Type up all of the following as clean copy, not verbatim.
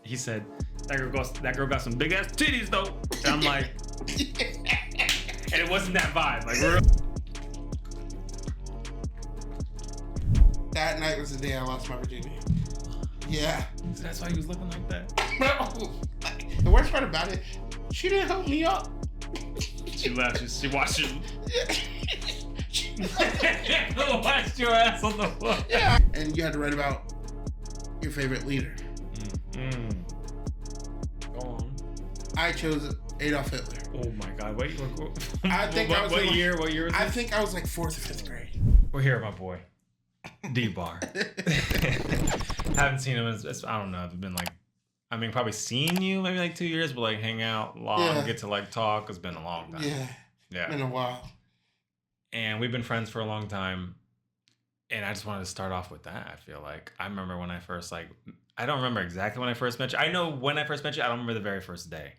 He said, that girl got some big ass titties though. And I'm like, and it wasn't that vibe. Like, that night was the day I lost my virginity. Yeah. So that's why he was looking like that. The worst part about it, she didn't help me up. She left. She watched you. Watched your ass on the floor. Yeah. And you had to write about your favorite leader. Go on. I chose Adolf Hitler. Oh my God! Wait. I think I was what year? What year? I think I was like 4th or 5th grade. We're here, my boy. Dbar. Haven't seen him. I don't know. It's been like, I mean, probably seen you maybe like 2 years, but like hang out long, get to like talk. It's been a long time. Yeah. Been a while. And we've been friends for a long time. And I just wanted to start off with that. I feel like I remember when I first I don't remember exactly when I first met you. I know when I first met you. I don't remember the very first day.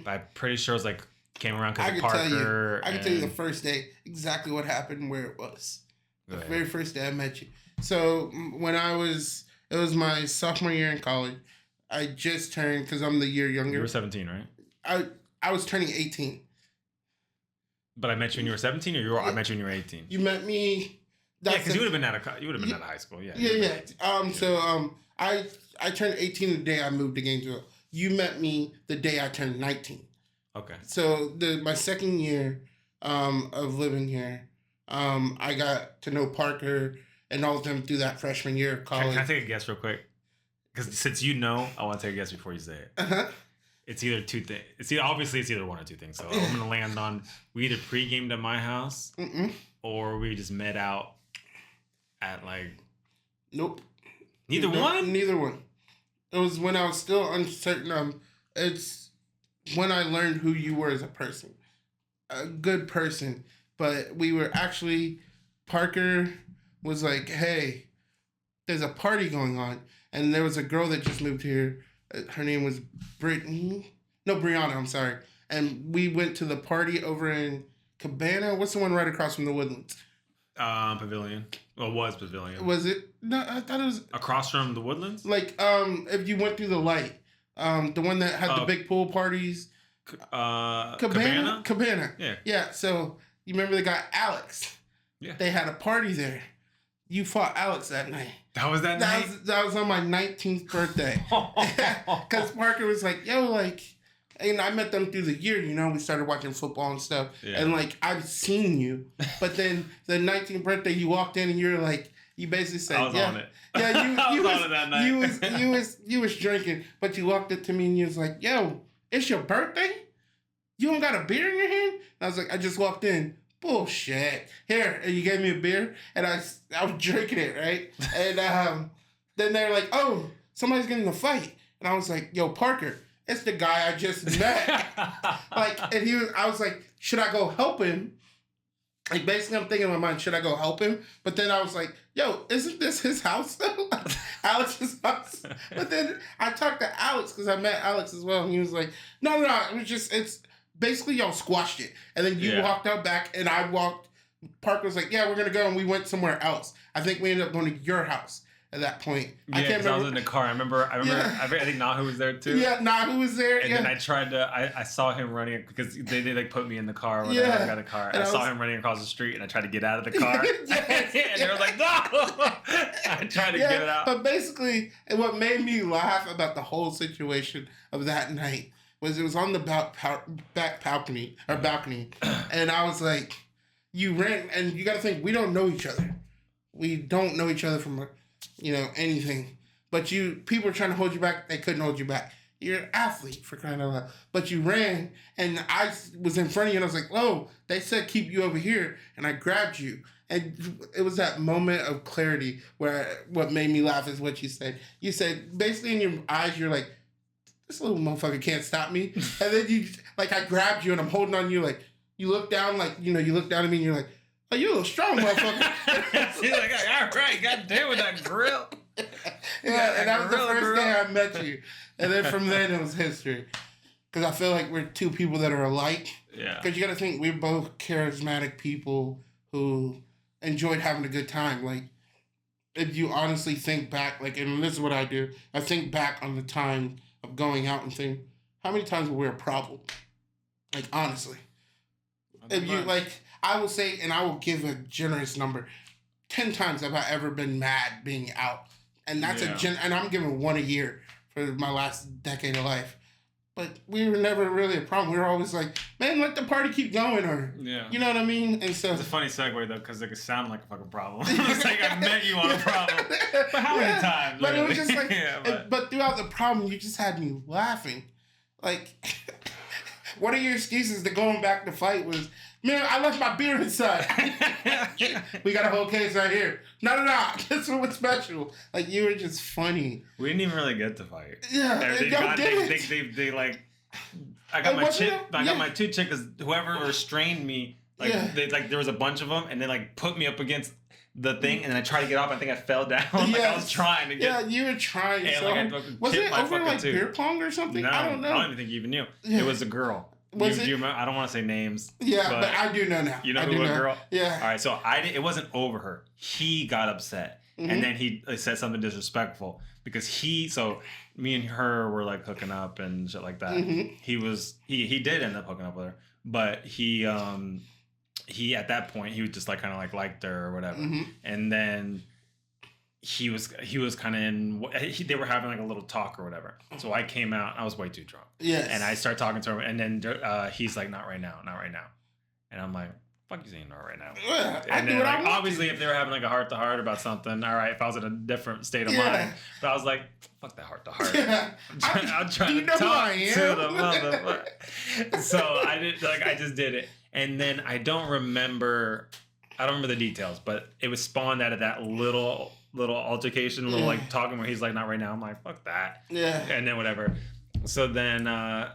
But I'm pretty sure it was like came around because of Parker. I can tell you the first day exactly what happened, where it was. The very first day I met you. So when it was my sophomore year in college. I just turned, because I'm the year younger. You were 17, right? I was turning 18. But I met you when you were 17, or I met you when you were 18? You met me. Yeah, because you would have been out of high school. Yeah. So I turned 18 the day I moved to Gainesville. You met me the day I turned 19. Okay. So my second year of living here, I got to know Parker and all of them through that freshman year of college. Can I take a guess real quick? Because since you know, I want to take a guess before you say it. Uh-huh. It's either two things. Obviously it's either one or two things. So I'm gonna land on we either pre-gamed at my house, or we just met out at like. Nope. Neither one. Neither one. It was when I was still uncertain. It's when I learned who you were as a person, a good person. But we were actually, Parker was like, "Hey, there's a party going on." And there was a girl that just moved here. Her name was Brianna, I'm sorry. And we went to the party over in Cabana. What's the one right across from the Woodlands? Pavilion. Well, it was Pavilion. Was it? No, I thought it was... Across from the Woodlands? Like, if you went through the light. The one that had the big pool parties. Cabana? Cabana. Yeah. Yeah, so you remember the guy Alex? Yeah. They had a party there. You fought Alex that night. That was that night? That was on my 19th birthday. Because Parker was like, yo, like, and I met them through the year, we started watching football and stuff. Yeah. And like, I've seen you. But then the 19th birthday, you walked in and you're like, you basically said, I was on it. Yeah, you was on it that night. You was drinking, but you walked up to me and you was like, yo, it's your birthday? You don't got a beer in your hand? And I was like, I just walked in. Bullshit. Here, and you gave me a beer, and I was drinking it, right? And then they're like, oh, somebody's getting in a fight. And I was like, yo, Parker, it's the guy I just met. I was like, should I go help him? Like, basically, I'm thinking in my mind, should I go help him? But then I was like, yo, isn't this his house, though? Alex's house. But then I talked to Alex, because I met Alex as well, and he was like, no, it's... Basically, y'all squashed it. And then you walked out back, and I walked. Parker was like, yeah, we're going to go, and we went somewhere else. I think we ended up going to your house at that point. Yeah, because I was in the car. I remember. Yeah. I think Nahu was there, too. Yeah, Nahu was there. And then I tried to, I saw him running, because they like put me in the car when I got a car. And I saw him running across the street, and I tried to get out of the car. And they were like, no! I tried to get it out. But basically, and what made me laugh about the whole situation of that night was it was on the back balcony, and I was like, you ran, and you got to think, we don't know each other. We don't know each other from, anything. But people were trying to hold you back, they couldn't hold you back. You're an athlete, for crying out loud. But you ran, and I was in front of you, and I was like, oh, they said keep you over here, and I grabbed you. And it was that moment of clarity where what made me laugh is what you said. You said, basically in your eyes, you're like, this little motherfucker can't stop me. And then I grabbed you and I'm holding on you, like, you look down, you look down at me and you're like, oh, you're a little strong motherfucker. She's like, all right, goddamn with that grill. Yeah, and that was the first day I met you. And then from then it was history. Because I feel like we're two people that are alike. Yeah. Because you got to think we're both charismatic people who enjoyed having a good time. Like, if you honestly think back, and this is what I do, I think back on the time of about going out and thing, how many times were we a problem? Like, honestly. If you, like, I will say, and I will give a generous number, 10 times have I ever been mad being out. And that's and I'm giving one a year for my last decade of life. But we were never really a problem. We were always like, man, let the party keep going, or you know what I mean? And so it's a funny segue though, because it sounded like a fucking problem. It's like I met you on a problem. But how many times? But really? it was just like, but throughout the problem, you just had me laughing. Like, one of your excuses to going back to fight was, man, I left my beer inside. We got a whole case right here. No. This one was special. Like, you were just funny. We didn't even really get to fight. Yeah. They like, I got my two chicks, whoever restrained me, there was a bunch of them, and they like put me up against the thing, and then I tried to get off. I think I fell down. Like I was trying to get. Yeah, you were trying. And so. Was it over like beer pong or something? No, I don't know. I don't even think you even knew. Yeah. It was a girl. Do you remember? I don't want to say names. Yeah, but I do know now. You know who a girl? Yeah. All right, so it wasn't over her. He got upset, and then he said something disrespectful because me and her were like hooking up and shit like that. He did end up hooking up with her, but he at that point he was just like kind of like liked her or whatever, and then he was kind of in. They were having like a little talk or whatever. So I came out. I was way too drunk. Yes. And I start talking to him, and then he's like, "Not right now, not right now," and I'm like, "Fuck you saying not right now?" And then like, obviously, if they were having like a heart to heart about something, all right. If I was in a different state of mind, but I was like, "Fuck that heart to heart." Yeah. I'm trying to talk to the motherfucker. So I did. Like I just did it, and then I don't remember the details, but it was spawned out of that little altercation, like talking where he's like, "Not right now." I'm like, "Fuck that." Yeah. And then whatever. So then I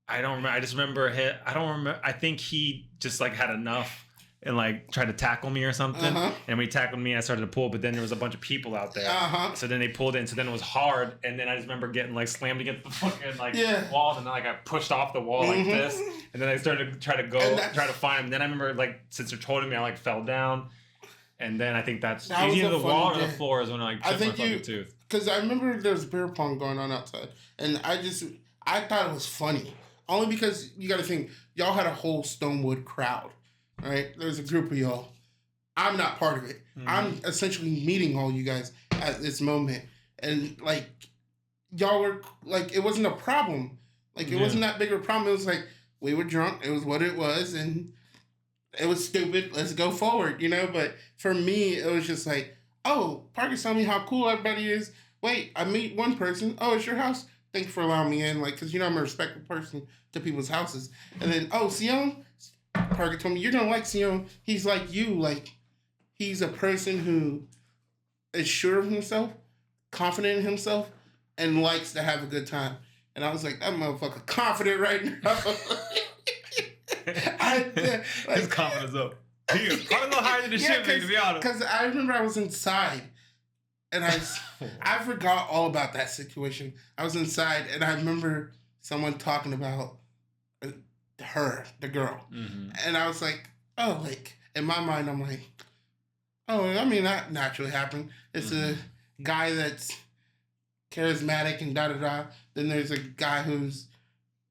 don't remember. I just remember I don't remember. I think he just like had enough and like tried to tackle me or something. And when he tackled me, I started to pull, but then there was a bunch of people out there. So then they pulled in. So then it was hard. And then I just remember getting like slammed against the fucking like walls, and then like I pushed off the wall like this. And then I started to try to find him. And then I remember like since they're holding me, I like fell down. And then I think that's either the wall or the floor is when I like chipped my fucking tooth. Because I remember there was beer pong going on outside, and I thought it was funny. Only because you got to think, y'all had a whole Stonewood crowd, right? There's a group of y'all. I'm not part of it. I'm essentially meeting all you guys at this moment, and like y'all were like, it wasn't a problem. Like it wasn't that big of a problem. It was like we were drunk. It was what it was, and it was stupid. Let's go forward, you know? But for me, it was just like, oh, Parker's telling me how cool everybody is. Wait, I meet one person. Oh, it's your house? Thanks for allowing me in. Like, because, you know, I'm a respectful person to people's houses. And then, oh, Sion? Parker told me, you're going to like Sion. He's like you. Like, he's a person who is sure of himself, confident in himself, and likes to have a good time. And I was like, that motherfucker confident right now. His confidence up. He was probably a little higher than the shit, to be honest. Because I remember I was inside, and I forgot all about that situation. I was inside, and I remember someone talking about her, the girl, and I was like, oh, like in my mind, I'm like, oh, I mean that naturally happened. It's a guy that's charismatic and da da da. Then there's a guy who's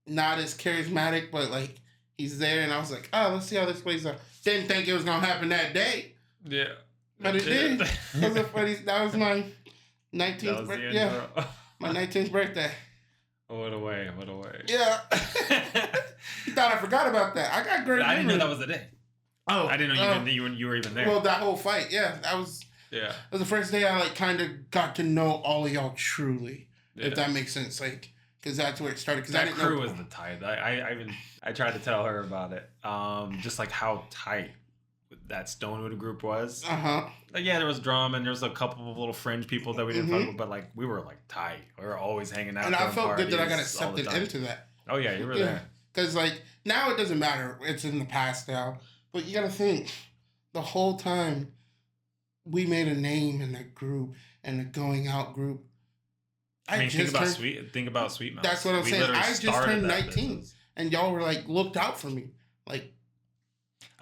not as charismatic, but like he's there, and I was like, oh, let's see how this plays out. Didn't think it was gonna happen that day. Yeah. But it did. That was my 19th birthday. Yeah. My 19th birthday. What a way. Yeah. You thought I forgot about that. I got great memory. I didn't know that was the day. Oh. I didn't know you were even there. Well, that whole fight, yeah. That was the first day I like kind of got to know all of y'all truly. Yeah. If that makes sense. Like, because that's where it started. Because that crew was the tight. I tried to tell her about it. Just like how tight that Stonewood group was. Like, yeah, there was drama and there was a couple of little fringe people that we didn't fuck with, but like we were like tight. We were always hanging out. And I felt good that I got accepted into that. Oh yeah, you were there. Because like now it doesn't matter. It's in the past now. But you got to think, the whole time we made a name in the group and the going out group. Think about Sweet Mouth. That's what I'm saying. I just turned 19, and y'all were like looked out for me. Like,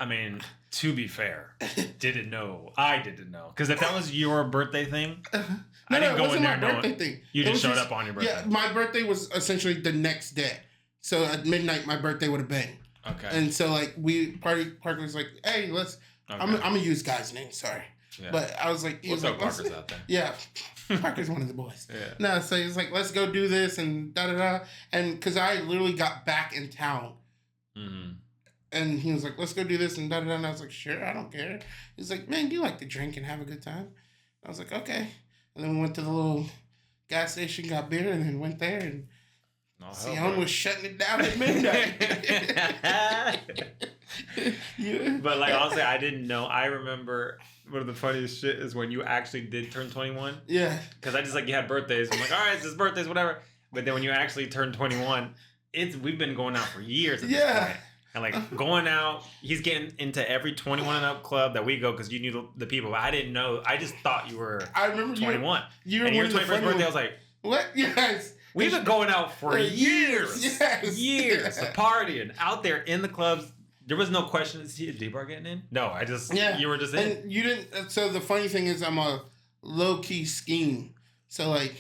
I mean, to be fair, didn't know. I didn't know. Because if that was your birthday thing, I didn't go in there knowing. Birthday thing. You just showed up on your birthday. Yeah, my birthday was essentially the next day. So at midnight, my birthday would have been. Okay. And so like Parker was like, hey, let's. Okay. I'm gonna use guy's name. Sorry. Yeah. But I was like, what's up, Parker's out there? Yeah, Parker's one of the boys. Yeah. No, so he's like, let's go do this and da da da, and because I literally got back in town. Mm-hmm. And he was like, let's go do this and da da da. And I was like, sure, I don't care. He's like, man, you like to drink and have a good time. I was like, okay. And then we went to the little gas station, got beer, and then went there. And Sion was shutting it down at midnight. Yeah. But like, honestly, I didn't know. I remember one of the funniest shit is when you actually did turn 21. Yeah. Because I just like, you had birthdays. I'm like, all right, it's his birthdays, whatever. But then when you actually turned 21, we've been going out for years at this point. And like going out, he's getting into every 21 and up club that we go because you knew the people. But I didn't know. I just thought you were 21. You were and your 21st birthday, I was like, what? Yes. We've been going out for years. Yes. Years. Partying out there in the clubs. There was no question. Is Dbar getting in? No, you were just in. And you didn't. So the funny thing is, I'm a low key scheme. So like,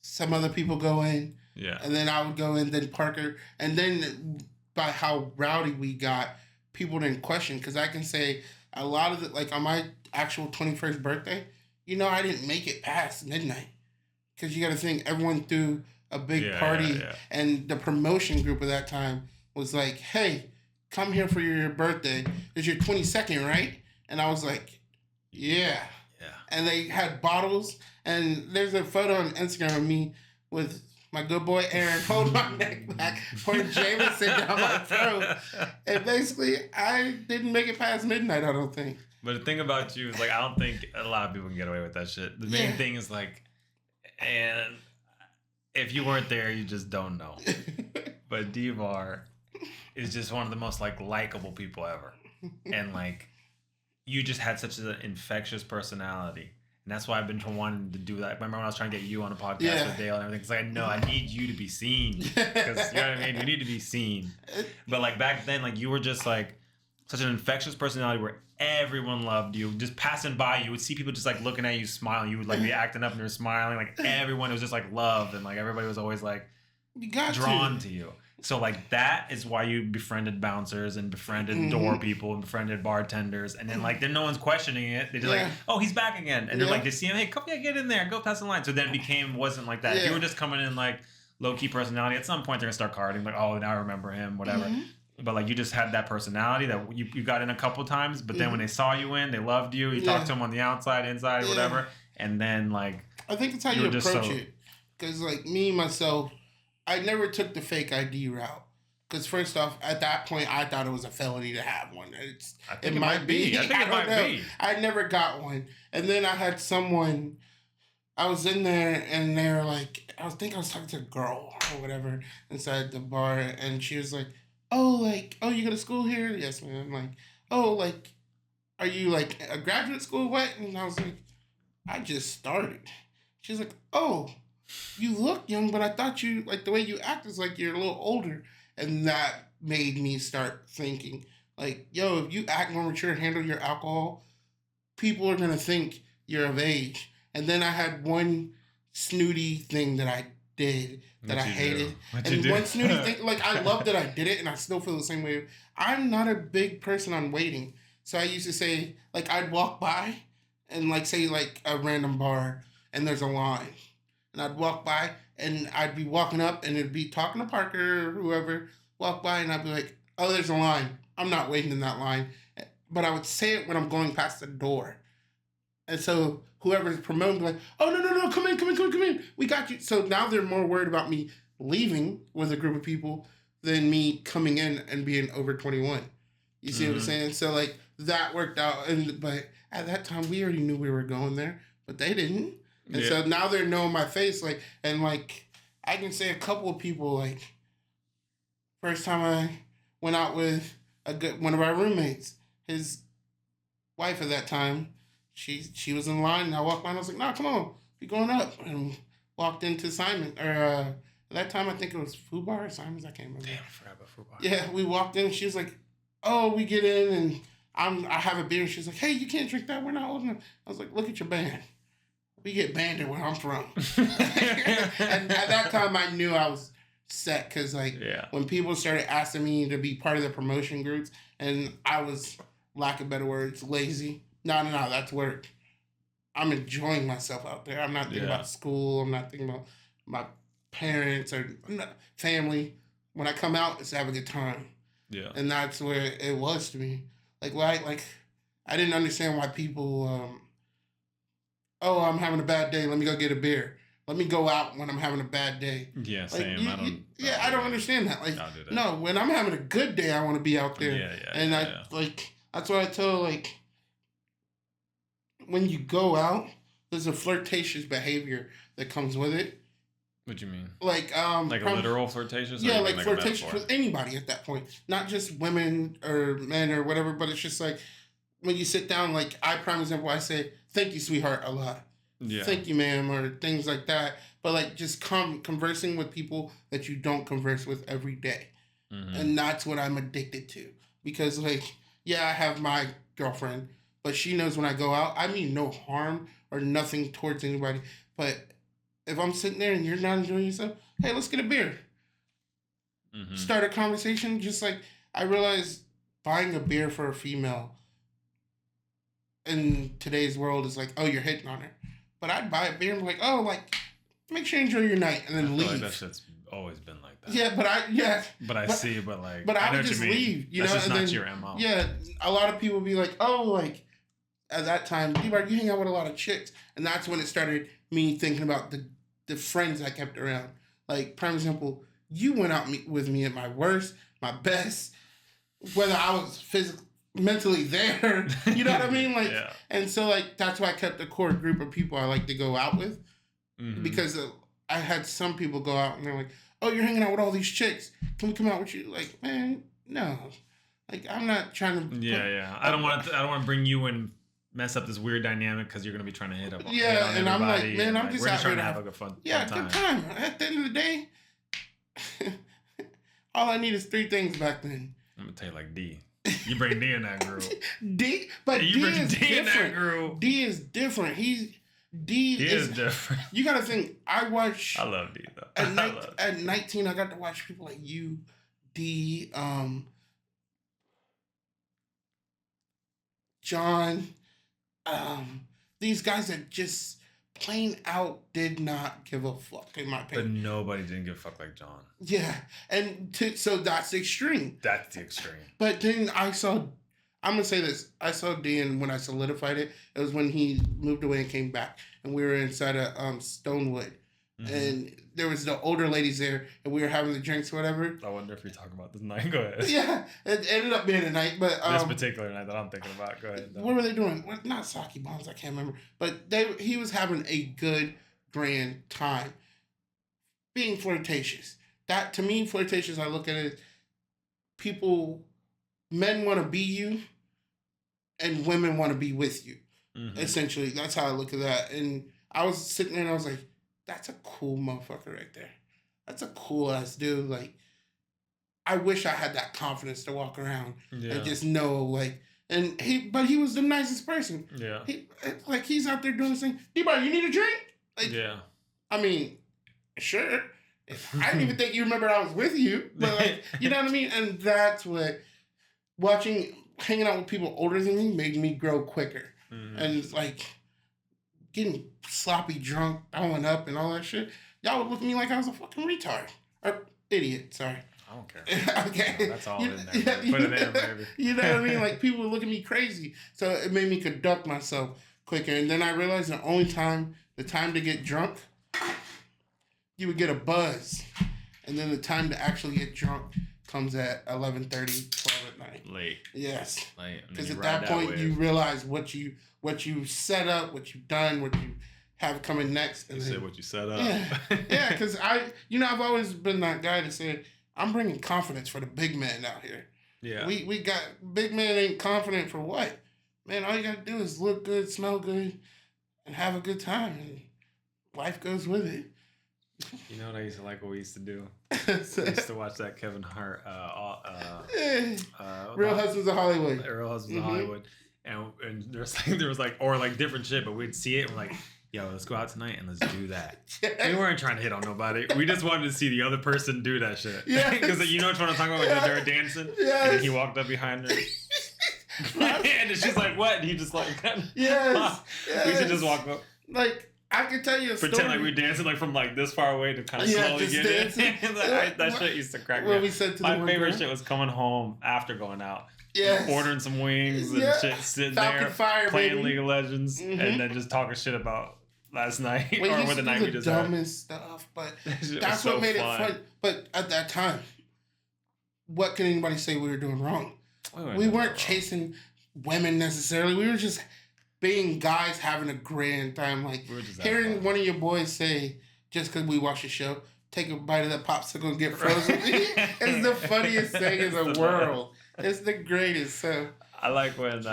some other people go in. Yeah. And then I would go in, then Parker. And then by how rowdy we got, people didn't question. Because I can say a lot of like on my actual 21st birthday, I didn't make it past midnight. Because you got to think, everyone threw a big party. Yeah. And the promotion group at that time was like, hey, come here for your birthday. It's your 22nd, right? And I was like, yeah. Yeah. And they had bottles. And there's a photo on Instagram of me with my good boy Aaron holding my neck back, pouring Jameson down my throat. And basically, I didn't make it past midnight, I don't think. But the thing about you is, like, I don't think a lot of people can get away with that shit. The main thing is, like, and if you weren't there, you just don't know. But Dbar is just one of the most, like, likable people ever. And, like, you just had such an infectious personality. And that's why I've been wanting to do that. I remember when I was trying to get you on a podcast with Dale and everything. Because I know I need you to be seen. Because, you know what I mean? You need to be seen. But, like, back then, like, you were just, like, such an infectious personality where everyone loved you. Just passing by, you would see people just, like, looking at you, smiling. You would, like, be acting up and you're smiling. Like, everyone was just, like, loved. And, like, everybody was always, like, drawn to you. So, like, that is why you befriended bouncers and befriended door people and befriended bartenders. And then, like, then no one's questioning it. They're just like, oh, he's back again. And they're like, they see him, hey, come get in there. Go past the line. So then it wasn't like that. If you were just coming in, like, low-key personality, at some point they're going to start carding. Like, oh, now I remember him, whatever. But, like, you just had that personality that you got in a couple times. But then when they saw you in, they loved you. You talked to them on the outside, inside, whatever. And then, like... I think it's how you approach it. Because, like, me, myself... I never took the fake ID route. Because first off, at that point, I thought it was a felony to have one. I think it might be. I think it might be. I never got one. And then I had someone, I was in there and they were like, I was talking to a girl or whatever inside the bar. And she was like, oh, you go to school here? Yes, ma'am. I'm like, oh, like, are you like a graduate school? What? And I was like, I just started. She's like, oh, you look young, but I thought you, like, the way you act is like you're a little older. And that made me start thinking, like, yo, if you act more mature and handle your alcohol, people are going to think you're of age. And then I had one snooty thing that I did that I hated. And one snooty thing, like, I love that I did it, and I still feel the same way. I'm not a big person on waiting. So I used to say, like, I'd walk by and, like, say, like, a random bar, and there's a line. And I'd walk by, and I'd be walking up, and it'd be talking to Parker or whoever, walk by, and I'd be like, oh, there's a line. I'm not waiting in that line. But I would say it when I'm going past the door. And so whoever's promoting would be like, oh, no, come in. We got you. So now they're more worried about me leaving with a group of people than me coming in and being over 21. You see what I'm saying? So, like, that worked out. But at that time, we already knew we were going there, but they didn't. And so now they're knowing my face, like, and, like, I can say a couple of people, like, first time I went out with one of our roommates, his wife at that time, she was in line, and I walked by, and I was like, no, come on, we're going up, and walked into At that time, I think it was Food Bar or Simon's. I can't remember. Damn, I forgot about Food Bar. Yeah, we walked in. She was like, "Oh, we get in and I have a beer." And she's like, "Hey, you can't drink that. We're not old enough." I was like, "Look at your band. We get banded where I'm from." And at that time, I knew I was set because like when people started asking me to be part of the promotion groups, and I was, lack of better words, lazy. No, that's work. I'm enjoying myself out there. I'm not thinking about school. I'm not thinking about my parents or family. When I come out, it's to have a good time. Yeah. And that's where it was to me. I didn't understand why people, I'm having a bad day. Let me go get a beer. Let me go out when I'm having a bad day. Yeah, same. I don't understand that. Like, do that. No, when I'm having a good day, I want to be out there. And that's why I tell, when you go out, there's a flirtatious behavior that comes with it. What do you mean? A literal flirtatious? Yeah, flirtatious with anybody at that point. Not just women or men or whatever, but it's just like when you sit down, prime example, I say, "Thank you, sweetheart," a lot. Yeah. "Thank you, ma'am," or things like that. But just conversing with people that you don't converse with every day. Mm-hmm. And that's what I'm addicted to. Because I have my girlfriend, but she knows when I go out, I mean no harm or nothing towards anybody. But if I'm sitting there and you're not enjoying yourself, hey, let's get a beer. Mm-hmm. Start a conversation. Just like I realized buying a beer for a female in today's world is like, oh, you're hitting on her. But I'd buy a beer and be like, oh, make sure you enjoy your night and then leave. Like that shit's always been like that. Yeah, but I would just leave. That's just not your MO. Yeah, a lot of people be like, oh, at that time, Dbar, you hang out with a lot of chicks. And that's when it started me thinking about the friends I kept around. Prime example, you went out with me at my worst, my best, whether I was mentally there. You know what I mean? And so, that's why I kept a core group of people I like to go out with. Mm-hmm. Because I had some people go out and they're like, oh, you're hanging out with all these chicks. Can we come out with you? Man, no. I'm not trying to... Yeah. I don't want to bring you and mess up this weird dynamic because you're going to be trying to hit on and I'm like, man, I'm just we're out trying to have a fun time. Good time. At the end of the day, all I need is 3 things back then. I'm going to tell you D. You bring D in that group. D is different. D is different. D is different. You got to think, I love D, though. At 19, I got to watch people like you, D, John, these guys that just plain out did not give a fuck, in my opinion. But nobody didn't give a fuck like John. Yeah, and so that's the extreme. That's the extreme. But then I'm going to say this. I saw D, and when I solidified it, it was when he moved away and came back. And we were inside of Stonewood. Mm-hmm. And there was the older ladies there, and we were having the drinks or whatever. I wonder if you're talking about this night. Go ahead. Yeah, it ended up being a night, but... this particular night that I'm thinking about. Go ahead. What were they doing? Not sake bombs, I can't remember. But he was having a good, grand time. Being flirtatious. That, to me, flirtatious, I look at it as men want to be you, and women want to be with you. Mm-hmm. Essentially, that's how I look at that. And I was sitting there and I was like, that's a cool motherfucker right there. That's a cool ass dude. I wish I had that confidence to walk around and just know, but he was the nicest person. Yeah. He's out there doing this thing. Dbar, you need a drink? I mean, sure. I didn't even think you remember I was with you. But, you know what I mean? And that's what hanging out with people older than me made me grow quicker. Mm-hmm. And getting sloppy drunk, throwing up and all that shit, y'all would look at me like I was a fucking retard. Or idiot, sorry. I don't care. Okay. No, that's all in there. Put it in, baby. You know what I mean? People would look at me crazy. So it made me conduct myself quicker. And then I realized the time to get drunk, you would get a buzz. And then the time to actually get drunk comes at 11:30, 12 at night. Late. Yes. Late. Because at that point, you realize what you set up, what you've done, what you have coming next. And said what you set up. Yeah, because I've always been that guy that said, I'm bringing confidence for the big man out here. Yeah. We got, big man ain't confident for what? Man, all you got to do is look good, smell good, and have a good time. And life goes with it. You know what I used to like? What we used to do? I used to watch that Kevin Hart. Real Husbands of Hollywood. Real Husbands of Hollywood, and there was like or like different shit, but we'd see it and we're like, yo, let's go out tonight and let's do that. We weren't trying to hit on nobody. We just wanted to see the other person do that shit. Because you know what I'm talking about? Like they were dancing, and then he walked up behind her. And then she's like, what? And he just like, yes. We should just walk up. Like, I can tell you a Pretend story. like we're dancing like from like this far away to kind of slowly get in. That shit used to crack me up. We said to my favorite shit was coming home after going out. Yes. Ordering some wings and shit, sitting Falcon there Fire, playing baby. League of Legends, and then just talking shit about last night or the night we just had. Dumbest stuff, but that's what made it fun. But at that time, what can anybody say we were doing wrong? We weren't chasing women necessarily. We were just being guys having a grand time. Like hearing one of your boys say, just because we watched the show, take a bite of that popsicle and get frozen. It's the funniest thing in the world. It's the greatest. So I like when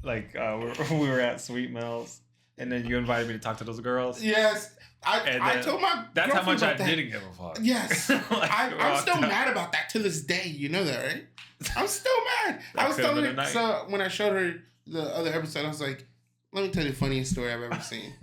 we were at Sweet Mel's and then you invited me to talk to those girls. Yes. I told my that's how much I that. didn't give a fuck. Yes. I'm still mad about that to this day. You know that, right? I'm still mad. I was telling her, so when I showed her the other episode, I was like, let me tell you the funniest story I've ever seen.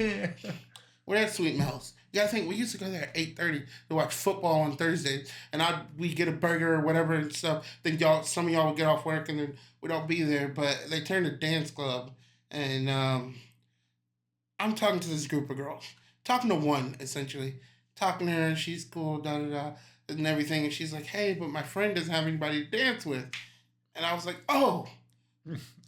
We're at Sweet Mel's. You gotta think, we used to go there at 8:30 to watch football on Thursdays. And we'd get a burger or whatever and stuff. Then some of y'all would get off work and then we'd all be there. But they turned a dance club. And I'm talking to this group of girls. Talking to one, essentially. Talking to her, she's cool, da-da-da, and everything. And she's like, hey, but my friend doesn't have anybody to dance with. And I was like, oh.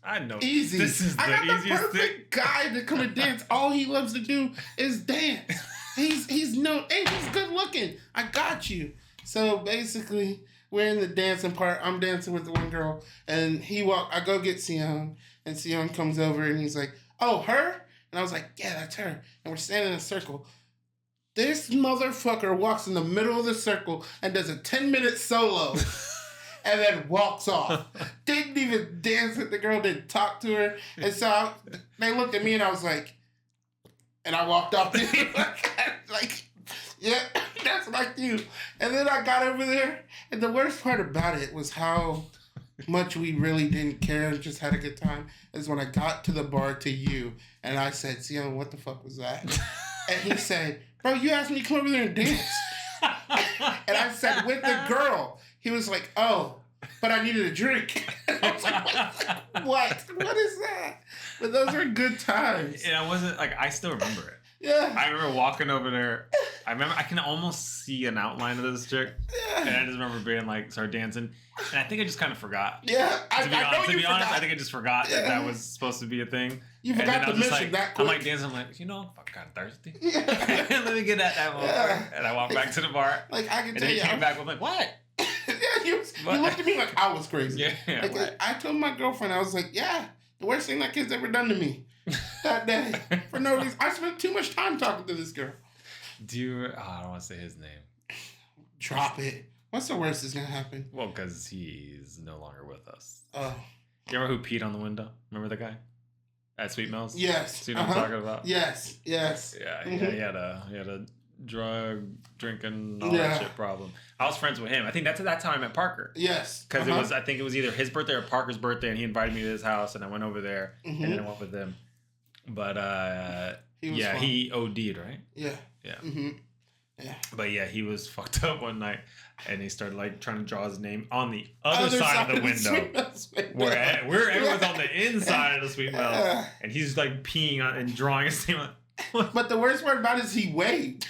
I know. Easy. This is I got the easiest perfect guy to come and dance. All he loves to do is dance. He's good looking. I got you. So basically, we're in the dancing part. I'm dancing with the one girl, and I go get Sion, and Sion comes over, and he's like, oh, her? And I was like, yeah, that's her. And we're standing in a circle. This motherfucker walks in the middle of the circle and does a 10-minute solo. And then walks off. Didn't even dance with the girl, didn't talk to her. And so they looked at me and I was like, and I walked off. Like, yeah, that's like you. And then I got over there. And the worst part about it was how much we really didn't care and just had a good time. Is when I got to the bar to you and I said, Sion, what the fuck was that? And he said, bro, you asked me to come over there and dance. And I said, with the girl. He was like, oh, but I needed a drink. I was like, what? What is that? But those are good times. And I wasn't, like, I still remember it. Yeah. I remember walking over there. I can almost see an outline of this chick. Yeah. And I just remember being like, start dancing. And I think I just kind of forgot. Yeah. To be honest, I think I just forgot that was supposed to be a thing. You forgot to mention that quick. I'm like dancing, I'm like, I'm fucking thirsty. Yeah. Let me get at that one. Yeah. And I walked back to the bar. Like, I can tell you. And he came back with like, what? Yeah, he looked at me like I was crazy. Yeah. Like, I told my girlfriend, I was like, yeah, the worst thing that kid's ever done to me that day. For no reason. I spent too much time talking to this girl. I don't want to say his name. Drop it. What's the worst that's going to happen? Well, because he's no longer with us. Oh. You remember who peed on the window? Remember the guy? At Sweet Mel's? Yes. See what I'm talking about? Yes. Yeah, he had a drug, drinking, all that shit problem. I was friends with him. I think that's how I met Parker. Yes. Because I think it was either his birthday or Parker's birthday, and he invited me to his house, and I went over there, and then I went with them. But he OD'd, right? Yeah. Yeah. Mm-hmm. Yeah. But yeah, he was fucked up one night, and he started like trying to draw his name on the other side of the window, where everyone's on the inside of the Sweet Mel's, and he's like peeing on and drawing his name on. But the worst part about it is he waved.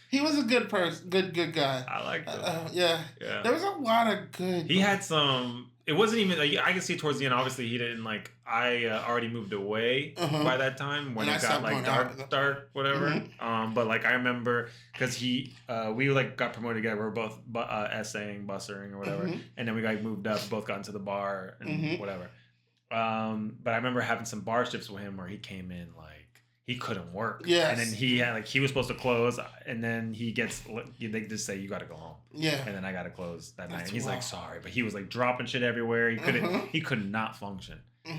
He was a good person, good guy. I like that. Yeah. There was a lot of good. He had some. It wasn't even. Like, I can see towards the end. Obviously, he didn't like. I already moved away by that time when it got like dark, whatever. Mm-hmm. But like I remember because we like got promoted together. We were both essaying, bussering, or whatever, and then we like moved up. Both got into the bar and whatever. But I remember having some bar shifts with him where he came in like he couldn't work. Yes. And then he was supposed to close, and then they just say you got to go home. Yeah. And then I got to close that night. And he's like sorry, but he was like dropping shit everywhere. He could not function. So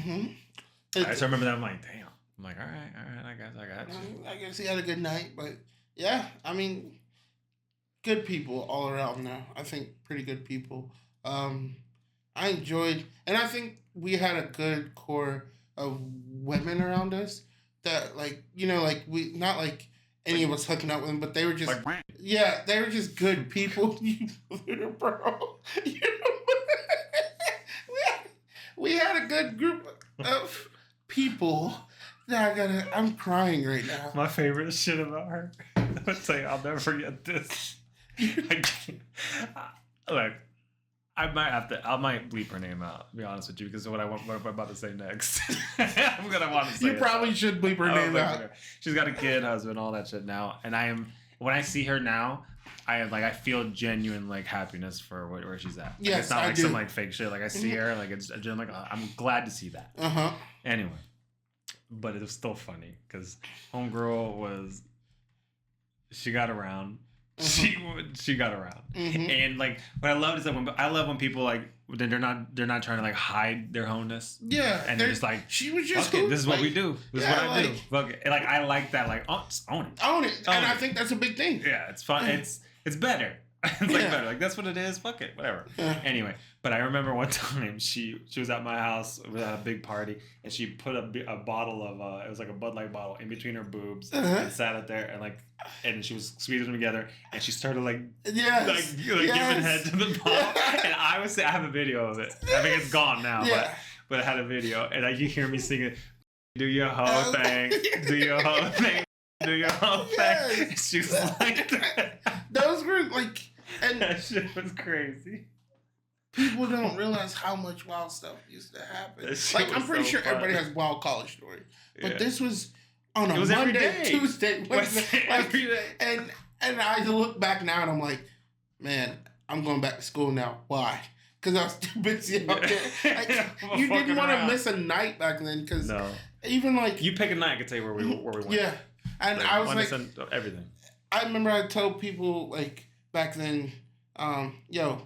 I remember that. I'm like damn. I'm like all right, I guess I got I guess he had a good night, but yeah, I mean, good people all around now. I think pretty good people. I enjoyed, and I think we had a good core of women around us that, like, like we not like any of us hooking up with them, but they were just, yeah, they were just good people. Bro, we had a good group of people. I'm crying right now. My favorite shit about her. I'll tell you, I'll never forget this. Look, I might bleep her name out, to be honest with you, because of what I'm about to say next. I'm gonna want to say you probably should bleep her name out. She's got a kid, husband, all that shit now, and when I see her now, I feel genuine happiness for where she's at. Yes, it's not some fake shit. I see her, it's I'm glad to see that. Anyway, but it was still funny because homegirl she got around. She got around, and what I love is that when people they're not trying to hide their wholeness. Yeah, and they're just she was just fuck it, this is what we do. This is what I do. Fuck it. I like that. Just own it. Own it, and I think that's a big thing. Yeah, it's fun. It's better. It's better. That's what it is. Fuck it. Whatever. Anyway, but I remember one time she was at my house with a big party, and she put a bottle of it was like a Bud Light bottle in between her boobs and sat it there and she was squeezing them together, and she started giving head to the bottle. And I have a video of it. I think it's gone now, but I had a video, and you hear me singing, "Do your whole thing, do your whole thing." Do your whole thing. She was like that. Those were and that shit was crazy. People don't realize how much wild stuff used to happen. I'm pretty sure everybody has wild college stories, but this was on a Monday, Tuesday, Wednesday, every day. And I look back now and I'm like, man, I'm going back to school now. Why? Because I was too busy out there. You didn't want to miss a night back then. Because even you pick a night, I could tell you where we went. Yeah. And I was everything. I remember I told people back then, yo,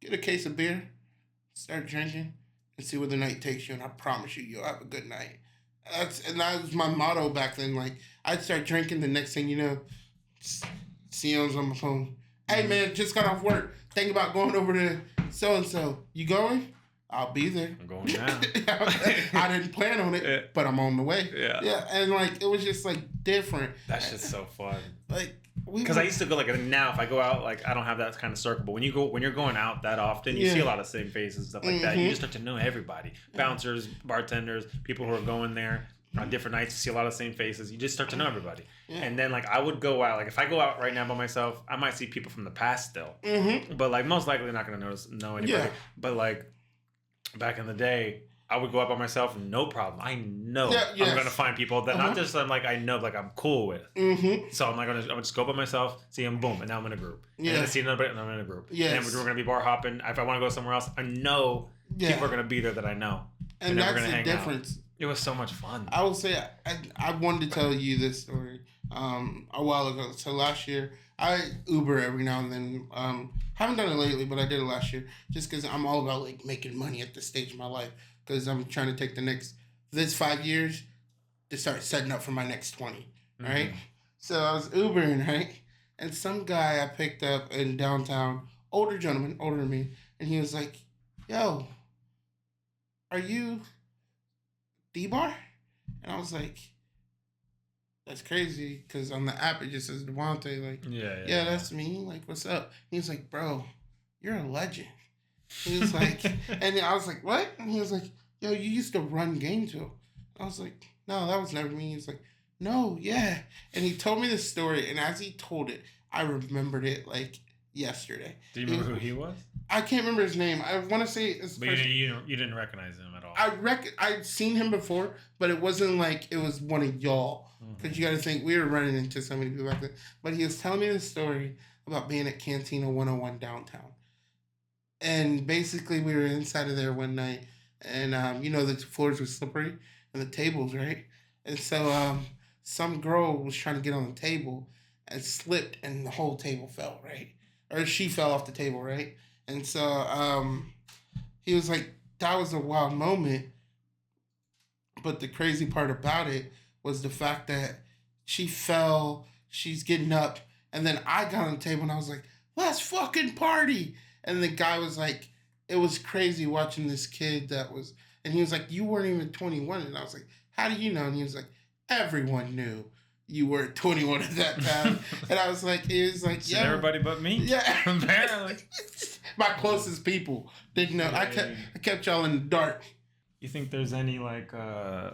get a case of beer, start drinking, and see where the night takes you. And I promise you'll have a good night. That was my motto back then. I'd start drinking, the next thing you know, Sion's on my phone. Hey man, just got off work. Think about going over to so and so. You going? I'll be there. I'm going now. I didn't plan on it, but I'm on the way. Yeah. And it was just different. That's just so fun. Because I used to go now if I go out I don't have that kind of circle. But when you're going out that often, you see a lot of same faces and stuff like that. You just start to know everybody, bouncers, bartenders, people who are going there on different nights. You see a lot of same faces. You just start to know everybody. And then I would go out if I go out right now by myself, I might see people from the past still. But most likely not going to know anybody. But back in the day, I would go out by myself, no problem. I know I'm going to find people that not just I know, I'm cool with. So I'm I'm just go by myself, see them, boom, and now I'm in a group. And then I see another, and I'm in a group. And then we're going to be bar hopping. If I want to go somewhere else, I know people are going to be there that I know. And that's the difference. It was so much fun. I would say I wanted to tell you this story a while ago. So last year, I Uber every now and then. Haven't done it lately, but I did it last year. Just because I'm all about making money at this stage of my life. Because I'm trying to take this 5 years to start setting up for my next 20, right? So I was Ubering, right? And some guy I picked up in downtown, older gentleman, older than me, and he was like, yo, are you Dbar? And I was like, that's crazy, because on the app it just says Devontae, yeah, that's me, what's up? He was like, bro, you're a legend. He was like, and I was like, what? And he was like, yo, you used to run game too. I was like, no, that was never me. He was like, no, yeah. And he told me this story, and as he told it, I remembered it yesterday. Do you remember who he was? I can't remember his name. I want to say it's. But you didn't recognize him at all. I'd seen him before, but it wasn't it was one of y'all. Because you got to think, we were running into so many people back then. But he was telling me this story about being at Cantina 101 downtown. And basically, we were inside of there one night, and the floors were slippery, and the tables, right? And so some girl was trying to get on the table and slipped, and the whole table fell, right? Or she fell off the table, right? And so he was like, that was a wild moment. But the crazy part about it was the fact that she fell, she's getting up, and then I got on the table and I was like, let's fucking party. And the guy was like, it was crazy watching this kid and he was like, you weren't even 21. And I was like, how do you know? And he was like, everyone knew you were 21 at that time. And I was like, yeah. Everybody but me? Yeah. Apparently. My closest people didn't know. I kept y'all in the dark. You think there's any like I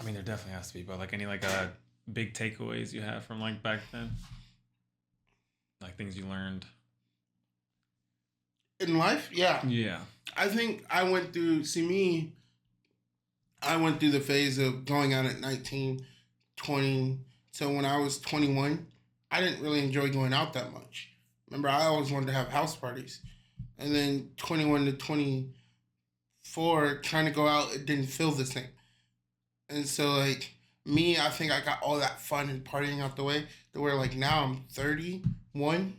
mean, there definitely has to be, but like any like big takeaways you have from like back then? Like things you learned in life? Yeah. Yeah. I think I went through the phase of going out at 19, 20. So when I was 21, I didn't really enjoy going out that much. Remember, I always wanted to have house parties. And then 21 to 24, trying to go out, it didn't feel the same. And so, like, me, I think I got all that fun and partying out the way to where, like, now I'm 31.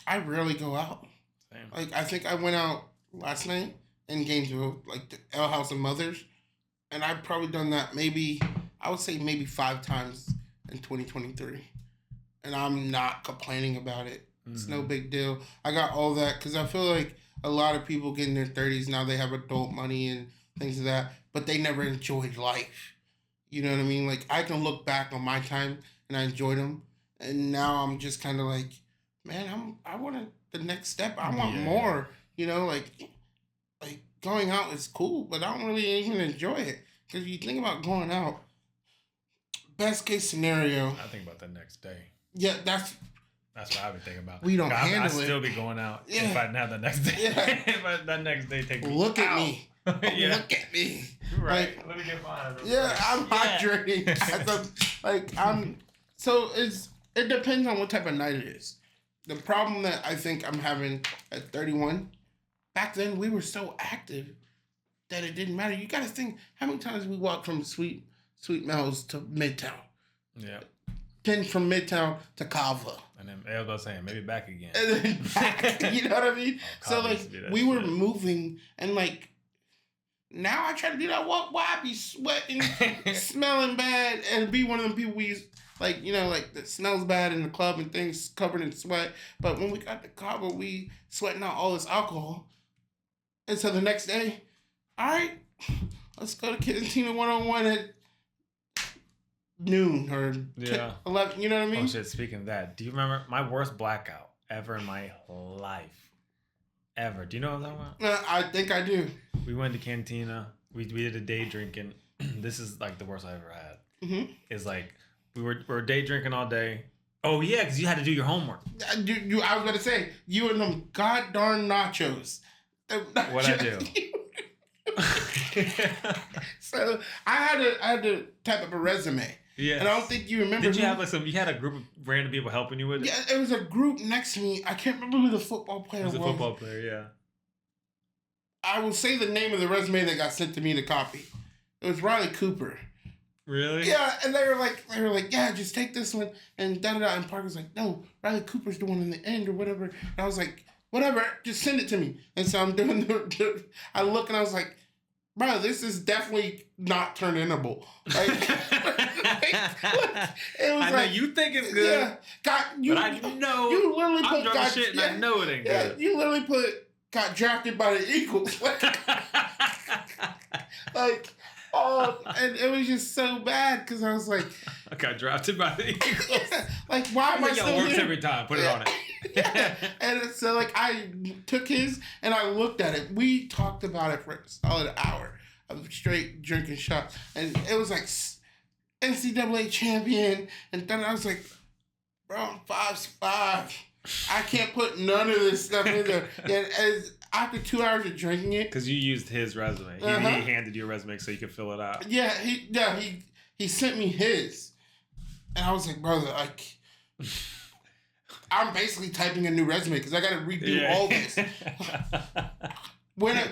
I rarely go out. Same. Like, I think I went out last night in Gainesville, like, the L House of Mothers. And I've probably done that maybe 5 times in 2023. And I'm not complaining about it. It's no big deal. I got all that because I feel like a lot of people get in their 30s now, they have adult money and things like that, but they never enjoyed life. You know what I mean? Like, I can look back on my time and I enjoyed them. And now I'm just kind of like, man, I want the next step. I want more. You know, like going out is cool, but I don't really even enjoy it. Because you think about going out, best case scenario. I think about the next day. Yeah, that's what I would think about. We don't handle it. I'd still be going out if I didn't have the next day. Yeah. If that next day take me Look at out. me. Yeah. Look at me. Right. Like, let me get mine. Yeah, I'm hydrating. So it depends on what type of night it is. The problem that I think I'm having at 31, back then we were so active that it didn't matter. You got to think how many times we walked from Sweet Mel's to Midtown. Yeah. Then from Midtown to Kava. And then I was about saying maybe back again. And then back, you know what I mean? So like we were moving and like now I try to do that walk while I be sweating, smelling bad, and be one of them people we like, you know, like that smells bad in the club and things covered in sweat. But when we got to Cabo, we sweating out all this alcohol. And so the next day, all right, let's go to Cantina 101 at noon or 11, you know what I mean? Oh shit, speaking of that, do you remember my worst blackout ever in my life? Ever. Do you know what I'm talking about? I think I do. We went to Cantina. We did a day drinking. This is like the worst I ever had. Mm-hmm. It's like we were day drinking all day. Oh yeah, because you had to do your homework. I was gonna say you and them god darn nachos. What I do? So I had to type up a resume. Yeah. And I don't think you remember. Did you have like you had a group of random people helping you with it? Yeah, it was a group next to me. I can't remember who the football player was. It was a football player, yeah. I will say the name of the resume that got sent to me to copy. It was Riley Cooper. Really? Yeah, and they were like, yeah, just take this one and da-da-da. And Parker was like, no, Riley Cooper's the one in the end or whatever. And I was like, whatever, just send it to me. And so I'm doing I look and I was like, bro, this is definitely not turnable. Like, it was I know you think it's good. Yeah, but I know you literally I'm drawing shit and I know it ain't good. You literally got drafted by the Eagles. And it was just so bad because I was like, I got drafted by the Eagles. Yeah, like, why am I still works here? Every time. Put it on it. Yeah. And so like I took his and I looked at it. We talked about it for a solid hour of straight drinking shots, and it was like NCAA champion, and then I was like, bro, I'm 5'5". I can't put none of this stuff in there. And after 2 hours of drinking it, because you used his resume, he handed you a resume so you could fill it out. Yeah, he sent me his, and I was like, brother, like, I'm basically typing a new resume because I got to redo all this. At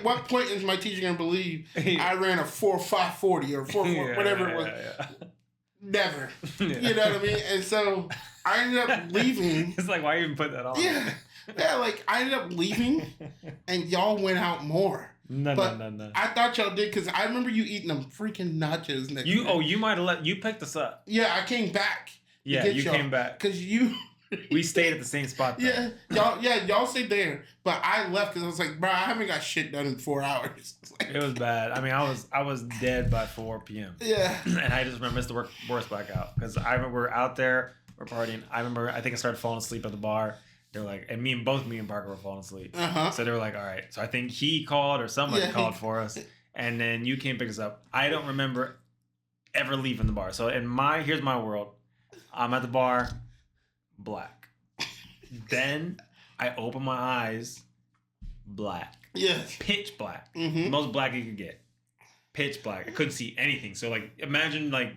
what point is my teacher gonna believe I ran a 4.5 40 or 4.4 whatever it was? Yeah. Never. Yeah. You know what I mean? And so I ended up leaving. It's like, why even put that on? Yeah. Yeah, like I ended up leaving and y'all went out more. No. I thought y'all did because I remember you eating them freaking nachos next day. You might have you picked us up. Yeah, I came back. Yeah, you came back. Because you... We stayed at the same spot though. Y'all stayed there. But I left because I was like, bro, I haven't got shit done in 4 hours. It was bad. I mean, I was dead by 4 p.m. Yeah. And I just remember it's the worst blackout. Because I remember we're out there, we're partying. I think I started falling asleep at the bar. They're like, and me and Parker were falling asleep. Uh-huh. So they were like, all right. So I think he called or somebody called for us. And then you came pick us up. I don't remember ever leaving the bar. So here's my world. I'm at the bar, black. Then I open my eyes, black. Yes. Pitch black. Mm-hmm. The most black you could get. Pitch black. I couldn't see anything. So like, imagine like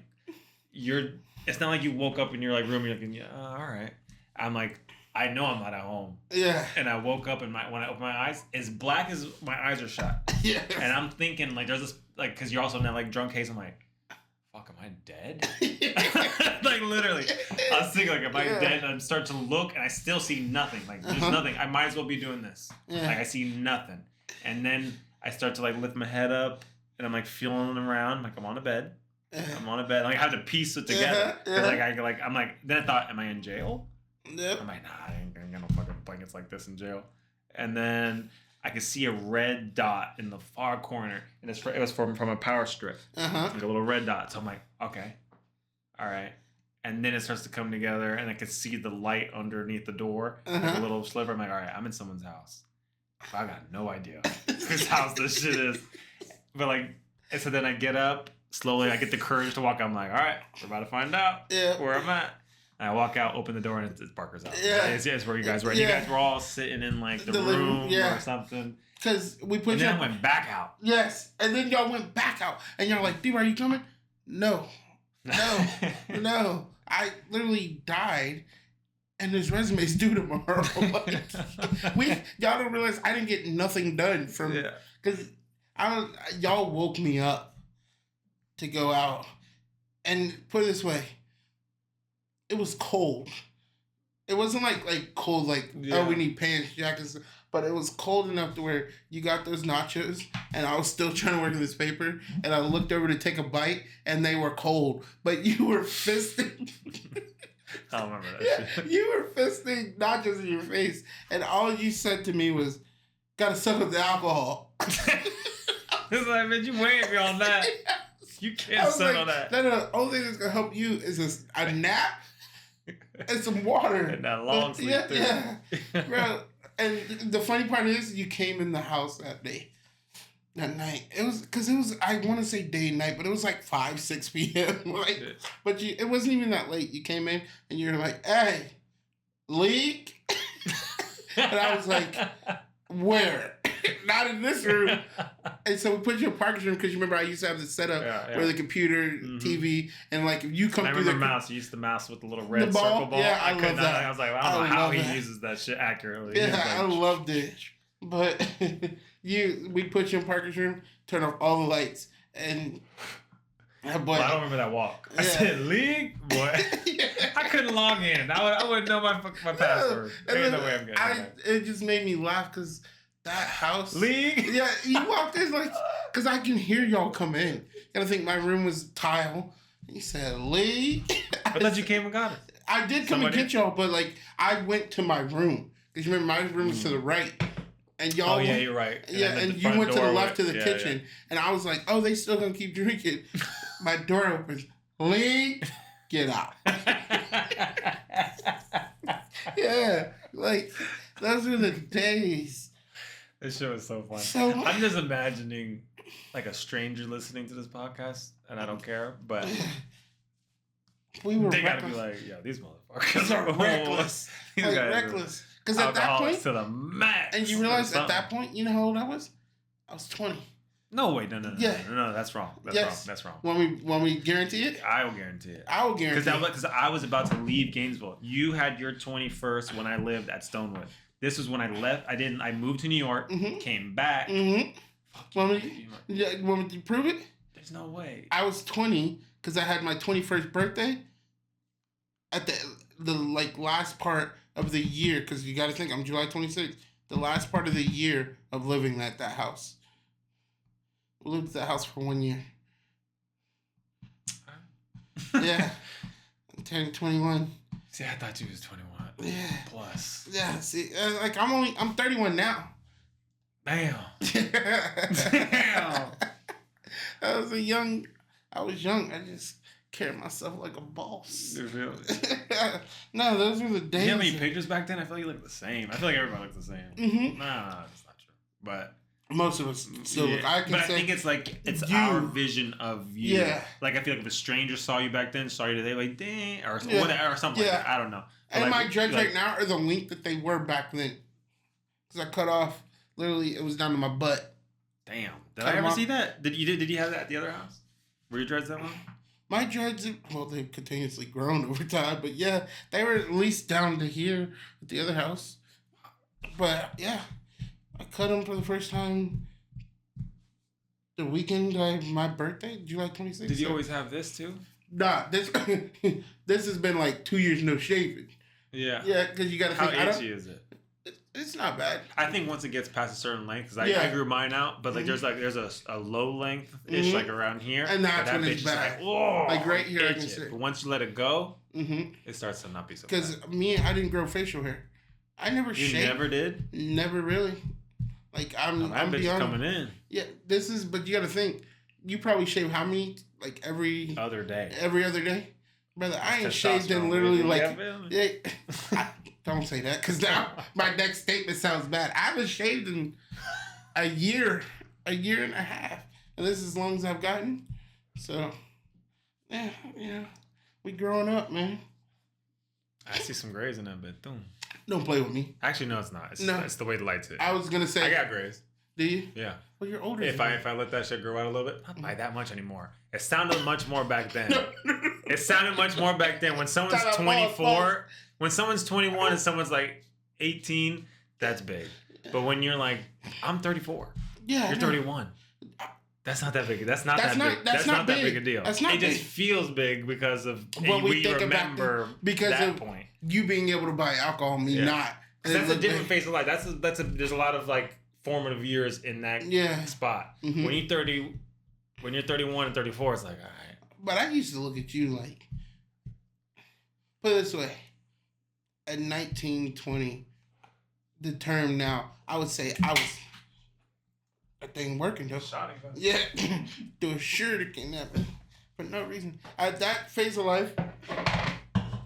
it's not like you woke up in your like room. You're like, yeah, all right. I'm like, I know I'm not at home. Yeah. And I woke up and when I opened my eyes, as black as my eyes are shut. Yeah. And I'm thinking like, there's this like, because you're also now like drunk case. I'm like, fuck, am I dead? Like literally, I was thinking like, am I dead? And I start to look and I still see nothing. Like there's nothing. I might as well be doing this. Yeah. Like I see nothing. And then I start to like lift my head up and I'm like feeling around. Like I'm on a bed. I'm on a bed. Like I have to piece it together. I'm like, then I thought, am I in jail? Yep. I'm like, nah, I ain't got no fucking blankets like this in jail. And then I could see a red dot in the far corner, and it was from a power strip, like a little red dot. So I'm like, okay, all right. And then it starts to come together, and I could see the light underneath the door, like a little sliver. I'm like, all right, I'm in someone's house. I got no idea whose house this shit is. But like, and so then I get up slowly. I get the courage to walk out. I'm like, all right, we're about to find out where I'm at. And I walk out, open the door, and it's Parker's house. Yeah. It's where you guys were. You guys were all sitting in like the room or something. Because we put you. And then I went back out. Yes. And then y'all went back out. And y'all like, Dbar, are you coming? No. I literally died. And his resume's due tomorrow. Y'all don't realize I didn't get nothing done from. Because y'all woke me up to go out. And put it this way. It was cold. It wasn't like cold, oh, we need pants, jackets, but it was cold enough to where you got those nachos, and I was still trying to work in this paper, and I looked over to take a bite, and they were cold, but you were fisting. I don't remember that shit. You were fisting nachos in your face, and all you said to me was, gotta suck up the alcohol. It's like, man, you weighing me on that. You can't suck on that. No, the only thing that's gonna help you is a nap. And some water. And that long sleep. Yeah. Bro, and the funny part is you came in the house that night. It was, I want to say day and night, but it was like 5, 6 p.m. But it wasn't even that late. You came in and you were like, hey, leak? And I was like, where? Not in this room. And so we put you in Parker's room because you remember I used to have this setup where the computer, TV, and like if you come through the mouse, you used the mouse with the little red circle ball. Yeah, I love that. I was like, I don't know how he uses that shit accurately. Yeah, I loved it. But we put you in Parker's room, turn off all the lights, and I don't remember that walk. I said, league? Boy. I couldn't log in. I wouldn't know my password. There's no way I'm getting it. It just made me laugh because that house. League? Yeah, you walked in like, because I can hear y'all come in. And I think my room was tile. He said, league? I thought you came and got us. I did come and get y'all, but like, I went to my room. Because you remember, my room was to the right. And y'all. Oh, yeah, you're right. And you went to the left to the kitchen. Yeah. And I was like, oh, they still gonna keep drinking. My door opens. League? Get out. Yeah. Like, those were the days. This show is so fun. I'm just imagining like a stranger listening to this podcast, and I don't care, but they gotta be like, yo, these motherfuckers are reckless. Like, reckless. Because at that point, to the max. And you realize at that point, you know how old I was? I was 20. No, wait, no, that's wrong. That's wrong. When we guarantee it? I will guarantee it. I will guarantee it. Because I was about to leave Gainesville. You had your 21st when I lived at Stonewood. This was when I left. I moved to New York, came back. Want me to prove it? There's no way. I was 20 because I had my 21st birthday at the like last part of the year, because you got to think I'm July 26th, the last part of the year of living at that house. We lived at the house for 1 year. Yeah. I'm turning 21. See, I thought you was 21. Yeah. Plus. Yeah, see, like I'm 31 now. Damn. Damn. I was young. I just carried myself like a boss. You feel No, those were the days. You have any pictures back then? I feel like you look the same. I feel like everybody looks the same. Mm-hmm. Nah, that's not true. But most of us still look. I think it's like our vision of you. Yeah. Like I feel like if a stranger saw you back then, saw you today, like dang, or something like that. I don't know. But and like, my dreads right now are the length that they were back then. Because I cut off. Literally, it was down to my butt. Damn. Did I ever see that? Did you have that at the other house? Were your dreads that long? My dreads, well, they've continuously grown over time, but yeah, they were at least down to here at the other house. But yeah, I cut them for the first time the weekend of my birthday, July 26th. Did you always have this too? Nah, this has been like 2 years no shaving. Yeah. Yeah, because you got to think. How itchy is it? It's not bad. I think once it gets past a certain length, because I grew mine out, but like there's a low length ish like around here, and that's when it's bad. Like right here, I can say. But once you let it go, it starts to not be so bad. Because I didn't grow facial hair. I never shaved. You never did? Never really. Like I'm beyond coming in. Yeah, but you got to think. You probably shave how many? Like every other day. Every other day, brother. I ain't shaved in literally like. Don't say that, because now my next statement sounds bad. I haven't shaved in a year and a half, and this is as long as I've gotten. So, yeah, we growing up, man. I see some grays in that bit, too. Don't play with me. Actually, no, it's not. It's the way the lights hit. I was gonna say I got grays. Do you? Yeah. Well, you're older. If I let that shit grow out a little bit, not by that much anymore. It sounded much more back then. It sounded much more back then. When someone's 24, when someone's 21 and someone's like 18, that's big. But when you're like, I'm 34. Yeah. You're 31. That's not that big. That's not that big a deal. That's not big. It just feels big because of what we remember because that of point. You being able to buy alcohol, me not. That's a different phase of life. There's a lot of like formative years in that spot. Mm-hmm. When you're 31 and 34, it's like, all right. But I used to look at you like, put it this way, at 19, 20, the term now, I would say I was, that thing working though. Yeah, doing sure to kidnap it for no reason. At that phase of life,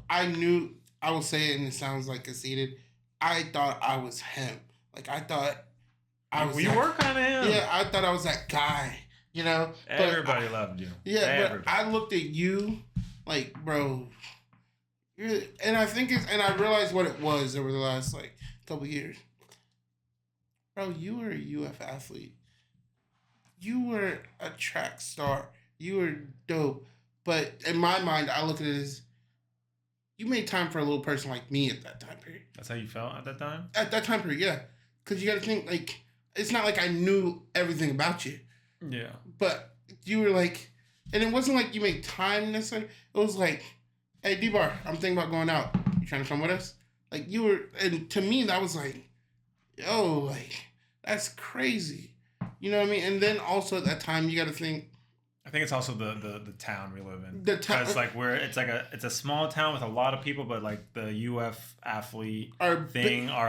I knew, I will say it and it sounds like conceited, I thought I was him. Like I thought I was. You were kind of him. Yeah, I thought I was that guy. You know, everybody loved you. Yeah, everybody. But I looked at you, like, bro, and I think and I realized what it was over the last like couple years. Bro, you were a UF athlete. You were a track star. You were dope. But in my mind, I look at it as you made time for a little person like me at that time period. That's how you felt at that time? At that time period, yeah. Because you got to think, like, it's not like I knew everything about you. Yeah. But you were like, and it wasn't like you made time necessarily. It was like, hey, Dbar, I'm thinking about going out. You trying to come with us? Like, you were, and to me, that was like, yo, like, that's crazy. You know what I mean? And then also at that time, you got to think. I think it's also the town we live in. The town. Because like it's a small town with a lot of people, but like the UF athlete are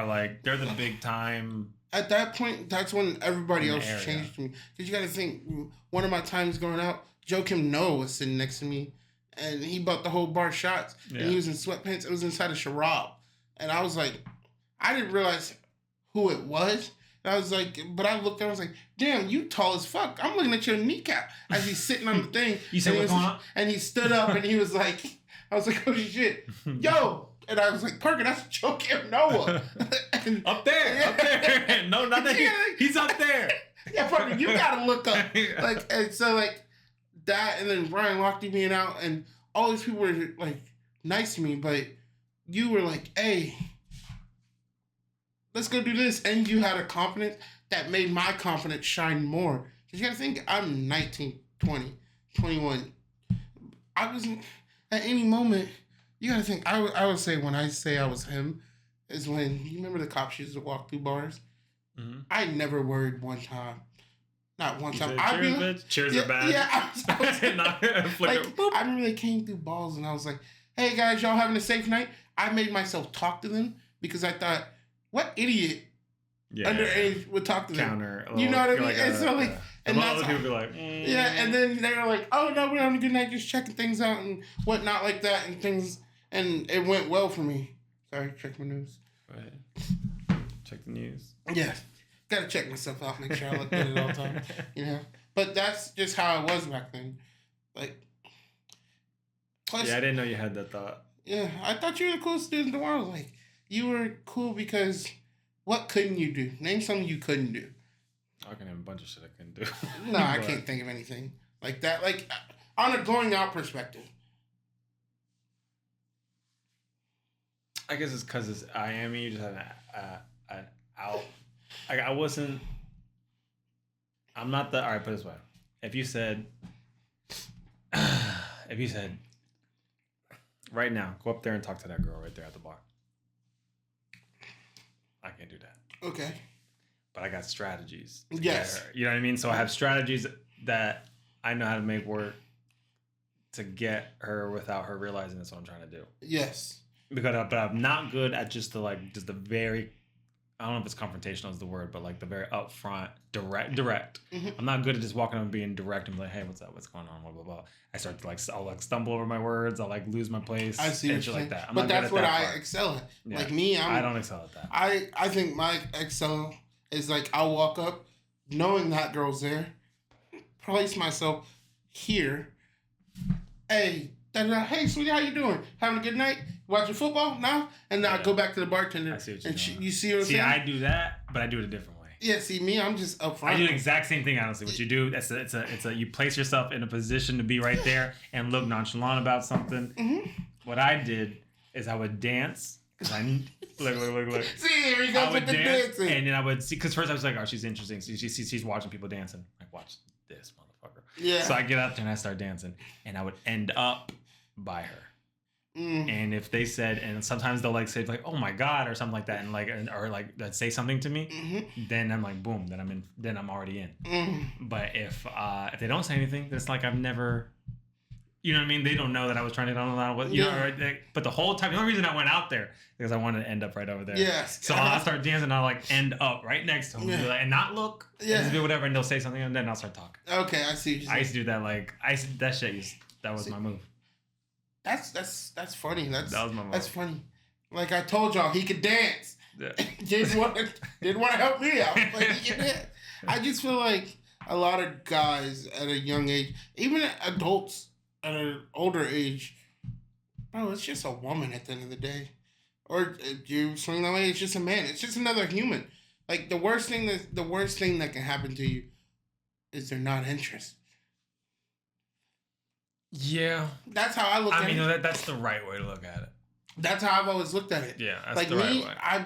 like, they're the big time. At that point, that's when everybody else changed to me. Because you got to think, one of my times going out, Joe Kim Noah was sitting next to me, and he bought the whole bar shots, and he was in sweatpants. It was inside a Sharab. And I was like, I didn't realize who it was. And I was like, but I looked at him, I was like, damn, you tall as fuck. I'm looking at your kneecap as he's sitting on the thing. You said what's going on? And he stood up, and he was like, I was like, oh shit, yo. And I was like, Parker, that's Joe Kim Noah. Up there. No, not that he's up there. Yeah, Parker, you gotta look up. Like, and so like that, and then Brian Lochte being out, and all these people were like nice to me, but you were like, hey, let's go do this. And you had a confidence that made my confidence shine more. Because you gotta think, I'm 19, 20, 21. I wasn't, at any moment, you gotta think, I would say when I say I was him, is when, you remember the cops used to walk through bars? Mm-hmm. I never worried one time. Not one You time. said, I'd be cheers, like, bitch. Cheers yeah, are bad. Yeah, I was Not like, flicker. Boop. I remember they came through balls, and I was like, "Hey guys, y'all having a safe night?" I made myself talk to them because I thought, "What idiot underage would talk to them?" Counter. You know what I mean? And so like, and a that's lot of people how, be like, yeah. And then they were like, "Oh no, we're having a good night, just checking things out and whatnot like that and things," and it went well for me. Sorry, check my news. Go ahead. Check the news. Yeah, gotta check myself out, make sure I look good at all times. You know, but that's just how I was back then. Like, plus, Yeah, I didn't know you had that thought. yeah, I thought you were the coolest dude in the world. Like, you were cool because what couldn't you do? Name something you couldn't do. I can name a bunch of shit I couldn't do. No, I can't think of anything like that. Like, on a going out perspective. I guess it's because it's I am. You just have an out. Like I wasn't. I'm not the. All right, put it this way. If you said, right now, go up there and talk to that girl right there at the bar. I can't do that. Okay. But I got strategies. Yes. You know what I mean? So I have strategies that I know how to make work to get her without her realizing that's what I'm trying to do. Yes. But I'm not good at just the very, I don't know if it's confrontational is the word, but like the very upfront, direct. Mm-hmm. I'm not good at just walking up and being direct and be like, hey, what's up? What's going on? Blah, blah, blah. I start to I'll like stumble over my words. I'll like lose my place. I see what you're like that. But that's what I excel at. Yeah. Like me, I don't excel at that. I think my excel is like I'll walk up knowing that girl's there, place myself here. Hey, hey, sweetie, how you doing? Having a good night? Watching football? No? And then I go back to the bartender. I see what you see what I'm saying? I do that, but I do it a different way. Yeah, see me, I'm just up front. I do the exact same thing, honestly. What you do, it's a you place yourself in a position to be right there and look nonchalant about something. Mm-hmm. What I did is I would dance. Cause I look. See, here he goes with the dancing. And then I would see, because first I was like, oh, she's interesting. So she's watching people dancing. Like, watch this motherfucker. Yeah. So I get up there and I start dancing, and I would end up by her. And if they said, and sometimes they'll like say like, oh my god, or something like that, and like, or like say something to me, then I'm like, boom, then I'm already in. But if they don't say anything, then it's like I've never. You know what I mean? They don't know that I was trying to. Don't know what you know. Right? But the whole time, the only reason I went out there because I wanted to end up right over there. Yes. So I'll start dancing. And I'll like end up right next to them, and not look. Yeah. And just do whatever, and they'll say something, and then I'll start talking. Okay, I see. I used to do that. Like that was my move. That's funny. That was my move. That's funny. Like I told y'all, he could dance. Yeah. didn't want to help me out, but he can dance. I just feel like a lot of guys at a young age, even adults at an older age, bro, it's just a woman at the end of the day. Or if you swing that way, it's just a man. It's just another human. Like the worst thing that can happen to you is they're not interested. Yeah. That's how I look at it. I mean, that's the right way to look at it. That's how I've always looked at it. Yeah, that's like the right way. I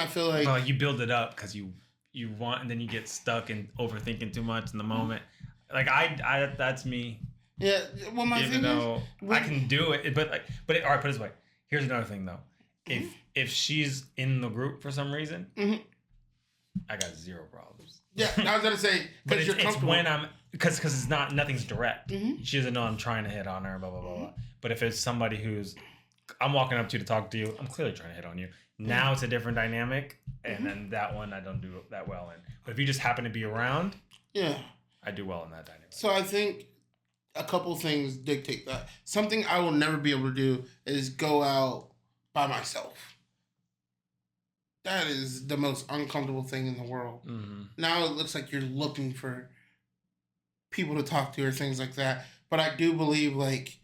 feel like... Well, you build it up because you want, and then you get stuck in overthinking too much in the moment. Like that's me. Yeah, well, my even thing though is, I can do it, but all right, put it this way. Here's another thing though. If she's in the group for some reason, I got zero problems. Yeah, I was gonna say, but it's when I'm because it's nothing's direct. She doesn't know I'm trying to hit on her, blah blah blah. Blah. But if it's somebody who's I'm walking up to talk to you, I'm clearly trying to hit on you. Now it's a different dynamic, and then that one I don't do that well in. But if you just happen to be around, I do well in that dynamic. So I think a couple things dictate that. Something I will never be able to do is go out by myself. That is the most uncomfortable thing in the world. Now it looks like you're looking for people to talk to or things like that. But I do believe, like,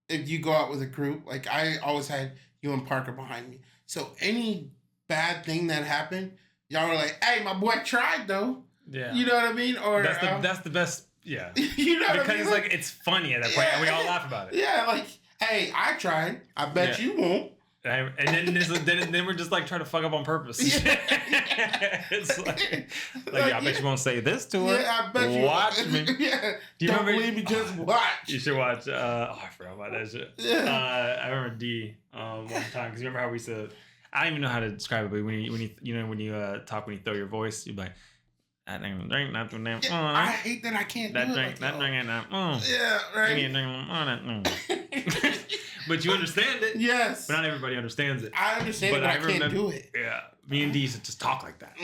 if you go out with a group, like I always had you and Parker behind me. So any bad thing that happened, y'all were like, hey, my boy tried though. Yeah. You know what I mean? Or that's the best. Yeah. You know what I mean? Because it's like it's funny at that point, and we all laugh about it. Yeah, like, hey, I tried. I bet you won't. And then we're just like trying to fuck up on purpose. It's like yeah, I bet you won't say this to her. Yeah, I bet you. Watch me. Yeah. Do you remember? Believe me, just watch. You should watch. I forgot about that shit. Yeah. I remember D one time because you remember how we said I don't even know how to describe it, but when you talk when you throw your voice, you're like. That ain't drink not too damn. I hate that I can't do it. That drink ain't that. Yeah, right. Give me a drink. But you understand it. Yes. But not everybody understands it. I understand it, but I can't do it. Yeah. Me and D used to just talk like that.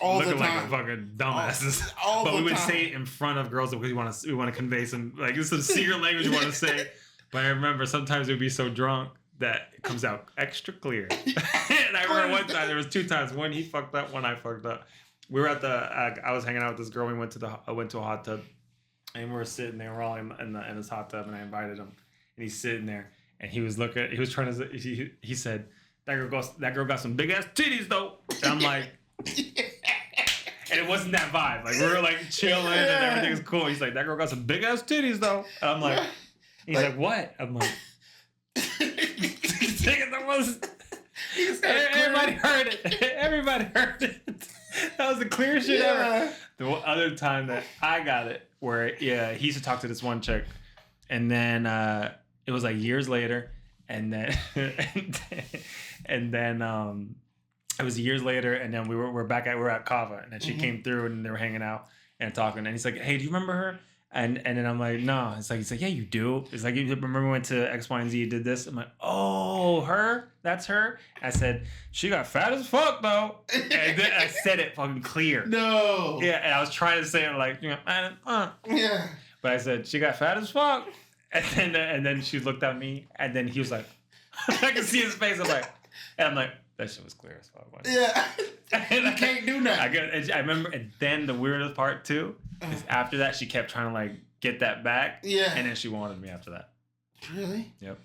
All Looking the time. like a fucking dumbasses. All but the we would time. say it in front of girls because we want to convey some like it's some secret language we want to say. But I remember sometimes we'd be so drunk that it comes out extra clear. And I remember one time there was 2 times. One he fucked up, one I fucked up. We were at I was hanging out with this girl. We went to a hot tub, and we were sitting there. We're all in this hot tub, and I invited him, and he's sitting there, and he was trying to. He said that girl got some big ass titties though. And I'm like, and it wasn't that vibe. Like we were like chilling and everything's cool. He's like, that girl got some big ass titties though. And I'm like, he's like, what? I'm like, everybody heard it. Everybody heard it. That was the clearest shit ever. The other time that I got it, where he used to talk to this one chick, and then it was like years later, and then it was years later, and then we're at Kava, and then she came through, and they were hanging out and talking, and he's like, hey, do you remember her? And then I'm like, no. He's like, yeah, you do. It's like, you remember we went to X, Y, and Z, you did this? I'm like, oh, her? That's her? I said, she got fat as fuck, though. And then I said it fucking clear. No. Yeah, and I was trying to say it like, Yeah. But I said, she got fat as fuck. And then she looked at me, and then he was like, I could see his face. I'm like, that shit was clear as fuck. Yeah. You can't do that. I remember, and then the weirdest part, too, is after that, she kept trying to, like, get that back. Yeah. And then she wanted me after that. Really? Yep.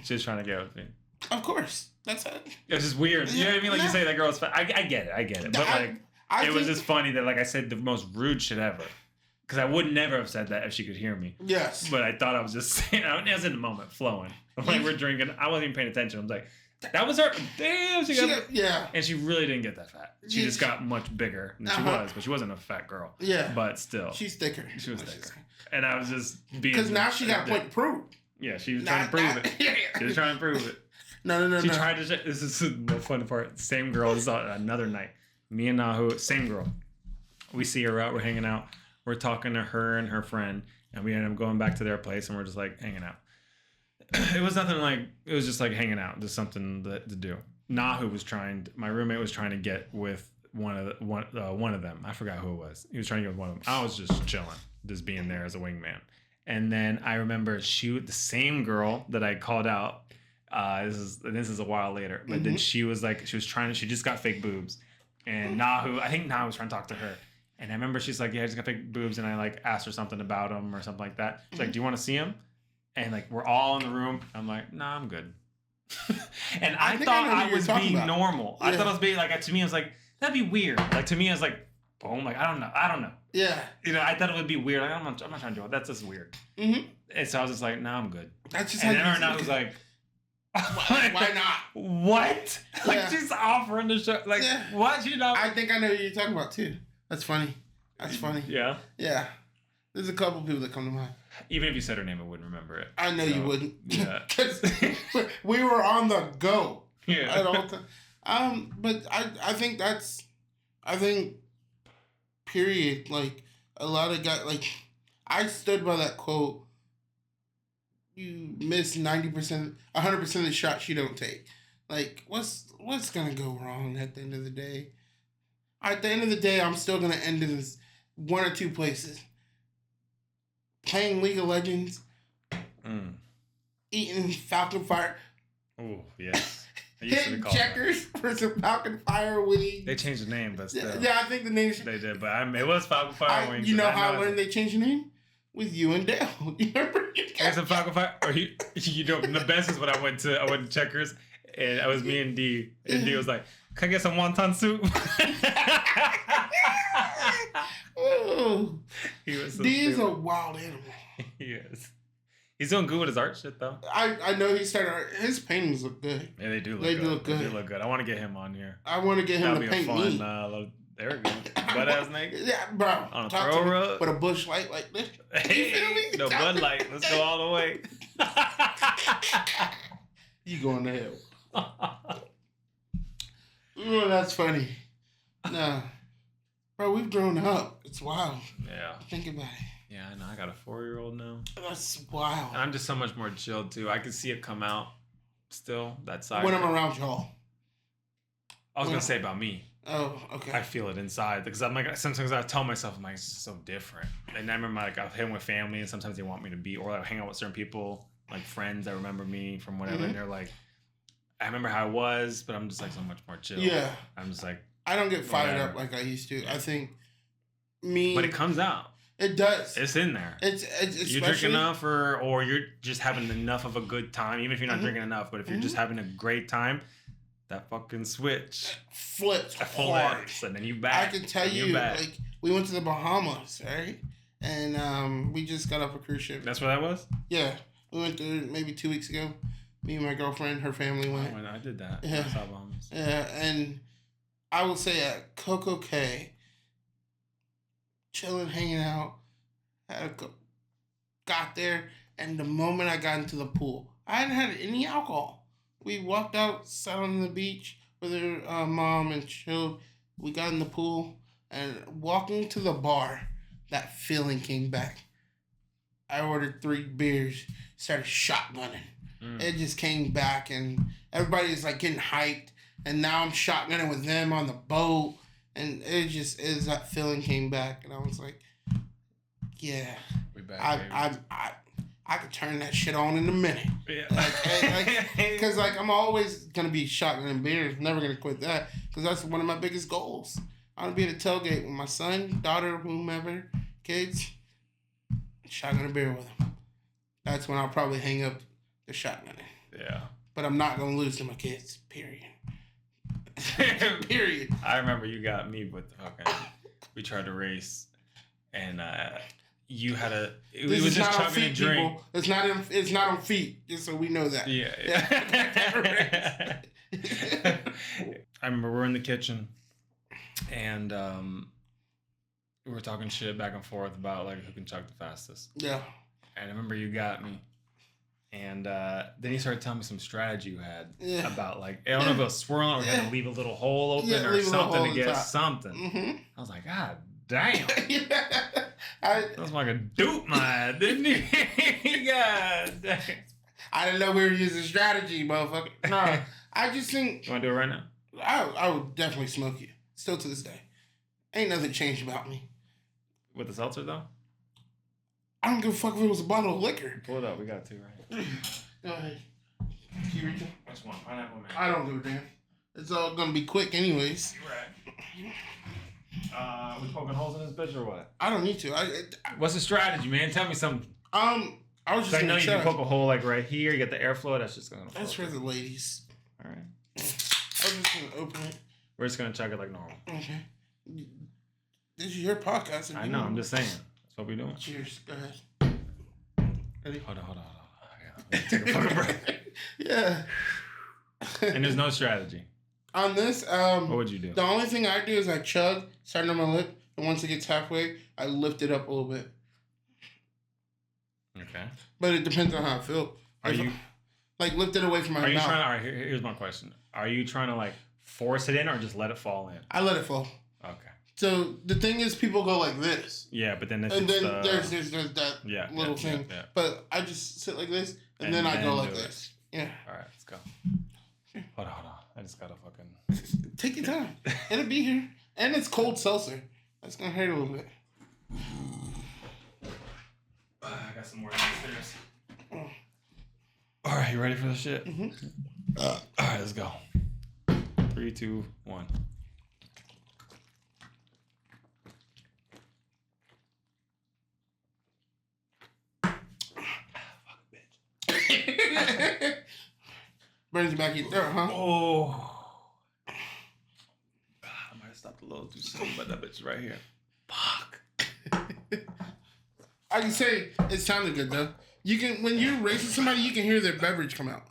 She was trying to get with me. Of course. That's it. It was just weird. You know what I mean? Like, you say that girl's fat. I get it. But, it was just funny that, like I said, the most rude shit ever. Because I would never have said that if she could hear me. Yes. But I thought I was just saying, I was in the moment, flowing. Like, we're drinking. I wasn't even paying attention. I was like, that was her. Damn, she got. Yeah. And she really didn't get that fat. She just got much bigger than she was, but she wasn't a fat girl. Yeah. But still. She's thicker. She was thicker. And I was just being. Because now she got a point to prove. Yeah, she was trying to prove it. She was trying to prove it. No. She tried to. This is the fun part. Same girl. This is another night. Me and Nahu, same girl. We see her out. We're hanging out. We're talking to her and her friend, and we end up going back to their place, and we're just like hanging out. It was nothing like, it was just like hanging out, just something to do. Nahu was my roommate was trying to get with one of them. I forgot who it was. He was trying to get with one of them. I was just chilling, just being there as a wingman. And then I remember the same girl that I called out. This is a while later, but then she was she just got fake boobs, and I think Nahu was trying to talk to her. And I remember she's like, yeah, I just got fake boobs. And I like asked her something about them or something like that. She's like, do you want to see them? And like, we're all in the room. I'm like, nah, I'm good. And I thought I was being normal. Yeah. I thought I was being like, to me, I was like, that'd be weird. Like, to me, I was like, boom, like, I don't know. Yeah. You know, I thought it would be weird. Like, I'm not trying to do it. That's just weird. And so I was just like, nah, I'm good. That's just and then I was like, why not? What? Like, she's offering the show. Like, what? You know? I think I know what you're talking about, too. That's funny. Yeah? Yeah. There's a couple people that come to mind. Even if you said her name, I wouldn't remember it. I know you wouldn't. Yeah. Because we were on the go. Yeah. At all time. But I think period, like, a lot of guys, like, I stood by that quote, you miss 100% of the shots you don't take. Like, what's going to go wrong at the end of the day? At the end of the day, I'm still going to end in one or two places. Playing League of Legends. Eating Falcon Fire. Oh, yes. Hitting checkers for some Falcon Fire wings. They changed the name, but still. Yeah, I think the name... They did, but it was Falcon Fire wings. You know how I learned they changed the name? With you and Dale. You remember? It's a Falcon Fire. Or you know, the best is when I went to Checkers, and it was me and D. And D was like, can I get some wonton soup? Oh. He was so D is a wild animal. He is. He's doing good with his art shit, though. I know he started art. His paintings look good. Yeah, they do look good. They do look good. I want to get him on here. I want to get him to paint me. There we go. Butt-ass naked. Yeah, bro. On a throw rug. With a bush light like this. Hey, you feel me? No Bud Light. Let's go all the way. You going to hell. Oh, that's funny. No. Bro, we've grown up. It's wild. Yeah. Think about it. Yeah, I know. I got a 4-year-old now. That's wild. And I'm just so much more chilled too. I can see it come out still, that side. When I'm around y'all. I was going to say about me. Oh, okay. I feel it inside because I'm like, sometimes I tell myself, I'm like, it's so different. And I remember like I've hang with family and sometimes they want me to be, or I hang out with certain people, like friends that remember me from whatever. And they're like, I remember how I was, but I'm just like so much more chill. Yeah. I'm just like, I don't get fired up like I used to. I think but it comes out. It does. It's in there. It's you drink enough, or you're just having enough of a good time, even if you're not drinking enough. But if you're just having a great time, that fucking switch flips hard. And then you back. I can tell you, like we went to the Bahamas, right? And we just got off a cruise ship. That's where that was. Yeah, we went there maybe 2 weeks ago. Me and my girlfriend, her family went. Oh, I did that. Yeah, Bahamas. Yeah, and I would say at Coco Cay, chilling, hanging out. Got there, and the moment I got into the pool, I hadn't had any alcohol. We walked out, sat on the beach with her mom, and chilled. We got in the pool, and walking to the bar, that feeling came back. I ordered 3 beers, started shotgunning. It just came back, and everybody's like getting hyped. And now I'm shotgunning with them on the boat, and it just is that feeling came back, and I was like, yeah, we back, I could turn that shit on in a minute. Yeah, because like I'm always gonna be shotgunning beers, never gonna quit that, because that's one of my biggest goals. I want to be at a tailgate with my son, daughter, whomever, kids, shotgun a beer with them. That's when I'll probably hang up the shotgunning. Yeah. But I'm not gonna lose to my kids. Period. Period. I remember you got me with the fucking. We tried to race, and you had a. It was just chugging a drink. People. It's not on feet. Just so we know that. Yeah. I remember we're in the kitchen, and we were talking shit back and forth about like who can chug the fastest. Yeah. And I remember you got me. And then you started telling me some strategy you had about like, I don't know if it was swirling or you had to leave a little hole open or something to get something. Mm-hmm. I was like, God damn. That was like a dupe man, didn't you? God damn. I didn't know we were using strategy, motherfucker. No, I just think. You want to do it right now? I would definitely smoke you. Still to this day. Ain't nothing changed about me. With the seltzer though? I don't give a fuck if it was a bottle of liquor. Pull it up. We got 2 right. Go ahead. Can you reach it? Which one? Pineapple man. I don't give a damn. It's all gonna be quick anyways. You're right. We poking holes in this bitch or what? I don't need to. What's the strategy, man? Tell me something. I was just. I know you can poke a hole like right here. You get the airflow. That's just gonna. That's for the ladies. All right. I was just gonna open it. We're just gonna chug it like normal. Okay. This is your podcast. I know. I'm just saying. That's what we're doing. Cheers. Go ahead. Ready? Hold on. Take a fucking break. Yeah. And there's no strategy. On this, what would you do? The only thing I do is I chug, starting on my lip, and once it gets halfway, I lift it up a little bit. Okay. But it depends on how I feel. Like lift it away from my mouth? All right, here's my question. Are you trying to like force it in or just let it fall in? I let it fall. Okay. So the thing is, people go like this. Yeah, but then there's that little thing. Yeah. But I just sit like this, and then I go like this. Yeah. All right, let's go. Hold on. I just gotta fucking take your time. It'll be here, and it's cold seltzer. That's gonna hurt a little bit. I got some more downstairs. All right, you ready for this shit? Mm-hmm. All right, let's go. 3, 2, 1. Burns back in there, huh? Oh. I might have stopped a little too soon, but that bitch is right here. Fuck. I can say it sounded good though. You can when you're racing somebody, you can hear their beverage come out.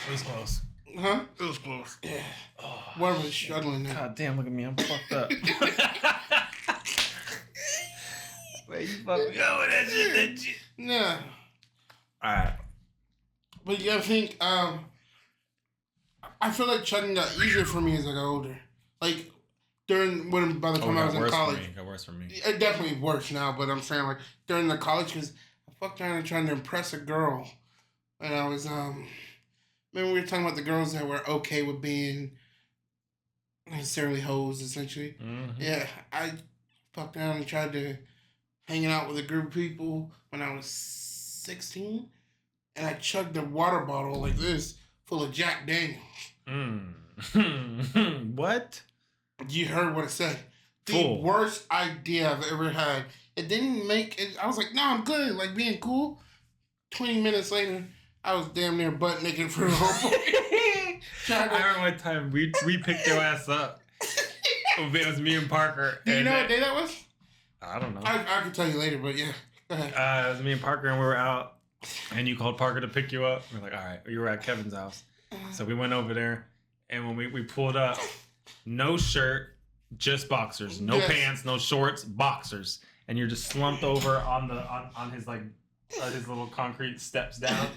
It was close. Huh? It was close. Yeah. Oh. One was struggling now. God damn, look at me. I'm fucked up. Wait, you fucked me up with that shit. Yeah. Alright. But yeah, I think I feel like chugging got easier for me as I got older. Like by the time I was in college. It got worse for me. It definitely worse now, but I'm saying like during the college because I fucked around and trying to impress a girl, and I was Remember we were talking about the girls that were okay with being necessarily hoes, essentially. Mm-hmm. Yeah, I fucked around and tried to hanging out with a group of people when I was 16, and I chugged a water bottle like this full of Jack Daniels. What? You heard what I said. The Cool. Worst idea I've ever had. It didn't make it. I was like, no, I'm good. Like being cool. 20 minutes later, I was damn near butt naked for the whole I remember one time we picked your ass up. It was me and Parker. Do you know what day that was? I don't know. I can tell you later, but yeah. Go ahead. It was me and Parker, and we were out, and you called Parker to pick you up. We're like, all right, you were at Kevin's house. So we went over there, and when we pulled up, no shirt, just boxers. No pants, no shorts, boxers. And you're just slumped over on his like his little concrete steps down.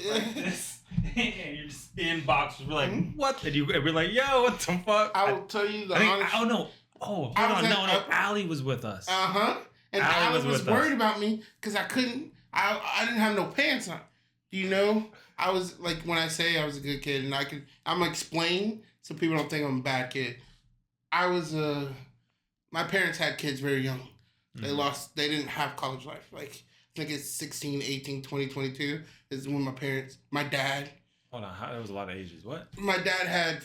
Like this. And you're just in boxers. We're like, what? And we're like, yo, what the fuck? I will tell you the honest. Oh no. Oh, hold on. No. Allie was with us. And Allie was worried about me because I didn't have no pants on. Do you know? I was like, when I say I was a good kid, and I'm explaining so people don't think I'm a bad kid. I was my parents had kids very young. They didn't have college life. Like, I think it's 16, 18, 20, 22 is when my dad. Hold on, there was a lot of ages. What? My dad had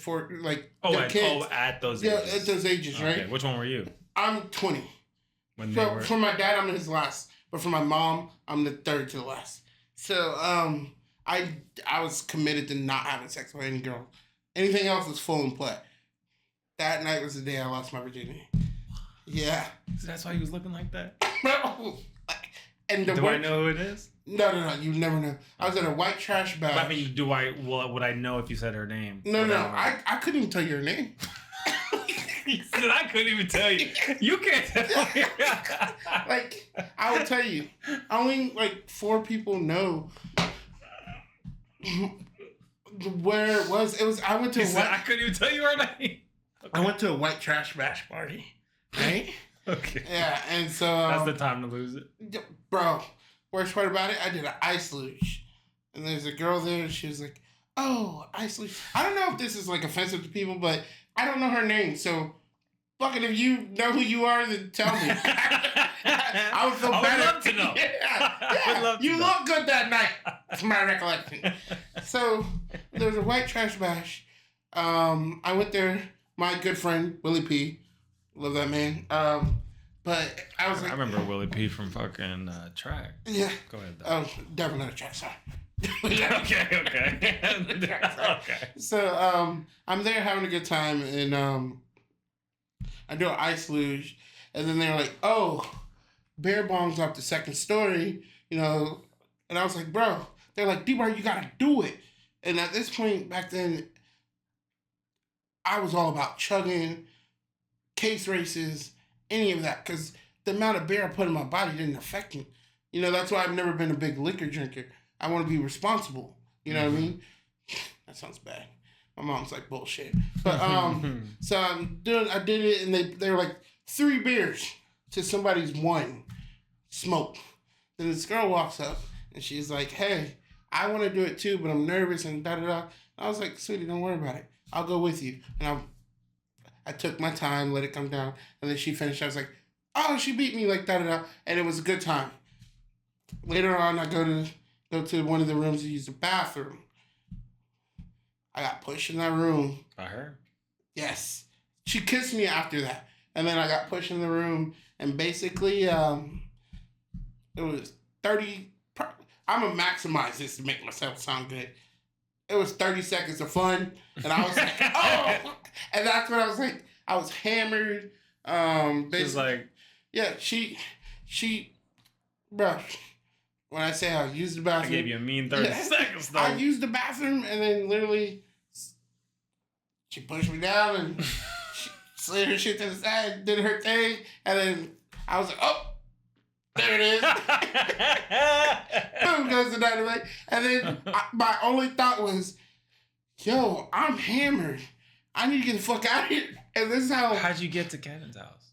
kids. At those ages. Yeah, at those ages, right? Okay, which one were you? I'm 20. For my dad, I'm his last. But for my mom, I'm the third to the last. So, I was committed to not having sex with any girl. Anything else was full in play. That night was the day I lost my virginity. Yeah. So that's why he was looking like that? And Do I know who it is? No. You never know. I was at a white trash bag. I mean, would I know if you said her name? No. I couldn't even tell you her name. He said I couldn't even tell you. You can't tell me. Like, I will tell you. Only, 4 people know where it was. I went to I couldn't even tell you her name. Okay. I went to a white trash bash party. Right? Okay. Yeah, and so... that's the time to lose it. Bro, worst part about it, I did an ice luge. And there's a girl there, and she was like, oh, ice luge. I don't know if this is, offensive to people, but I don't know her name, so... Fucking if you know who you are, then tell me. I would feel better. I would love to know. Yeah. You look good that night. That's my recollection. So, there's a white trash bash. I went there. My good friend, Willie P. Love that man. But I was like... I remember Willie P from fucking track. Yeah. Go ahead, though. Oh, definitely not a track star. Okay. So, I'm there having a good time, and... I do an ice luge, and then they're like, oh, bear bombs up the second story, and I was like, bro, they're like, Dbar, you gotta do it. And at this point, back then, I was all about chugging, case races, any of that, because the amount of beer I put in my body didn't affect me. That's why I've never been a big liquor drinker. I want to be responsible. You know what I mean? That sounds bad. My mom's like, bullshit. But so I did it, and they were like 3 beers to somebody's 1 smoke. Then this girl walks up and she's like, hey, I want to do it too, but I'm nervous and da-da-da. I was like, sweetie, don't worry about it. I'll go with you. And I took my time, let it come down, and then she finished. I was like, oh, she beat me, like da-da-da. And it was a good time. Later on, I go to one of the rooms to use the bathroom. I got pushed in that room. By her? Yes. She kissed me after that. And then I got pushed in the room. And basically, it was 30... I'm going to maximize this to make myself sound good. It was 30 seconds of fun. And I was like, oh! And that's when I was like, I was hammered. She was like... Yeah, she... Bro... When I say I used the bathroom... I gave you a mean 30 seconds, though. I used the bathroom, and then literally... She pushed me down, and she slid her shit to the side, did her thing, and then I was like, oh! There it is. Boom goes the dynamite. And then my only thought was, yo, I'm hammered. I need to get the fuck out of here. And this is how. How'd you get to Kevin's house?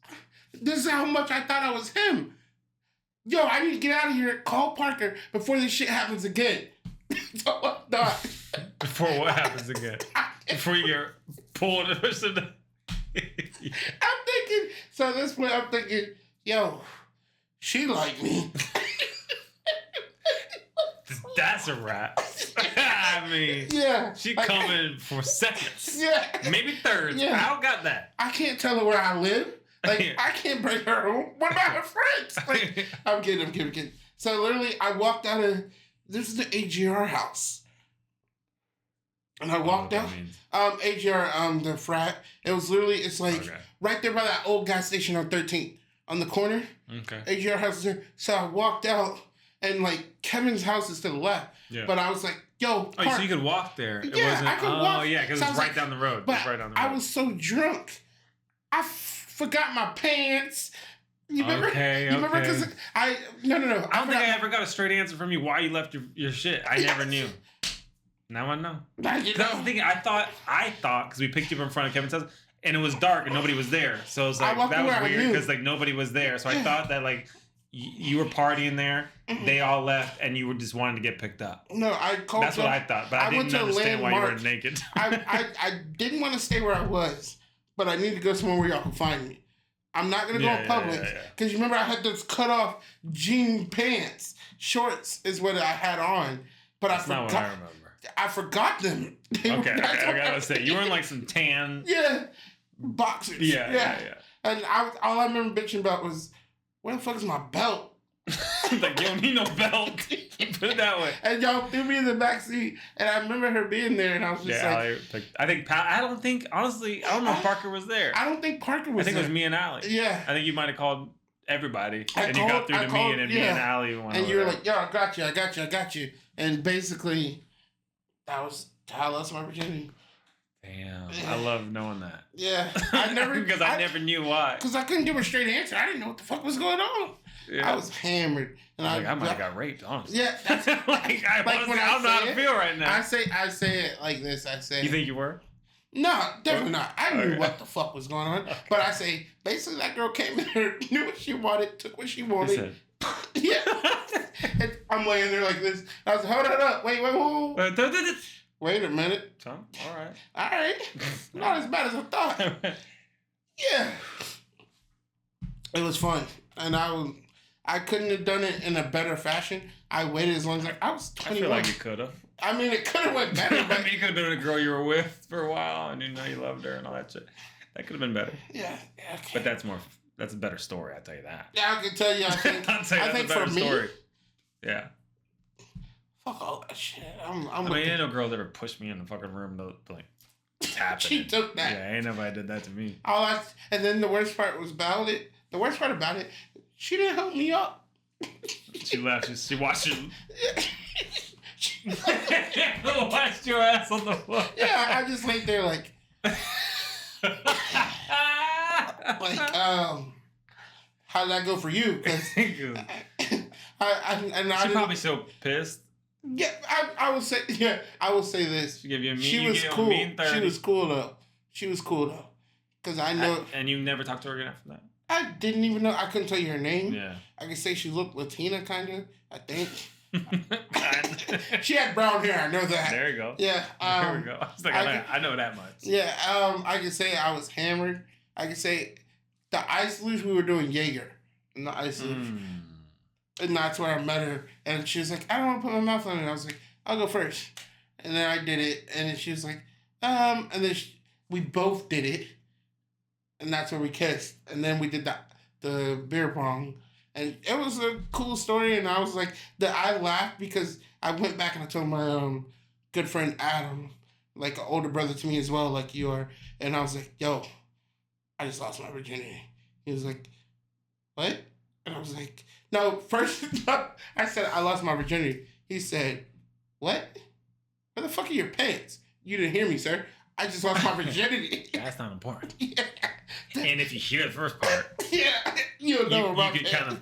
This is how much I thought I was him. Yo, I need to get out of here. Call Parker before this shit happens again. So I thought. Before what happens again? Before you get pulled or something. I'm thinking. So at this point, I'm thinking, yo, she like me. That's a wrap. I mean, yeah, she coming for seconds. Yeah, maybe thirds. Yeah. I don't got that. I can't tell her where I live. Like, I can't bring her home. What about her friends? Like, I'm kidding. So literally, I walked out of, this is the AGR house. And I walked out. AGR, the frat. It was literally, it's like right there by that old gas station on 13th on the corner. Okay. AGR house is there. So I walked out, and like Kevin's house is to the left. Yeah. But I was like, yo, Park. Oh, so you could walk there. It yeah, wasn't, I could walk. Oh, yeah, because it's right down the road. But it's right down the road. I was so drunk. I forgot my pants. You remember? Okay. You remember? Because No. I don't think I ever got a straight answer from you why you left your shit. I never knew. Now I know. That was the thing. I thought, because we picked you up in front of Kevin's house, and it was dark and nobody was there. So it was like, that was weird because like nobody was there. So I thought that like you were partying there, they all left, and you were just wanting to get picked up. No, I called. That's what I thought, but I didn't understand why you were naked. I didn't want to stay where I was, but I need to go somewhere where y'all can find me. I'm not gonna go in public because you remember I had those cut off jean pants, shorts is what I had on, but That's not what I remember. I forgot them. Okay, I gotta say you were in like some tan. Yeah, boxers. Yeah. And all I remember bitching about was, where the fuck is my belt? Like, you don't need no belt. Put it that way. And y'all threw me in the back seat, and I remember her being there, and I was just like, I don't think, honestly, I don't know if Parker was there. I don't think Parker was there. I think it was me and Allie. Yeah. I think you might have called everybody, you got through to me, and then me and Allie went and you were like, yo, I got you. And basically, that was how I lost my virginity. Damn, I love knowing that. Yeah, I never because I never knew why. Because I couldn't give her a straight answer. I didn't know what the fuck was going on. Yeah. I was hammered, and I might have got raped. Honestly, yeah. That's, like I don't know how to feel right now. I say it like this. I say, you think you were? No, definitely not. I knew what the fuck was going on, but I say basically that girl came in here, knew what she wanted, took what she wanted. Yeah, and I'm laying there like this. I was like, hold it up, wait. Wait a minute. Tom, all right. Not as bad as I thought. Yeah. It was fun. And I couldn't have done it in a better fashion. I waited as long as I was 21. I feel like you could have. I mean, it could have went better. But you could have been a girl you were with for a while and you know you loved her and all that shit. That could have been better. Yeah. Okay. But that's a better story, I'll tell you that. Yeah, I can tell you, I think. I think for me. Story. Yeah. Fuck all that shit. I mean, ain't no girl ever pushed me in the fucking room to like tap it. She took that. Yeah, ain't nobody did that to me. And then the worst part about it, she didn't help me up. She left. She watched you. Watched your ass on the floor. Yeah, I just laid there like. How did that go for you? Because she's probably so pissed. Yeah, I will say this. She gave you a mean. She was cool. She was cool though. Because I know. And you never talked to her again after that. I didn't even know. I couldn't tell you her name. Yeah. I could say she looked Latina, kind of. I think. She had brown hair. I know that. There you go. Yeah. There we go. I was like, I know that much. Yeah. I could say I was hammered. I could say the ice luge we were doing Jaeger in the ice luge. And that's where I met her. And she was like, I don't want to put my mouth on it. And I was like, I'll go first. And then I did it. And then she was like, and then we both did it. And that's where we kissed. And then we did the beer pong. And it was a cool story. And I was like, I laughed because I went back and I told my good friend Adam, like an older brother to me as well, like you are. And I was like, yo, I just lost my virginity. He was like, what? And I was like, no, first, I said, I lost my virginity. He said, what? Where the fuck are your pants? You didn't hear me, sir. I just lost my virginity. That's not important. Yeah. And if you hear the first part, yeah, you'll know about you could kind of,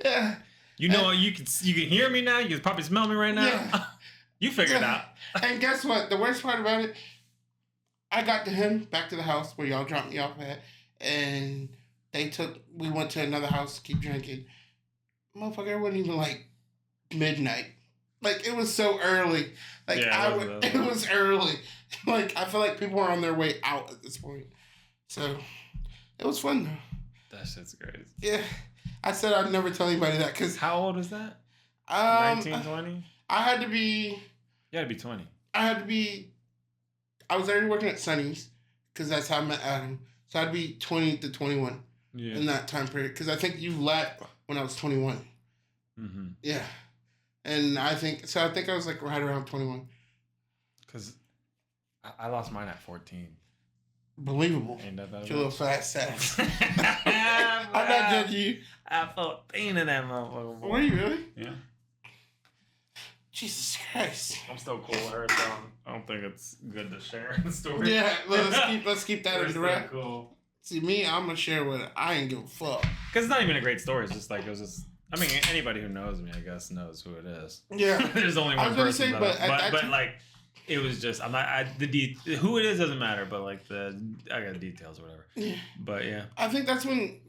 yeah. You know, you can hear me now. You can probably smell me right now. Yeah. You figure it out. And guess what? The worst part about it, I got to him back to the house where y'all dropped me off at, and we went to another house to keep drinking. Motherfucker, it wasn't even like midnight. Like it was so early. Like it was early. Like I feel like people were on their way out at this point. So it was fun though. That shit's crazy. Yeah, I said I'd never tell anybody that because how old was that? 19, 20? I had to be. You had to be 20. I was already working at Sonny's because that's how I met Adam. So I'd be 20 to 21 in that time period because I think you left when I was 21. Mm-hmm. Yeah. And I think I was like right around 21. Because I lost mine at 14. Believable. Ain't that bad? Your little fat sack. I'm not judging you. I 14 in that motherfucker. Were you really? Yeah. Jesus Christ. I'm still cool with her, so I don't think it's good to share the story. Yeah, let's keep that in the wrap. Cool. See, me, I'm going to share with it. I ain't give a fuck. Because it's not even a great story. It's just like, it was just... I mean, anybody who knows me, I guess, knows who it is. Yeah. There's only one person. I was going to say, but like, it was just... I'm not... who it is doesn't matter, but like, I got details or whatever. Yeah. But yeah. I think that's when...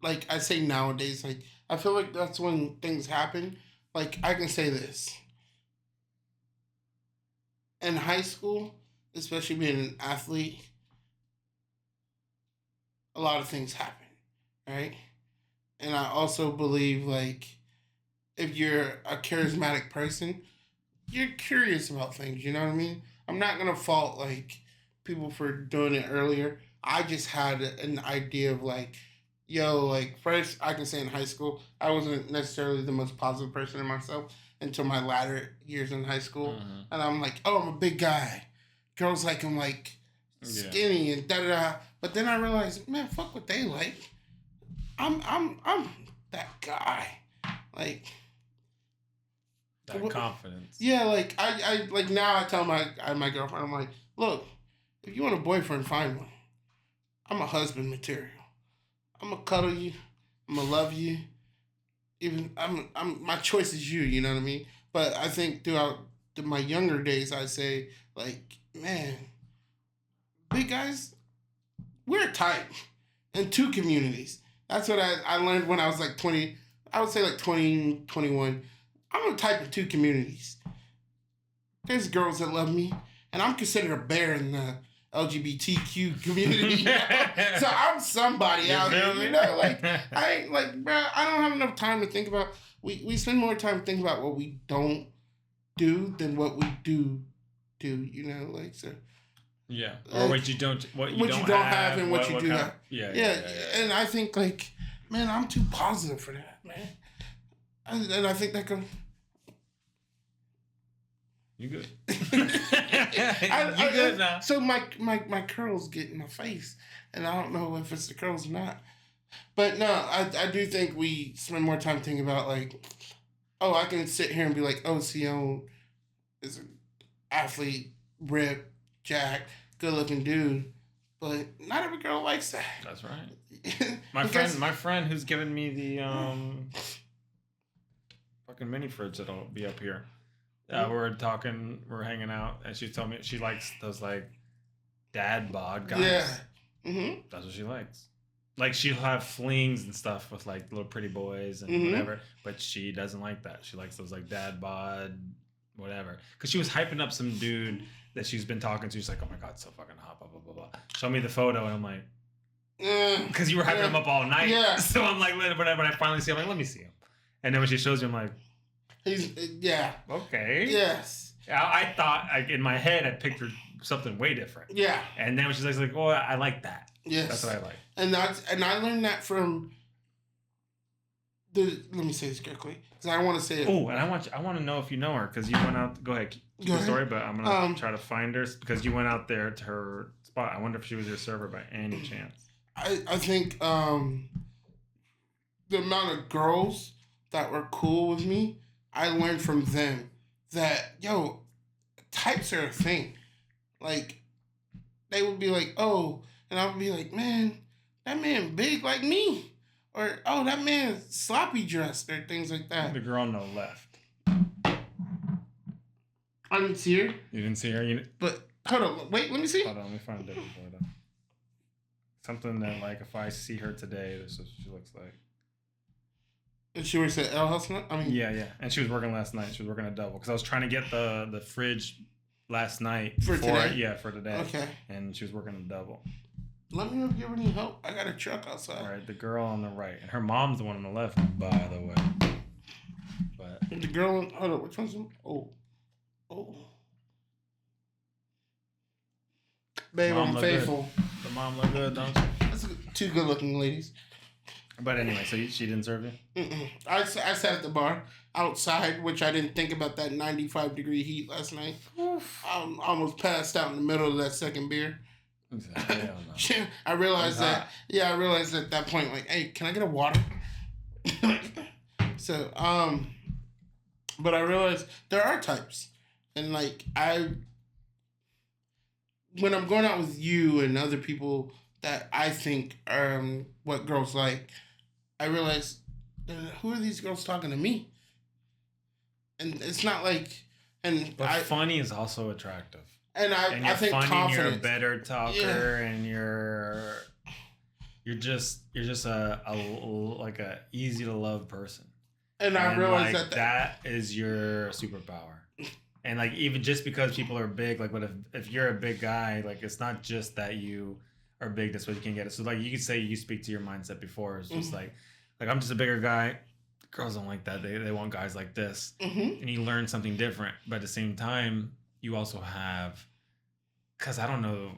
Like, I say nowadays, like, I feel like that's when things happen. Like, I can say this. In high school, especially being an athlete, a lot of things happen, right? And I also believe, like, if you're a charismatic person, you're curious about things, you know what I mean? I'm not going to fault, like, people for doing it earlier. I just had an idea of, like, yo, like, first, I can say in high school, I wasn't necessarily the most positive person in myself until my latter years in high school. Mm-hmm. And I'm like, oh, I'm a big guy. Girls like him, like, skinny and da-da-da. But then I realized, man, fuck what they like. I'm that guy. Like... That confidence. Yeah, like, I like, now I tell my girlfriend, I'm like, look, if you want a boyfriend, find one. I'm a husband material. I'm gonna cuddle you. I'm gonna love you. Even my choice is you. You know what I mean? But I think throughout my younger days, I say like, man, big guys, we're tight in two communities. That's what I learned when I was like 20. I would say like 20, 21. I'm a type of two communities. There's girls that love me, and I'm considered a bear in the LGBTQ community. You know? So I'm somebody out here, you know? Like, I ain't like, bro, I don't have enough time to think about. We spend more time thinking about what we don't do than what we do, you know? Like, so. Yeah. Or what you don't have and what you do have. Yeah. And I think, like, man, I'm too positive for that, man. And I think that could. You good? You good now? So my curls get in my face, and I don't know if it's the curls or not. But no, I do think we spend more time thinking about like, oh, I can sit here and be like, oh, Sion is an athlete, ripped, jacked, good looking dude, but not every girl likes that. That's right. My friend who's given me the fucking mini fridge that'll be up here. We're hanging out, and she told me she likes those like dad bod guys. Yeah. Mm-hmm. That's what she likes. Like she'll have flings and stuff with like little pretty boys and whatever, but she doesn't like that. She likes those like dad bod, whatever. Because she was hyping up some dude that she's been talking to. She's like, oh my god, so fucking hot, blah blah blah blah. Show me the photo, and I'm like, because you were hyping him up all night. Yeah. So I'm like, whatever. When I finally see him, I'm like, let me see him. And then when she shows you, I'm like. Yeah. Okay. Yes. I thought, like, in my head, I pictured something way different. Yeah. And then when she's like, oh, I like that. Yes. That's what I like. And I learned that from let me say this correctly, because I don't want to say it. Oh, and I want to know if you know her, because you went out. Go ahead. Keep the story, but I'm gonna try to find her because you went out there to her spot. I wonder if she was your server by any chance. I think the amount of girls that were cool with me. I learned from them that, yo, types are a thing. Like, they would be like, oh, and I would be like, man, that man big like me. Or, oh, that man sloppy dressed, or things like that. The girl on the left. I didn't see her. You didn't see her? But Hold on. Wait, let me see. Hold on, let me find a different photo. Something that, like, if I see her today, this is what she looks like. And she works at L House now? I mean... Yeah. And she was working last night. She was working a double. Because I was trying to get the fridge last night. For today? Yeah, for today. Okay. And she was working a double. Let me know if you ever need help. I got a truck outside. All right, the girl on the right. And her mom's the one on the left, by the way. But the girl... Hold on. Which one's... Oh. Babe, I'm faithful. Good. The mom look good, don't she? That's two good-looking ladies. But anyway, so she didn't serve you? Mm-mm. I sat at the bar outside, which I didn't think about that 95-degree heat last night. I almost passed out in the middle of that second beer. I realized that. Yeah, I realized at that point, like, hey, can I get a water? So, but I realized there are types, and like when I'm going out with you and other people that I think are what girls like, I realize, who are these girls talking to me? And it's not like, but funny is also attractive. And I think funny, confidence. You're a better talker, and you're just a like a easy to love person. And I realize like, that is your superpower. And like, even just because people are big, like, but if you're a big guy, like, it's not just that you are big, that's what you can get it. So like, you could say you speak to your mindset before. It's just like I'm just a bigger guy. Girls don't like that. They want guys like this. And you learn something different. But at the same time, you also have, because I don't know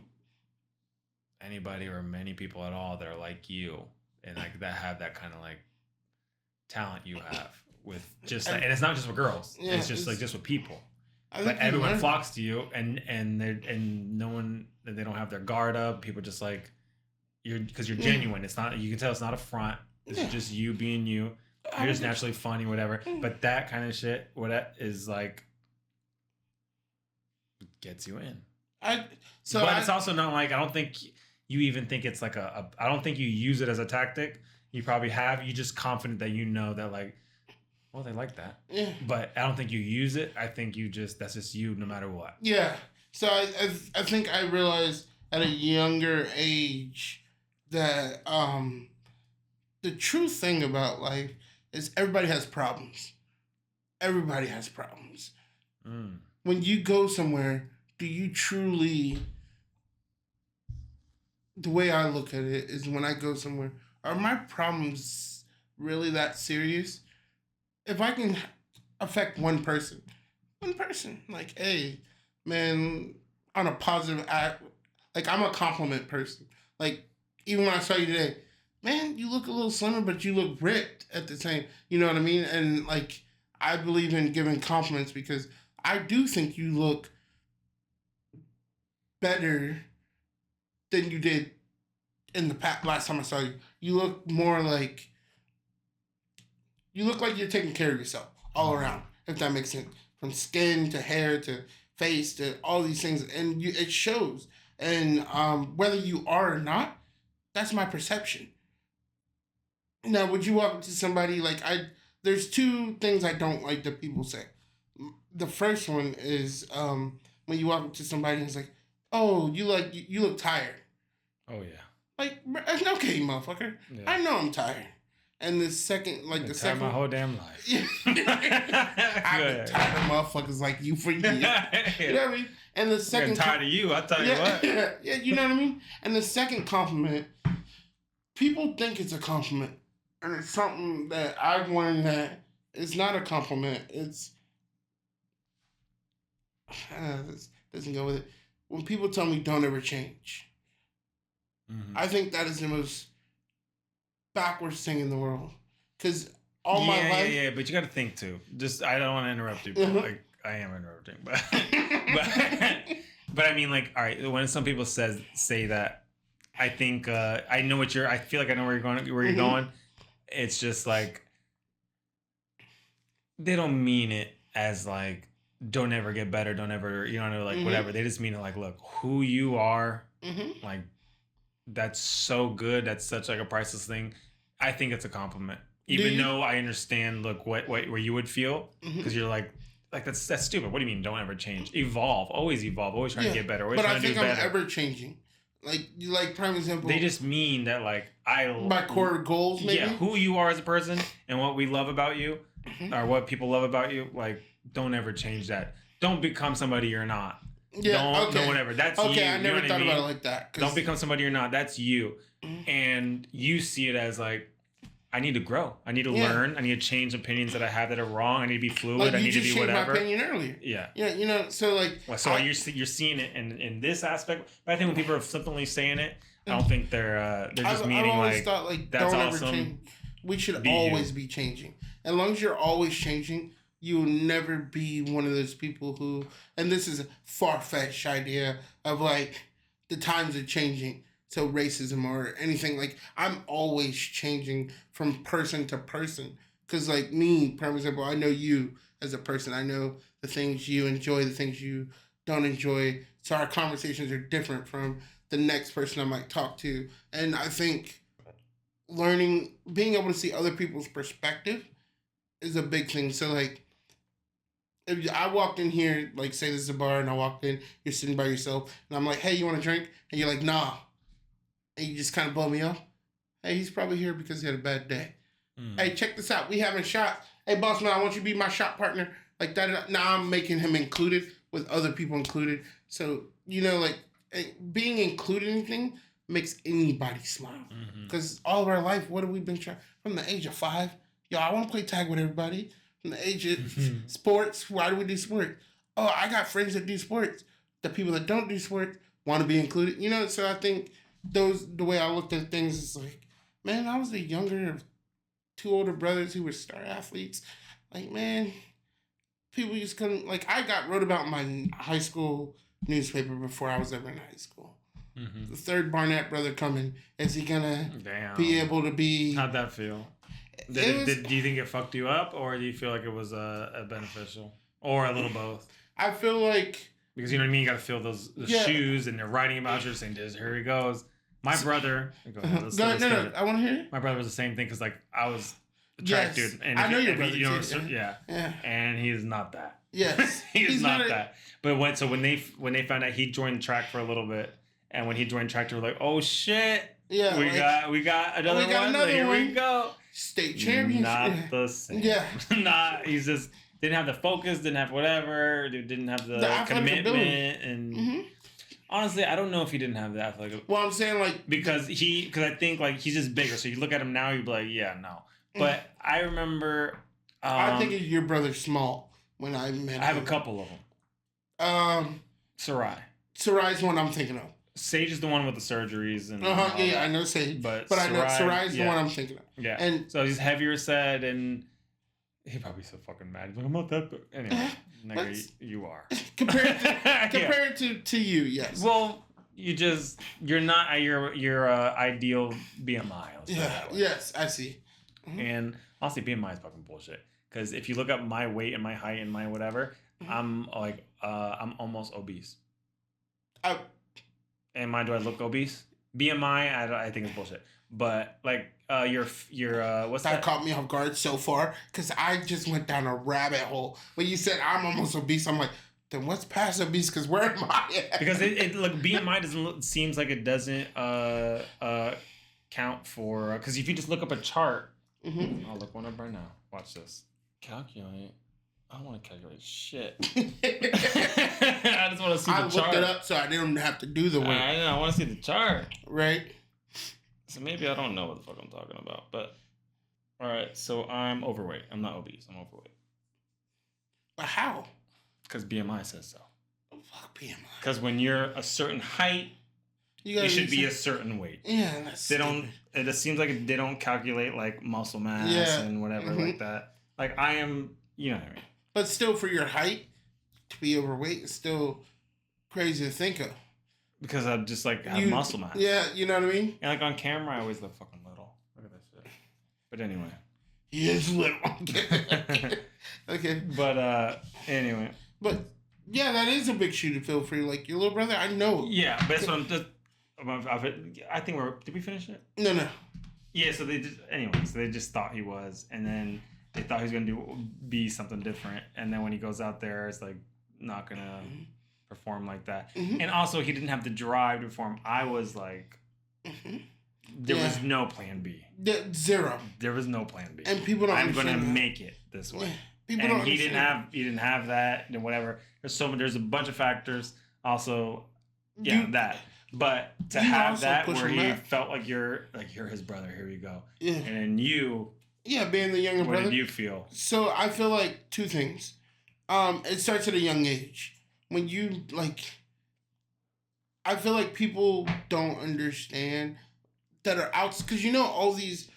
anybody or many people at all that are like you and like that have that kind of like talent you have with just and it's not just with girls. Yeah, it's just like just with people. But everyone flocks to you, and no one, they don't have their guard up. People just like because you're genuine. It's not, you can tell it's not a front. It's just you being you. You're just naturally funny, whatever. But that kind of shit, is like, gets you in. But it's also not like, I don't think you even think it's like I don't think you use it as a tactic. You probably have. You're just confident that you know that like, well, they like that. Yeah. But I don't think you use it. I think that's just you no matter what. Yeah. So I think I realized at a younger age that the true thing about life is everybody has problems. Everybody has problems. When you go somewhere, do you truly... The way I look at it is when I go somewhere, are my problems really that serious? If I can affect one person, like, hey, man, on a positive act, like, I'm a compliment person. Like, even when I saw you today, man, you look a little slimmer, but you look ripped at the same, you know what I mean? And, like, I believe in giving compliments because I do think you look better than you did in the past. Last time I saw you. You look more like... You look like you're taking care of yourself all around, if that makes sense. From skin to hair to face to all these things. And it shows. And whether you are or not, that's my perception. Now, would you walk up to somebody like... There's two things I don't like that people say. The first one is when you walk up to somebody and it's like, oh, you look tired. Oh, yeah. Like, okay, motherfucker. Yeah. I know I'm tired. And the second, like the second, my whole damn life. I've been tired of motherfuckers like you for years. You know what I mean? And the second, I'm tired of you. I tell you what. Yeah, you know what I mean. And the second compliment, people think it's a compliment, and it's something that I've learned that it's not a compliment. It's this doesn't go with it. When people tell me don't ever change, I think that is the most backwards thing in the world, because all my life. Yeah, but you got to think too. Just, I don't want to interrupt you, but like I am interrupting, but but I mean, like, all right, when some people say that, I think I know what I feel like I know where you're going. It's just like they don't mean it as like don't ever get better, don't ever, you know, like whatever. They just mean it like, look, who you are, like. That's so good. That's such like a priceless thing. I think it's a compliment. Even though I understand, look, where you would feel, because you're like, like that's stupid. What do you mean? Don't ever change. Evolve. Always evolve. Always trying to get better. Always but trying I to do think better. I'm ever changing. Like prime example. They just mean that like my core goals. Maybe. Yeah, who you are as a person and what we love about you, or what people love about you. Like, don't ever change that. Don't become somebody you're not. Yeah. Don't whatever. That's you. I never thought about it like that. Don't become somebody you're not. That's you, and you see it as like, I need to grow. I need to learn. I need to change opinions that I have that are wrong. I need to be fluid. I need to be whatever. My opinion earlier. Yeah. Yeah. So like. So you're seeing it in this aspect, but I think when people are flippantly saying it, I don't think they're just meaning I've always like thought like that's don't awesome. ever change. We should always be changing. As long as you're always changing, you will never be one of those people who. And this is a far-fetched idea of like the times are changing. So racism or anything, like I'm always changing from person to person. Cause like me, for example, I know you as a person. I know the things you enjoy, the things you don't enjoy. So our conversations are different from the next person I might talk to. And I think being able to see other people's perspective is a big thing. So like, if I walked in here, like say this is a bar and I walked in, you're sitting by yourself and I'm like, hey, you want a drink? And you're like, nah. And you just kind of blow me off. Hey, he's probably here because he had a bad day. Hey, check this out. We having shots. Hey, boss man, I want you to be my shot partner. Like that. Now I'm making him included with other people included. So, like being included in anything makes anybody smile. Because all of our life, what have we been trying? From the age of 5, yo, I want to play tag with everybody. From the age of sports, why do we do sports? Oh, I got friends that do sports. The people that don't do sports want to be included. So I think the way I looked at things is like, man, I was the younger of 2 older brothers who were star athletes. Like, man, people just couldn't, like, I got wrote about in my high school newspaper before I was ever in high school. The third Barnett brother coming, is he gonna be able to be? How'd that feel? Do you think it fucked you up, or do you feel like it was a beneficial, or a little both? I feel like, because you know what I mean. You got to feel those shoes, and they're writing about you, saying, "Here he goes." My brother. Go ahead, no, I want to hear it. My brother was the same thing because like I was a track dude, and I know your brother too. Yeah, and he's not that. Yes, he's not that. But when they found out he joined track for a little bit, and when he joined track, they were like, "Oh shit, yeah, we got another one. Here we go, state championship." Not the same. Yeah, he's just didn't have the focus, didn't have whatever, didn't have the commitment, and. Honestly, I don't know if he didn't have the athletic. Well, I'm saying like because I think like he's just bigger. So you look at him now, you'd be like, yeah, no. But I remember. I think your brother's small when I met him. I have a couple of them. Sarai. Sarai's the one I'm thinking of. Sage is the one with the surgeries and. Yeah, I know Sage, but I know Sarai's the one I'm thinking of. Yeah, and so he's heavier set and. He'd probably be so fucking mad. He's like, I'm not that big. Anyway, nigga, you are. Compared to you, yes. Well, you're not at your ideal BMI. Yes, I see. And honestly, BMI is fucking bullshit. Because if you look up my weight and my height and my whatever, I'm like, I'm almost obese. Do I look obese? BMI, I think it's bullshit. But like your what's that? That caught me off guard so far because I just went down a rabbit hole. When you said I'm almost obese, I'm like, then what's past obese? Because where am I at? Because it look BMI seems like it doesn't count for because if you just look up a chart, I'll look one up right now. Watch this. Calculate. I don't want to calculate shit. I just want to see the chart. I looked it up so I didn't have to do the work. I know. I want to see the chart. Right. So maybe I don't know what the fuck I'm talking about, but all right. So I'm overweight. I'm not obese. I'm overweight. But how? Because BMI says so. Oh, fuck BMI. Because when you're a certain height, you should be a certain weight. Yeah, that's. They don't. It seems like they don't calculate like muscle mass and whatever like that. Like I am, you know what I mean. But still, for your height, to be overweight is still crazy to think of. Because I just like have muscle mass. Yeah, you know what I mean? And like on camera, I always look fucking little. Look at this shit. But anyway. He is little. Okay. But anyway. But yeah, that is a big shoe to fill for you. Like your little brother, I know. Yeah, but that's what I'm just. I think did we finish it? No. Yeah, so they just thought he was, and then they thought he was gonna be something different, and then when he goes out there, it's like not gonna perform like that. Mm-hmm. And also, he didn't have the drive to perform. I was like, there was no plan B. Zero. There was no plan B. And people don't. I'm gonna make it this way. People and he didn't have that and whatever. There's a bunch of factors. Also, that. But to have that where he felt like you're his brother. Here we go. Yeah. And then you. Yeah, being the younger brother. What did you feel? So I feel like two things. It starts at a young age. When you I feel like people don't understand that are out, because all these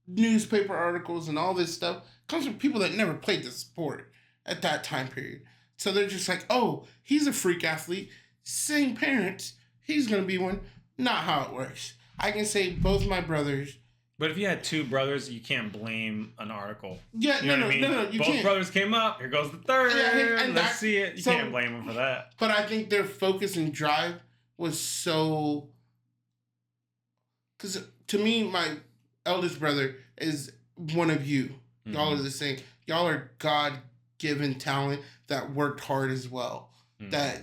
newspaper articles and all this stuff comes from people that never played the sport at that time period. So they're just like, oh, he's a freak athlete, same parents, he's gonna be one. Not how it works. I can say both my brothers. But if you had two brothers, you can't blame an article. Yeah, you know what I mean? No, you can't. Both brothers came up. Here goes the third. Yeah, let's see it. You can't blame them for that. But I think their focus and drive was so. Because to me, my eldest brother is one of you. Y'all are the same. Y'all are God-given talent that worked hard as well. That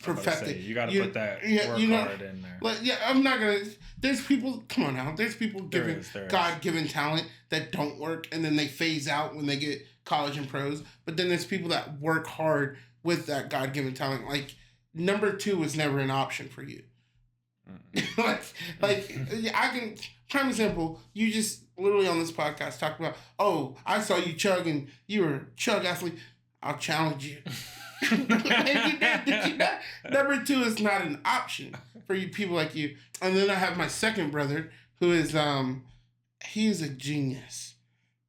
perfected. You got to put that work hard in there. Like, I'm not going to... There's people... Come on now. There's people given God-given talent that don't work, and then they phase out when they get college and pros. But then there's people that work hard with that God-given talent. Like, number 2 was never an option for you. I can... Prime example, you just literally on this podcast talked about, oh, I saw you chug and you were a chug athlete. I'll challenge you. Did you not? Number 2 is not an option for you people like you. And then I have my second brother who is he's a genius.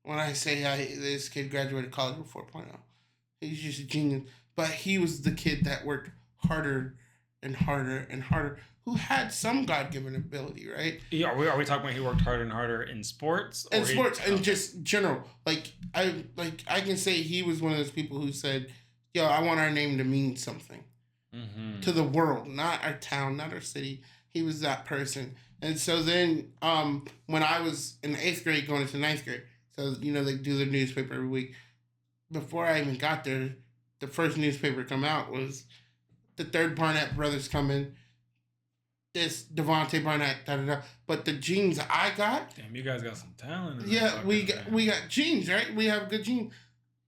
When I say this kid graduated college with 4.0, he's just a genius. But he was the kid that worked harder and harder and harder, who had some God-given ability, right? Yeah, are we talking about he worked harder and harder in sports? In sports and just general. I can say he was one of those people who said, yo, I want our name to mean something to the world, not our town, not our city. He was that person. And so then when I was in the 8th grade going into 9th grade, so, they do the newspaper every week. Before I even got there, the first newspaper to come out was the third Barnett brothers coming. This Devontae Barnett, da-da-da. But the genes I got... Damn, you guys got some talent. Yeah, we got genes, right? We have good genes.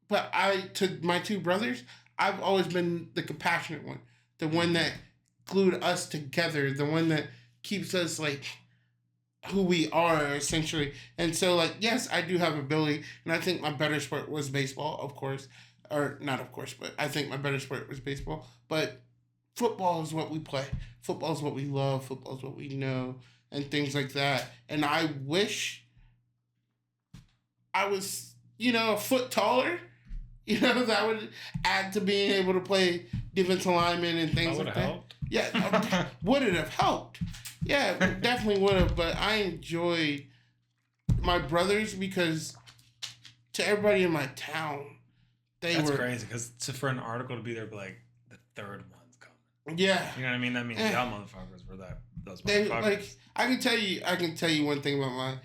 But to my 2 brothers, I've always been the compassionate one. The one that glued us together. The one that keeps us, who we are, essentially. And so, yes, I do have ability. And I think my better sport was baseball, of course. Or, not of course, but I think my better sport was baseball. But football is what we play. Football is what we love. Football is what we know. And things like that. And I wish I was, a foot taller. That would add to being able to play defensive lineman and things like that. Helped. Yeah, would it have helped? Yeah, it definitely would have. But I enjoy my brothers because to everybody in my town, That's crazy because for an article to be there, the third one's coming. Yeah. You know what I mean? That means y'all motherfuckers were those motherfuckers. I can tell you one thing about my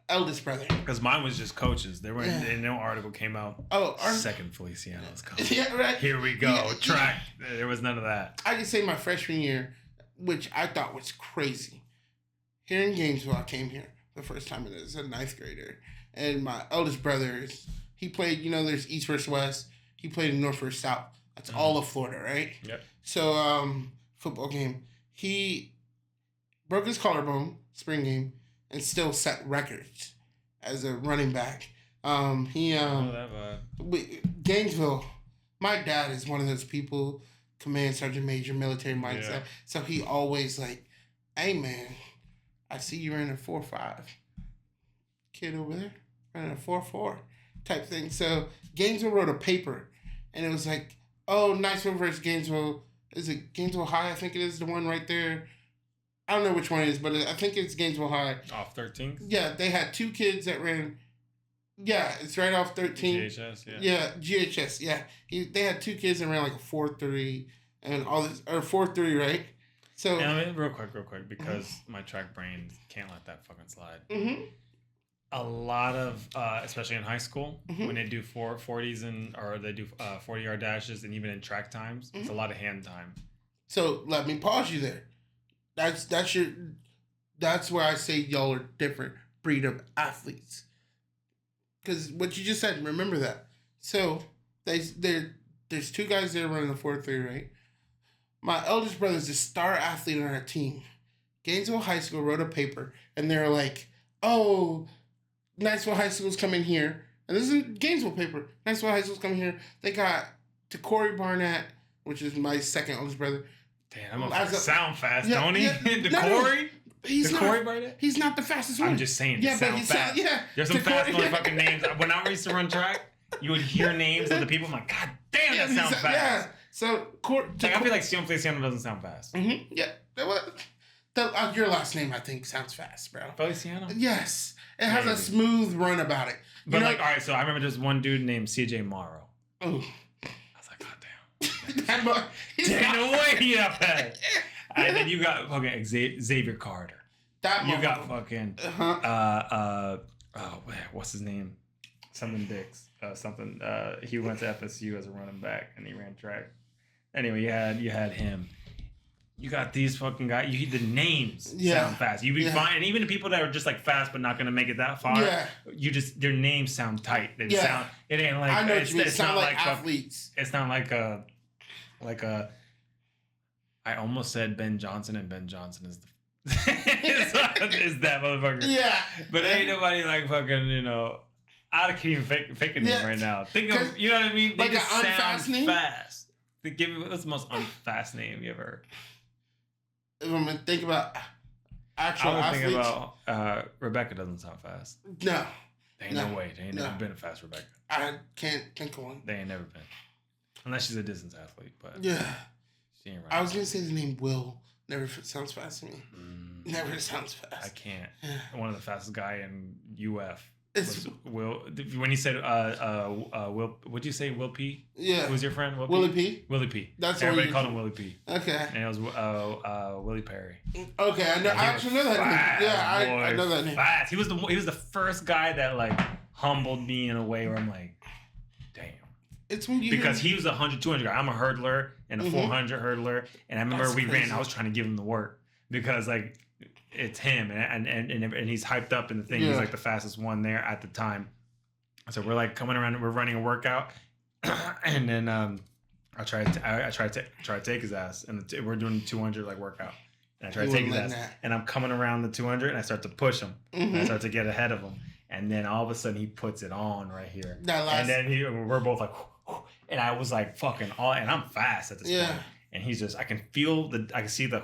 eldest brother. Because mine was just coaches. There were no article came out. Oh, second Feliciano's coming. Yeah, right. Here we go. Yeah, track. Yeah. There was none of that. I can say my freshman year, which I thought was crazy. Here in Gainesville, I came here the first time as a 9th grader. And my eldest brother, he played, there's East versus West. He played in North versus South. That's all of Florida, right? Yep. So, football game. He broke his collarbone, spring game, and still set records as a running back. Gainesville, my dad is one of those people, command sergeant major, military mindset. Yeah. So he always hey man, I see you in a 4.5. Kid over there running a 4.4 type thing. So Gainesville wrote a paper and it was Niceville versus Gainesville. Is it Gainesville High? I think it is the one right there. I don't know which one it is, but I think it's Gainesville High. Off 13th? Yeah, they had 2 kids that ran. Yeah, it's right off 13th. GHS, yeah. Yeah, GHS, yeah. They had 2 kids that ran a 4.3 and all this, or 4.3, right? So. And real quick, because my track brain can't let that fucking slide. Mm-hmm. a lot of, especially in high school, when they do 40s or they do 40-yard dashes, and even in track times, it's a lot of hand time. So let me pause you there. That's where I say y'all are different breed of athletes. Because what you just said, remember that. So there's two guys there running the 4.3, right? My eldest brother is the star athlete on our team. Gainesville High School wrote a paper, and they're like, "Oh, Niceville High School's coming here." And this is a Gainesville paper. Niceville High School's coming here. They got Corey Barnett, which is my second oldest brother. Damn, I'm sound fast, don't he? Corey? He's Corey Barnett? He's not the fastest one. I'm just saying, sound fast. There's some fast motherfucking names. When I used to run track, you would hear names of the people. I'm like, God damn, that sounds fast. Yeah. So, I feel like Sion Feliciano doesn't sound fast. Mm-hmm. Yeah. Your last name, I think, sounds fast, bro. Feliciano? Yes. It has a smooth run about it. But all right, so I remember there's one dude named CJ Morrow. Oh. I was like, God damn. Damn, no way he up fast. And then you got fucking Xavier Carter. You got fucking what's his name? Something Dix. He went to FSU as a running back and he ran track. Anyway, you had him. You got these fucking guys. The names sound fast. You be fine, and even the people that are just like fast but not gonna make it that far. Yeah. Their names sound tight. They sound. It ain't like. I know what you mean. It sound like athletes. It's not like a. I almost said Ben Johnson, and Ben Johnson is is that motherfucker. Yeah. But ain't nobody like fucking, I can't even fake a name right now. Think of, you know what I mean? They just sound name? Fast. Give me, what's the most unfast name you ever heard? If I'm going to think about actual athletes. I would think about, Rebecca doesn't sound fast. No. There ain't no way. They ain't never been a fast Rebecca. I can't think of one. They ain't never been. Unless she's a distance athlete, but. Yeah. I was going to say the name Will. Never sounds fast to me. Never sounds fast. I can't. One of the fastest guy in UF was Will. When you said Will, would you say Will P? Yeah. Who's your friend? Willie P? Willie P. That's everybody called him Willie P. Okay. And it was Willie Perry. Okay, I know. I actually know that name. Yeah, I know that name. Fast. He was the first guy that like humbled me in a way where I'm like, damn. It's when you because he was a 100, 200 guy. I'm a hurdler and a 400 hurdler, and I remember we ran. I was trying to give him the work because like it's him, and he's hyped up in the thing. He's like the fastest one there at the time. So we're like coming around. We're running a workout, and then I tried to take his ass, and we're doing the 200 like workout. And I try to take his ass, and I'm coming around the 200, and I start to push him. And I start to get ahead of him, and then all of a sudden he puts it on right here, and then we're both like. And I was like fucking all, and I'm fast at this point. And he's just, I can see the.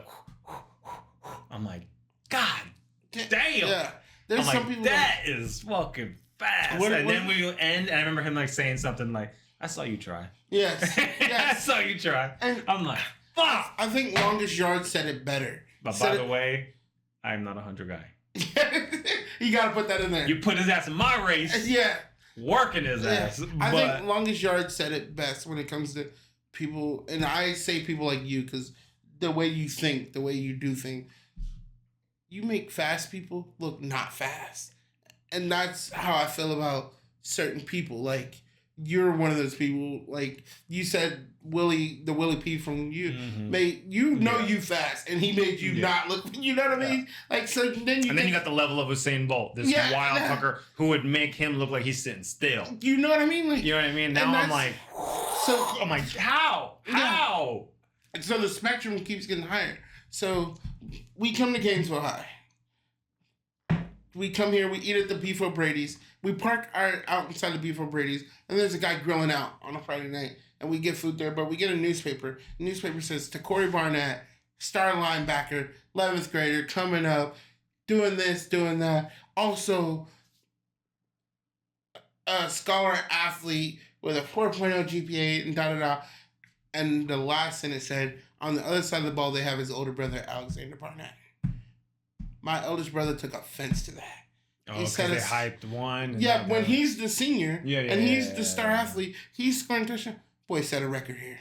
I'm like, God damn. Yeah. There's I'm some like, people that is fucking fast. Then we end, and I remember him like saying something like, I saw you try. Yes. I saw you try. And I'm like, fuck. I think Longest Yard said it better. But by the way, I'm not a 100 guy. You gotta put that in there. You put his ass in my race. Yeah. Working his ass. I think Longest Yard said it best when it comes to people, and I say people like you because the way you think, the way you do things, you make fast people look not fast. And that's how I feel about certain people. Like, you're one of those people, like you said, the Willie P from you made you fast, and he made you not look. You know what I mean? Like, so then you. And then you got the level of Usain Bolt, this wild fucker who would make him look like he's sitting still. You know what I mean? Like, you know what I mean? Now I'm like, how? And so the spectrum keeps getting higher. So we come to Gainesville High. We come here, we eat at the Beef O'Brady's. We park out inside the Beef O'Brady's, and there's a guy grilling out on a Friday night, and we get food there, but we get a newspaper. The newspaper says, to Corey Barnett, star linebacker, 11th grader, coming up, doing this, doing that. Also, a scholar athlete with a 4.0 GPA, and da-da-da. And the last sentence said, on the other side of the ball, they have his older brother, Alexander Barnett. My eldest brother took offense to that. Oh, because they hyped one. Yeah, when he's the senior and he's the star athlete, he's scoring touchdown. Boy, set a record here.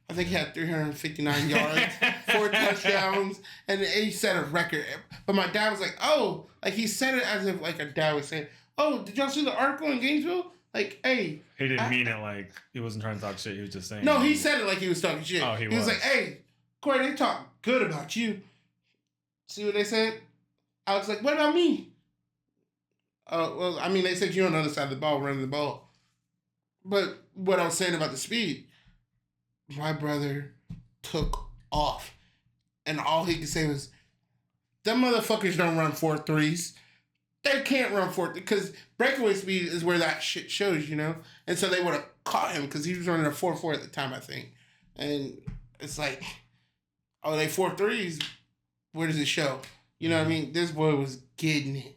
I think he had 359 yards, 4 touchdowns, and he set a record. But my dad was like, oh, like he said it as if like a dad was saying, oh, did y'all see the article in Gainesville? Like, hey. He didn't mean it like he wasn't trying to talk shit. He was just saying. No, he said it like he was talking shit. Oh, he was like, hey, Corey, they talk good about you. See what they said? I was like, what about me? Well, I mean, they said you're on the other side of the ball, running the ball. But what I was saying about the speed, my brother took off. And all he could say was, them motherfuckers don't run 4.3s. They can't run 4 because breakaway speed is where that shit shows, you know? And so they would have caught him because he was running a 4.4 at the time, I think. And it's like, oh, they 4.3s? Where does it show? You know what I mean? This boy was getting it.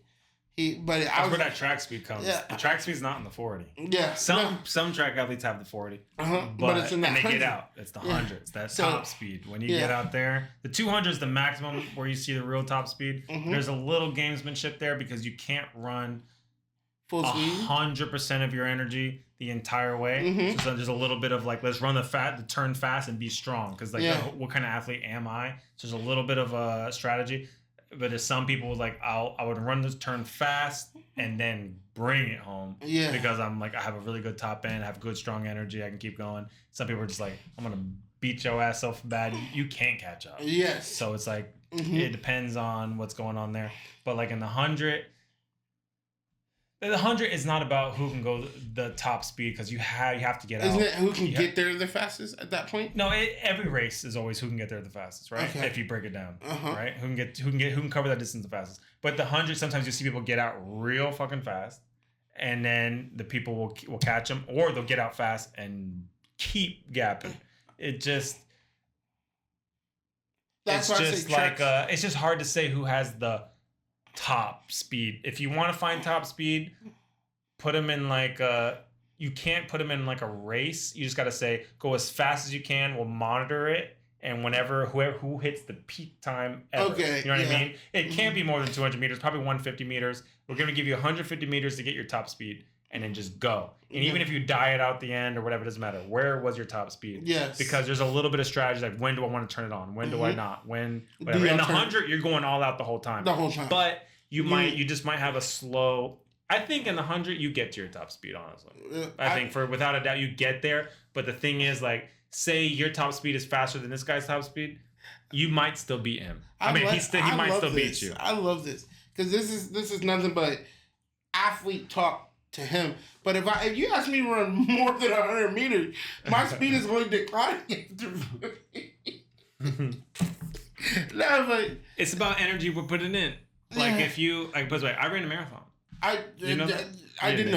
That's where that track speed comes. Yeah. The track speed's not in the 40. Yeah. Some track athletes have the 40. But it's in that and they 100. get out. It's the hundreds. That's top speed. When you get out there, the 200 is the maximum where you see the real top speed. There's a little gamesmanship there because you can't run full speed 100% of your energy the entire way. So there's a little bit of like, let's run the turn fast and be strong. Because like, what kind of athlete am I? So there's a little bit of a strategy. But there's some people like I would run this turn fast and then bring it home. Yeah. Because I'm like I have a really good top end, I have good strong energy, I can keep going. Some people are just like I'm gonna beat your ass so bad you can't catch up. Yes. So it's like it depends on what's going on there. But like in the 100 is not about who can go the top speed because you have to get out. Isn't it who can get there the fastest at that point? No, every race is always who can get there the fastest, right? Okay. If you break it down, right? Who can cover that distance the fastest. But the 100, sometimes you see people get out real fucking fast, and then the people will catch them, or they'll get out fast and keep gapping. It just it's just hard to say who has the top speed. If you want to find top speed, put them in like you can't put them in like a race. You just got to say go as fast as you can. We'll monitor it, and who hits the peak time ever. Okay, you know what I mean? It can't be more than 200 meters. Probably 150 meters. We're gonna give you 150 meters to get your top speed, and then just go. And even if you diet out the end or whatever, it doesn't matter. Where was your top speed? Yes. Because there's a little bit of strategy like when do I want to turn it on? When do I not? When whatever. In the 100, you're going all out the whole time. The whole time. But you just might have a slow. I think in the 100 you get to your top speed. Honestly, I think without a doubt you get there. But the thing is, like, say your top speed is faster than this guy's top speed, you might still beat him. He might still beat you. I love this because this is nothing but athlete talk to him. But if you ask me to run more than 100 meters, my speed is going to decline. No, but it's about energy we're putting in. Like if you like, by the way, I ran a marathon. I didn't know that. I didn't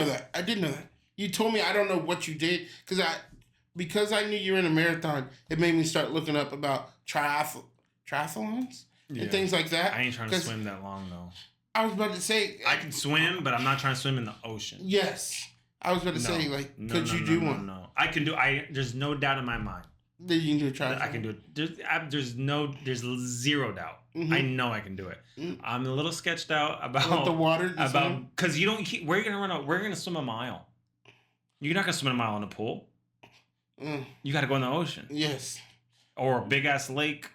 know that. You told me I don't know what you did because I knew you were in a marathon. It made me start looking up about triathlons and things like that. I ain't trying to swim that long though. I was about to say I can swim, but I'm not trying to swim in the ocean. Yes, I was about to say could you do one? No, I can do. There's no doubt in my mind that you can do a triathlon. I can do it. There's zero doubt. I know I can do it. I'm a little sketched out about the water. Because you don't. Where are you gonna run out? Where are you gonna swim a mile? You're not gonna swim a mile in a pool. You got to go in the ocean. Yes. Or a big ass lake.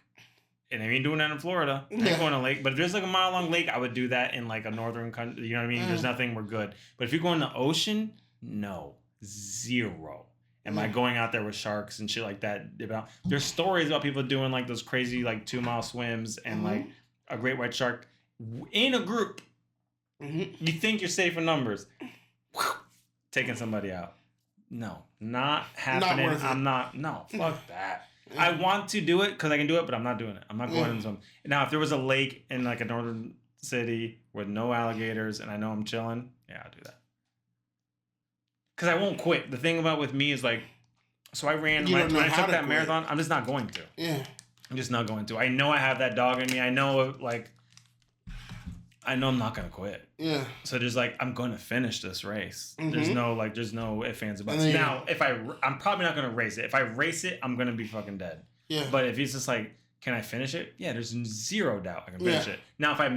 And I ain't doing that in Florida. I ain't going to a lake. But if there's like a mile long lake, I would do that in like a northern country. You know what I mean? There's nothing. We're good. But if you go in the ocean, no. Zero. Am I going out there with sharks and shit like that? There's stories about people doing like those crazy like 2-mile swims and like a great white shark in a group. You think you're safe in numbers. Taking somebody out. No. Not happening. No, fuck that. I want to do it because I can do it, but I'm not doing it. I'm not going in some. Now, if there was a lake in like a northern city with no alligators and I know I'm chilling, yeah, I'll do that. Because I won't quit. The thing about with me is like, so I ran when I took that marathon. I'm just not going to. Yeah. I'm just not going to. I know I have that dog in me. I know I'm not gonna quit. Yeah. So there's like I'm going to finish this race. There's no ifs, ands, or buts. Now if I'm probably not gonna race it. If I race it, I'm gonna be fucking dead. Yeah. But if it's just like, can I finish it? Yeah. There's zero doubt I can finish it. Now if I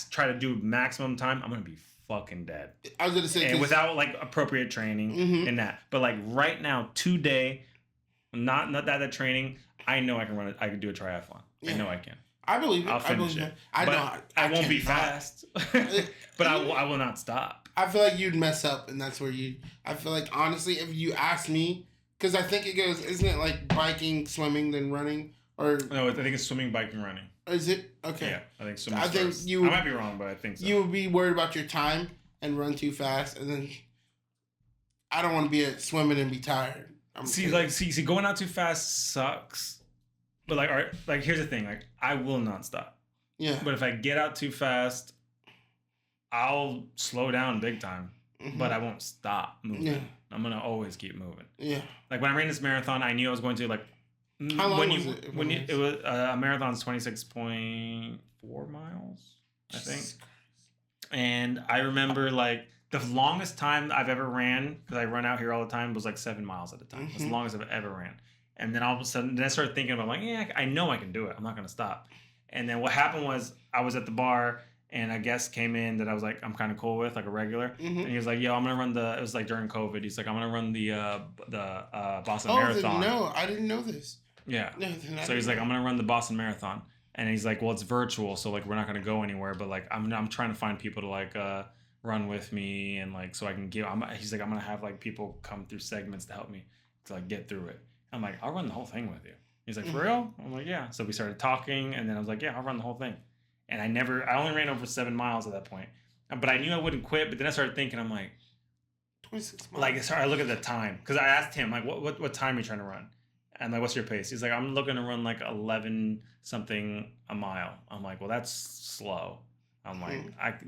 try to do maximum time, I'm gonna be fucking dead. I was gonna say, and without like appropriate training and that. But like right now, today, not that training, I know I can run it. I can do a triathlon. Yeah. I know I can. I believe it. I'll finish it. I know. I won't be fast, but I will not stop. I feel like you'd mess up, and that's where you. I feel like honestly, if you ask me, because I think it goes, isn't it like biking, swimming, then running, or No, I think it's swimming, biking, running. is it okay? Yeah, I think swimming. I think first. you. I might be wrong, but I think so. You would be worried about your time and run too fast, and then I don't want to be at swimming and be tired. See, going out too fast sucks. But like, all right, like here's the thing, like I will not stop. Yeah. But if I get out too fast, I'll slow down big time. Mm-hmm. But I won't stop moving. Yeah. I'm gonna always keep moving. Yeah. Like when I ran this marathon, I knew I was going to like. How long was it? It was a marathon's 26.4 miles, I think. And I remember like the longest time I've ever ran, because I run out here all the time, was like 7 miles at a time. It's the longest I've ever ran. And then all of a sudden, then I started thinking about like, yeah, I know I can do it. I'm not gonna stop. And then what happened was I was at the bar. And a guest came in that I was like, I'm kind of cool with, like a regular. Mm-hmm. And he was like, yo, I'm going to run it was like during COVID. He's like, I'm going to run the Boston Marathon. No, I didn't know this. Yeah. No, so he's like, I'm going to run the Boston Marathon. And he's like, well, it's virtual. So like, we're not going to go anywhere. But like, I'm trying to find people to like run with me. And like, so I can he's like, I'm going to have like people come through segments to help me to like get through it. I'm like, I'll run the whole thing with you. He's like, for real? I'm like, yeah. So we started talking. And then I was like, yeah, I'll run the whole thing. And I only ran over 7 miles at that point. But I knew I wouldn't quit. But then I started thinking, I'm like, 26 miles. Like, sorry, I look at the time. Because I asked him, like, what time are you trying to run? And like, what's your pace? He's like, I'm looking to run like 11 something a mile. I'm like, well, that's slow. I'm like,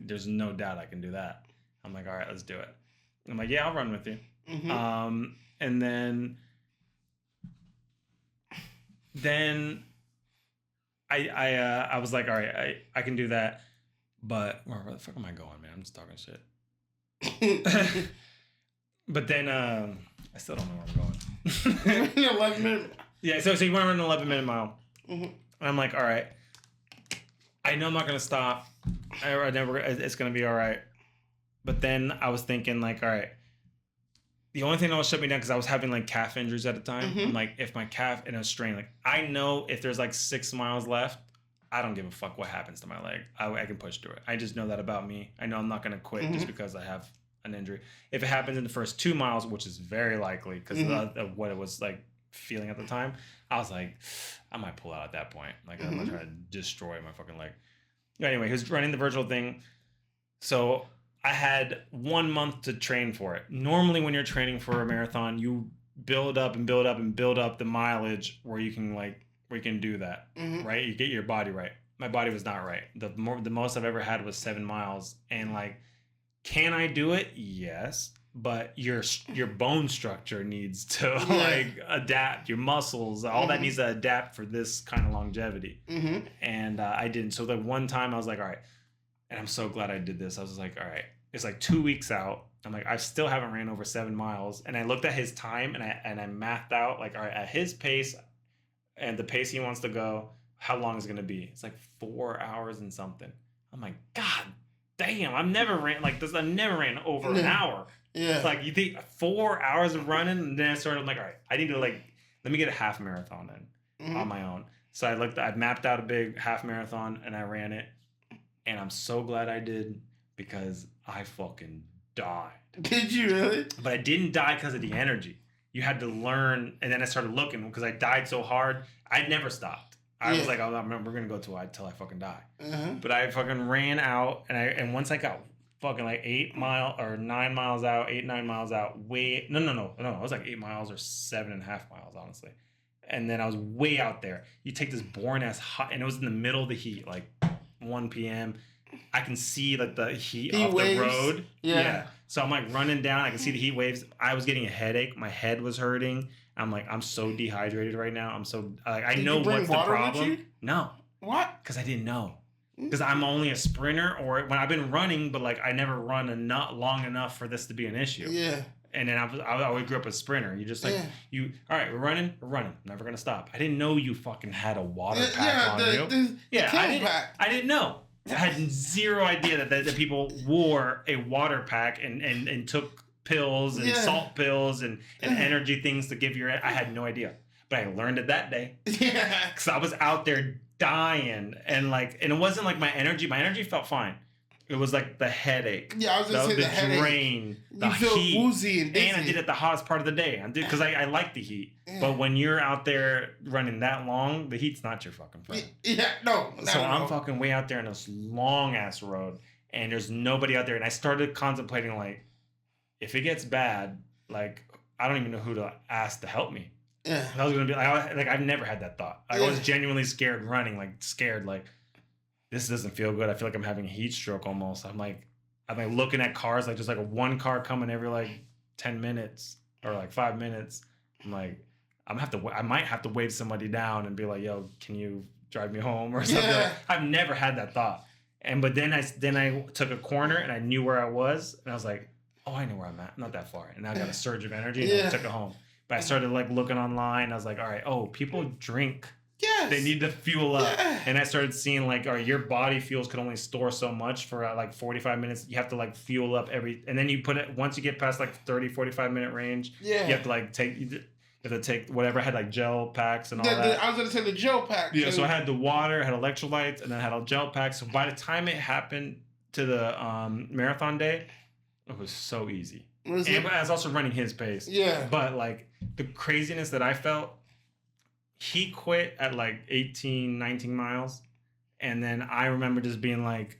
there's no doubt I can do that. I'm like, all right, let's do it. I'm like, yeah, I'll run with you. Mm-hmm. And then I was like, all right, I can do that, but where the fuck am I going, man? I'm just talking shit. But then I still don't know where I'm going. 11 minute. Yeah, so you want to run an 11-minute mile. Mm-hmm. And I'm like, all right, I know I'm not gonna stop. It's gonna be all right. But then I was thinking like, all right, the only thing that will shut me down, because I was having like calf injuries at the time. I'm like, if my calf and a strain, like I know if there's like 6 miles left, I don't give a fuck what happens to my leg. I can push through it. I just know that about me. I know I'm not gonna quit just because I have an injury. If it happens in the first 2 miles, which is very likely because of what it was like feeling at the time, I was like, I might pull out at that point. Like I'm gonna try to destroy my fucking leg. Anyway, he was running the virtual thing, so I had 1 month to train for it. Normally, when you're training for a marathon, you build up and build up and build up the mileage where you can do that, right? You get your body right. My body was not right. The most I've ever had was 7 miles, and like, can I do it? Yes, but your bone structure needs to like adapt. Your muscles, all that needs to adapt for this kind of longevity. And I didn't. So the one time I was like, all right. And I'm so glad I did this. I was like, all right, it's like 2 weeks out. I'm like, I still haven't ran over 7 miles. And I looked at his time and I mathed out like, all right, at his pace and the pace he wants to go, how long is it going to be? It's like 4 hours and something. I'm like, God damn, I've never ran like this. I never ran over an hour. Yeah. It's like, you think 4 hours of running? And then I started, I'm like, all right, I need to like, let me get a half marathon in on my own. So I mapped out a big half marathon and I ran it. And I'm so glad I did, because I fucking died. Did you really? But I didn't die because of the energy. You had to learn. And then I started looking, because I died so hard. I never stopped. I was like, oh, we're going to go till I fucking die. But I fucking ran out. And once I got fucking like 9 miles out, 9 miles out, no. It was like 8 miles or 7.5 miles, honestly. And then I was way out there. You take this boring ass hot, and it was in the middle of the heat, like 1 p.m. I can see like the heat off waves. The road. Yeah. So I'm like running down. I can see the heat waves. I was getting a headache. My head was hurting. I'm like, I'm so dehydrated right now. I'm so I know what's the problem. No. What? Because I didn't know. Because I'm only a sprinter, or when I've been running, but like I never run long enough for this to be an issue. Yeah. And then I always grew up a sprinter. You just like, all right, we're running. Never going to stop. I didn't know you fucking had a water pack on you. I didn't know. I had zero idea that people wore a water pack and took pills and salt pills and energy things to give your, I had no idea. But I learned it that day. Yeah. Because I was out there dying, and it wasn't like my energy felt fine. It was like the headache. Yeah, I was gonna say the headache. Drain, the you feel heat. woozy and dizzy. And I did it the hottest part of the day. I did because I like the heat. Yeah. But when you're out there running that long, the heat's not your fucking friend. Yeah, no. So I'm fucking way out there in this long ass road, and there's nobody out there. And I started contemplating like, if it gets bad, like I don't even know who to ask to help me. Yeah. I was gonna be like I've never had that thought. I was genuinely scared running, like scared, like this doesn't feel good. I feel like I'm having a heat stroke almost. I'm like looking at cars, like just like one car coming every like 10 minutes or like 5 minutes. I'm like, I might have to wave somebody down and be like, yo, can you drive me home or something? Yeah. Like, I've never had that thought. But then I took a corner and I knew where I was, and I was like, oh, I know where I'm at. Not that far. And I got a surge of energy and I took it home. But I started like looking online. I was like, all right, people drink. Yes. They need to fuel up. Yeah. And I started seeing like, all right, your body fuels can only store so much for like 45 minutes. You have to like fuel up and then you put it, once you get past like 30, 45 minute range, you have to like take whatever. I had like gel packs and all that. I was going to say the gel pack. Yeah, so I had the water, I had electrolytes, and then I had a gel pack. So by the time it happened to the marathon day, it was so easy. But I was also running his pace. Yeah. But like the craziness that I felt, he quit at like 18, 19 miles. And then I remember just being like,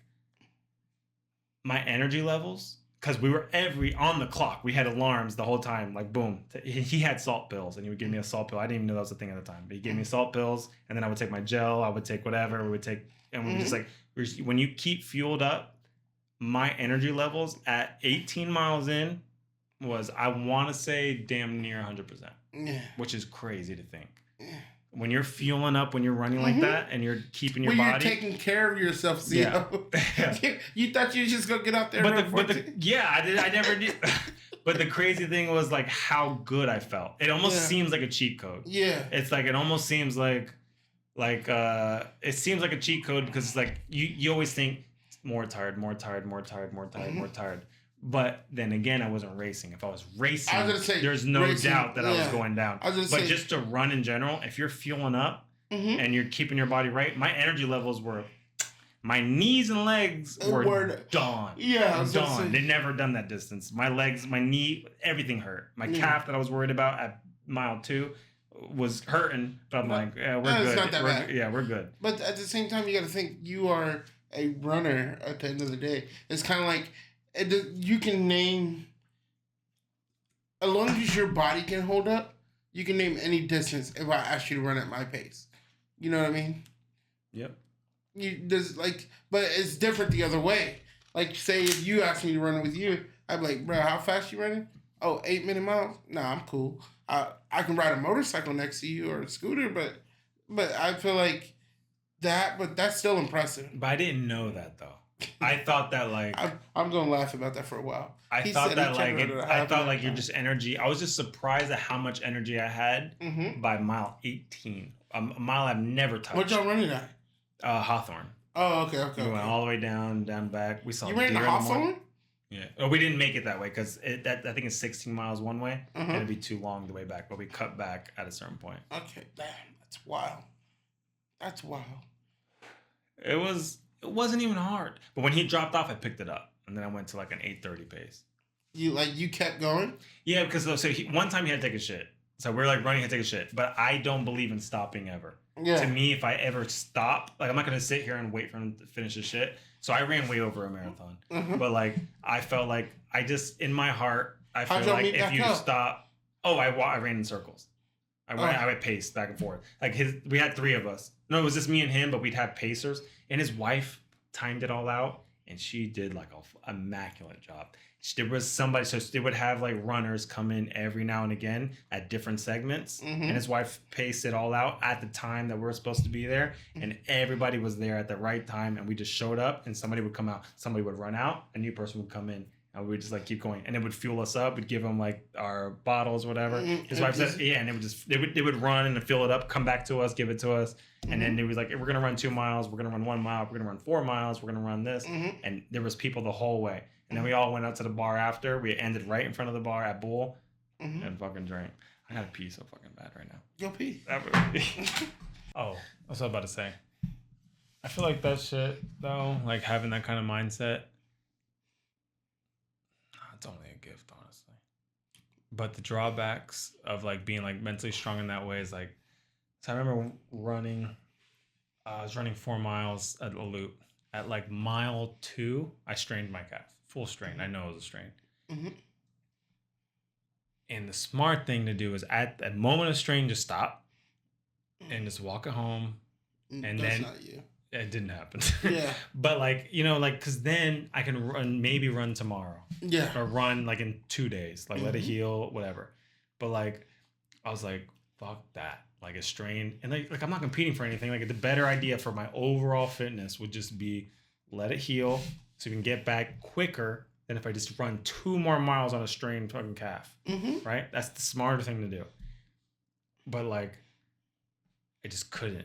my energy levels, because we were on the clock. We had alarms the whole time, like boom. He had salt pills and he would give me a salt pill. I didn't even know that was a thing at the time. But he gave me salt pills, and then I would take my gel. I would take whatever. We would take, and we were just like, when you keep fueled up, my energy levels at 18 miles in was, I want to say, damn near 100%, which is crazy to think. When you're fueling up, when you're running like that, and you're keeping your body, you're taking care of yourself, you thought you were just gonna get out there. I never did. But the crazy thing was like how good I felt. It almost seems like a cheat code. Yeah, it's like it almost seems like it seems like a cheat code, because it's like you always think more tired. But then again, I wasn't racing. If I was racing, there's no doubt that I was going down. But just to run in general, if you're fueling up and you're keeping your body right, my energy levels were, my knees and legs were done. Yeah, done. They'd never done that distance. My legs, my knee, everything hurt. My calf that I was worried about at mile 2 was hurting. But I'm like, yeah, we're good. It's not that bad. Yeah, we're good. But at the same time, you got to think you are a runner at the end of the day. It's kind of like, you can name, as long as your body can hold up, you can name any distance if I ask you to run at my pace. You know what I mean? Yep. But it's different the other way. Like, say if you asked me to run with you, I'd be like, bro, how fast you running? Oh, 8 minute miles? Nah, I'm cool. I can ride a motorcycle next to you or a scooter, but I feel like but that's still impressive. But I didn't know that though. I thought that like I'm gonna laugh about that for a while. I thought your just energy. I was just surprised at how much energy I had by mile 18. A mile I've never touched. What y'all running at? Hawthorne. Oh, okay. We went all the way down back. We saw. You ran to Hawthorne? Yeah. Well, we didn't make it that way because I think it's 16 miles one way, and it'd be too long the way back. But we cut back at a certain point. Okay, damn, that's wild. That's wild. It wasn't even hard. But when he dropped off, I picked it up. And then I went to like an 8:30 pace. You kept going? Yeah, because one time he had to take a shit. So we were like running, he had to take a shit. But I don't believe in stopping ever. Yeah. To me, if I ever stop, like I'm not going to sit here and wait for him to finish his shit. So I ran way over a marathon. But like, I felt like in my heart, I feel like if you stop, I ran in circles. I would pace back and forth. Like we had 3 of us. No, it was just me and him, but we'd have pacers. And his wife timed it all out, and she did like an immaculate job. There was somebody, so they would have like runners come in every now and again at different segments, and his wife paced it all out at the time that we were supposed to be there, and everybody was there at the right time, and we just showed up, and somebody would come out, somebody would run out, a new person would come in, and we would just like keep going, and it would fuel us up. We'd give them like our bottles, whatever. His wife said, yeah, and it would just they would run and fill it up, come back to us, give it to us, and then it was like, we're gonna run 2 miles, we're gonna run 1 mile, we're gonna run 4 miles, we're gonna run this, and there was people the whole way, and then we all went out to the bar after. We ended right in front of the bar at Bull, and fucking drank. I gotta pee so fucking bad right now. Yo, pee. Oh, that's what I was about to say. I feel like that shit though, like having that kind of mindset, That's only a gift, honestly. But the drawbacks of like being like mentally strong in that way is like, so I remember running. I was running 4 miles at a loop. At like mile 2, I strained my calf. Full strain. I know it was a strain. Mm-hmm. And the smart thing to do is at that moment of strain, just stop and just walk it home. And That's then not you. it didn't happen. Yeah. But like, you know, like, cause then I can maybe run tomorrow. Yeah. Or run like in 2 days, like let it heal, whatever. But like, I was like, fuck that. Like a strain. And like I'm not competing for anything. Like the better idea for my overall fitness would just be let it heal so you can get back quicker than if I just run 2 more miles on a strained fucking calf. Mm-hmm. Right? That's the smarter thing to do. But like, I just couldn't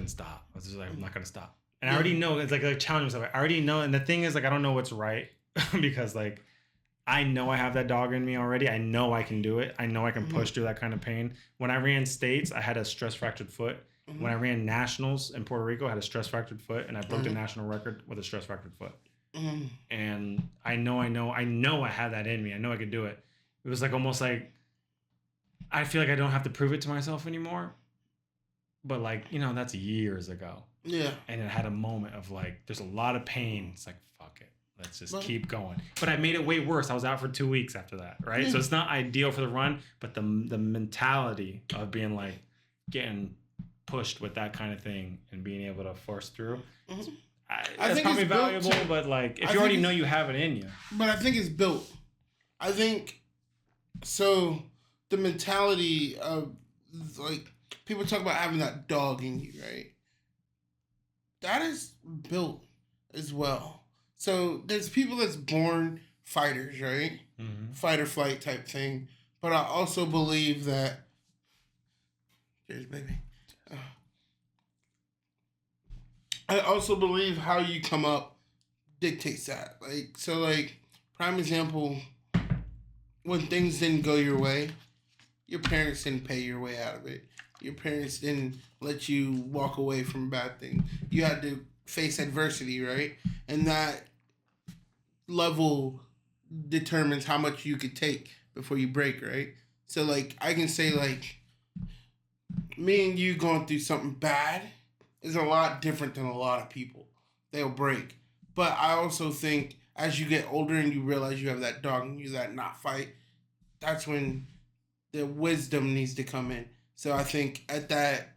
stop. I was just like, I'm not gonna stop. And I already know it's like challenge myself. I already know, and the thing is like I don't know what's right because like I know I have that dog in me already. I know I can do it. I know I can push through that kind of pain. When I ran states, I had a stress fractured foot. When I ran nationals in Puerto Rico, I had a stress fractured foot, and I broke the national record with a stress fractured foot. And I know I had that in me. I know I could do it. It was like almost like I feel like I don't have to prove it to myself anymore. But like, you know, that's years ago. Yeah. And it had a moment of like, there's a lot of pain. It's like, fuck it. Let's just keep going. But I made it way worse. I was out for 2 weeks after that, right? So it's not ideal for the run, but the mentality of being like getting pushed with that kind of thing and being able to force through. That's probably valuable, but like if you already know you have it in you. But I think it's built. I think so. The mentality of like people talk about having that dog in you, right? That is built as well. So there's people that's born fighters, right? Fight or flight type thing. But I also believe that. Cheers, baby. I also believe how you come up dictates that. Like so, like prime example, when things didn't go your way, your parents didn't pay your way out of it. Your parents didn't let you walk away from a bad thing. You had to face adversity, right? And that level determines how much you could take before you break, right? So, like, I can say, like, me and you going through something bad is a lot different than a lot of people. They'll break. But I also think as you get older and you realize you have that dog in you that not fight, that's when the wisdom needs to come in. So I think at that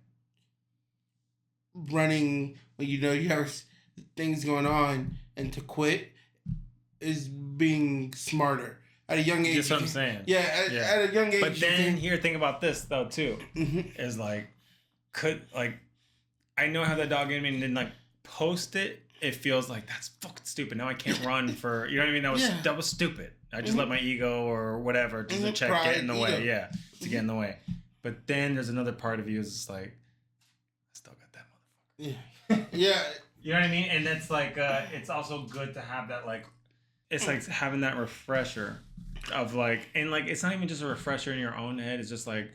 running, when you know you have things going on, and to quit is being smarter. At a young age. That's what I'm saying. Yeah, at a young age. But then here, think about this though too. Is like, I know I have that dog in me, and then like post it, it feels like that's fucking stupid. Now I can't run for, you know what I mean? That was stupid. I just let my ego or whatever, just a check get in the way. Yeah, to get in the way. But then there's another part of you is just like, I still got that motherfucker. Yeah. You know what I mean? And it's like, it's also good to have that like, it's like having that refresher of like, and like, it's not even just a refresher in your own head. It's just like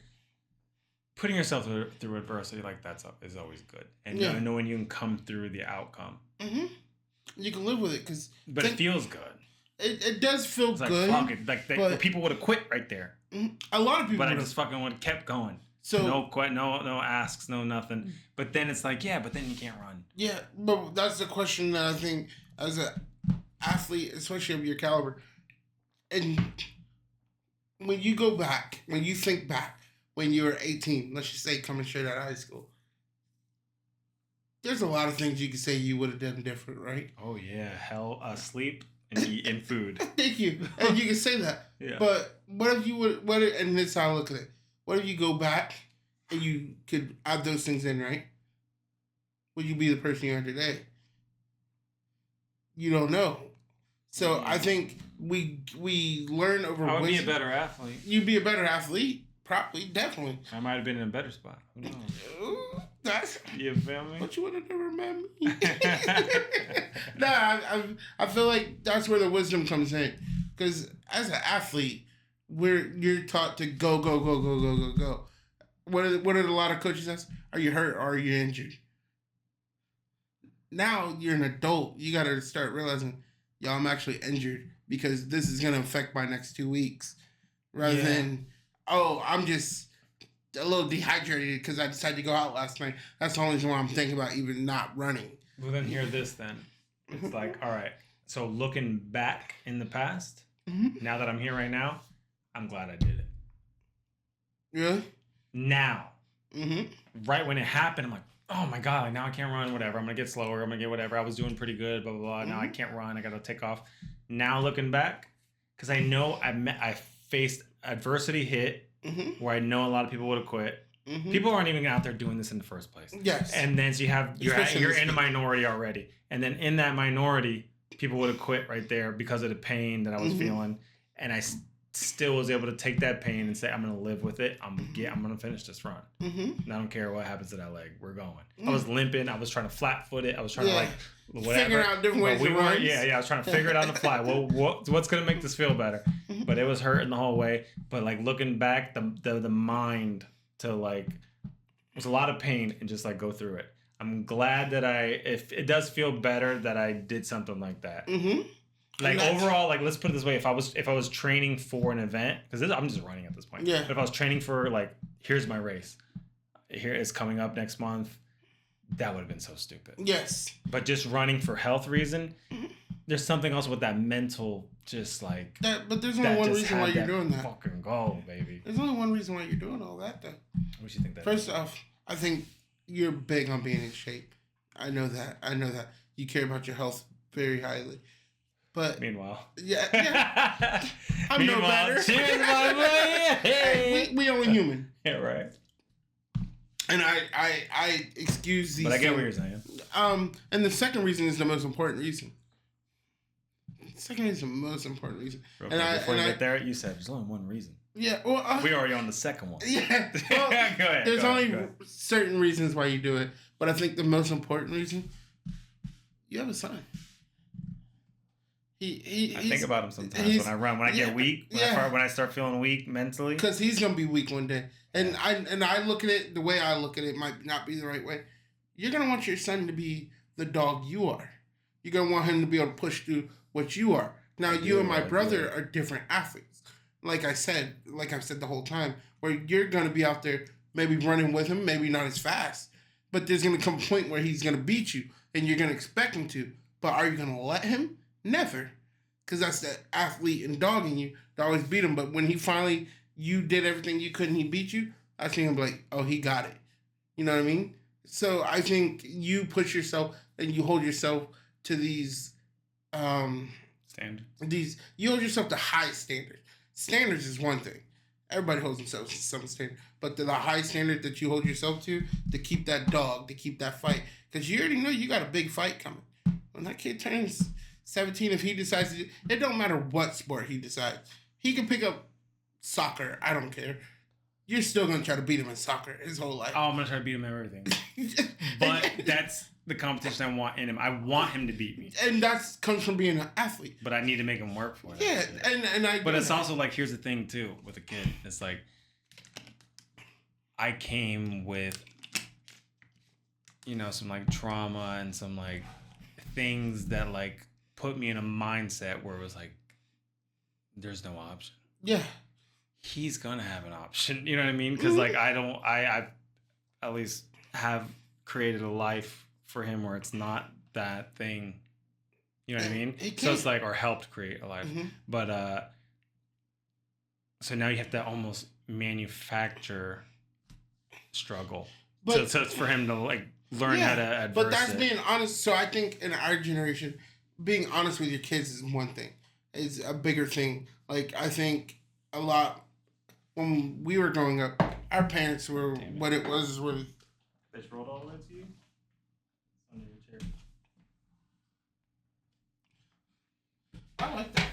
putting yourself through adversity. Like is always good. And knowing you can come through the outcome. You can live with it but it feels good. It does feel it's like, good. Fuck it. Like people would have quit right there. A lot of people. But I just fucking would have kept going. So no asks, no nothing. But then it's like, but then you can't run. Yeah, but that's the question that I think as an athlete, especially of your caliber, and when you go back, when you think back, when you were 18, let's just say coming straight out of high school, there's a lot of things you could say you would have done different, right? Oh yeah, sleep and eat and food. Thank you, and you can say that. Yeah. But what if you would? And this is how I look at it. What if you go back and you could add those things in, right? Would you be the person you are today? You don't know. So I think we learn over. I would be a better athlete. You'd be a better athlete, probably, definitely. I might have been in a better spot. Who knows? Ooh, that's. You feel me? But you would have never met me. Nah, I feel like that's where the wisdom comes in, because as an athlete, you're taught to go. What did a lot of coaches ask? Are you hurt or are you injured? Now you're an adult. You got to start realizing, I'm actually injured because this is going to affect my next 2 weeks. Rather than, oh, I'm just a little dehydrated because I decided to go out last night. That's the only reason why I'm thinking about even not running. Well, then hear this then. It's like, all right, so looking back in the past, now that I'm here right now, I'm glad I did it. Really? Now. Right when it happened, I'm like, oh my God, like now I can't run, whatever. I'm going to get slower. I'm going to get whatever. I was doing pretty good, blah, blah, blah. Now I can't run. I got to take off. Now looking back, because I know I faced adversity hit where I know a lot of people would have quit. People aren't even out there doing this in the first place. Yes. And then so you're in a minority already. And then in that minority, people would have quit right there because of the pain that I was feeling. And I still was able to take that pain and say, I'm going to live with it. I'm going to finish this run. And I don't care what happens to that leg. We're going. I was limping. I was trying to flat foot it. I was trying to whatever. Figuring out different ways to run. I was trying to figure it out on the fly. Well, what's going to make this feel better? But it was hurting the whole way. But like looking back, the mind to like, it was a lot of pain and just like go through it. I'm glad that if it does feel better that I did something like that. Like overall, like let's put it this way: if I was training for an event, because I'm just running at this point. Yeah. But if I was training for like, here's my race, here it's coming up next month, that would have been so stupid. Yes. But just running for health reason, there's something else with that mental, just like that. But there's only one reason why you're doing that. Fucking goal, baby. There's only one reason why you're doing all that, though. What do you think that? First off, I think you're big on being in shape. I know that. You care about your health very highly. But meanwhile, I'm no better. Cheers, my boy. Hey, we only human. Yeah, right. And I excuse these. But I get what you're saying. And the second reason is the most important reason. Second is the most important reason. Real quick, before you get there, you said there's only one reason. Yeah, well, we already on the second one. Yeah, well, go ahead. There's only certain reasons why you do it, but I think the most important reason, you have a son. I think about him sometimes when I run. When I get weak, when I start feeling weak mentally, because he's gonna be weak one day. And I look at it the way I look at it might not be the right way. You're gonna want your son to be the dog you are. You're gonna want him to be able to push through what you are. Now you and my brother are different athletes. Like I've said the whole time, where you're gonna be out there maybe running with him, maybe not as fast, but there's gonna come a point where he's gonna beat you, and you're gonna expect him to. But are you gonna let him? Never. Because that's the athlete and dog in you to always beat him. But when you did everything you could and he beat you, I think I'm like, oh, he got it. You know what I mean? So I think you push yourself and you hold yourself to these standards. You hold yourself to high standards. Standards is one thing. Everybody holds themselves to some standard. But the high standard that you hold yourself to keep that dog, to keep that fight. Because you already know you got a big fight coming. When that kid turns 17, if he decides to, it don't matter what sport he decides. He can pick up soccer. I don't care. You're still going to try to beat him in soccer his whole life. Oh, I'm going to try to beat him in everything. But that's the competition I want in him. I want him to beat me. And that comes from being an athlete. But I need to make him work for it. Yeah, and I. But it's also like, here's the thing too with a kid. It's like, I came with, some like trauma and some like things that like put me in a mindset where it was like, there's no option. Yeah. He's gonna have an option. You know what I mean? Because like I at least have created a life for him where it's not that thing. You know what I mean? So it's like, or helped create a life. But so now you have to almost manufacture struggle. So it's for him to like learn how to adverse But that's being honest. So I think in our generation, being honest with your kids is one thing. It's a bigger thing. Like I think a lot when we were growing up, our parents were what it was. They just rolled all the way to you? Under your chair. I like that.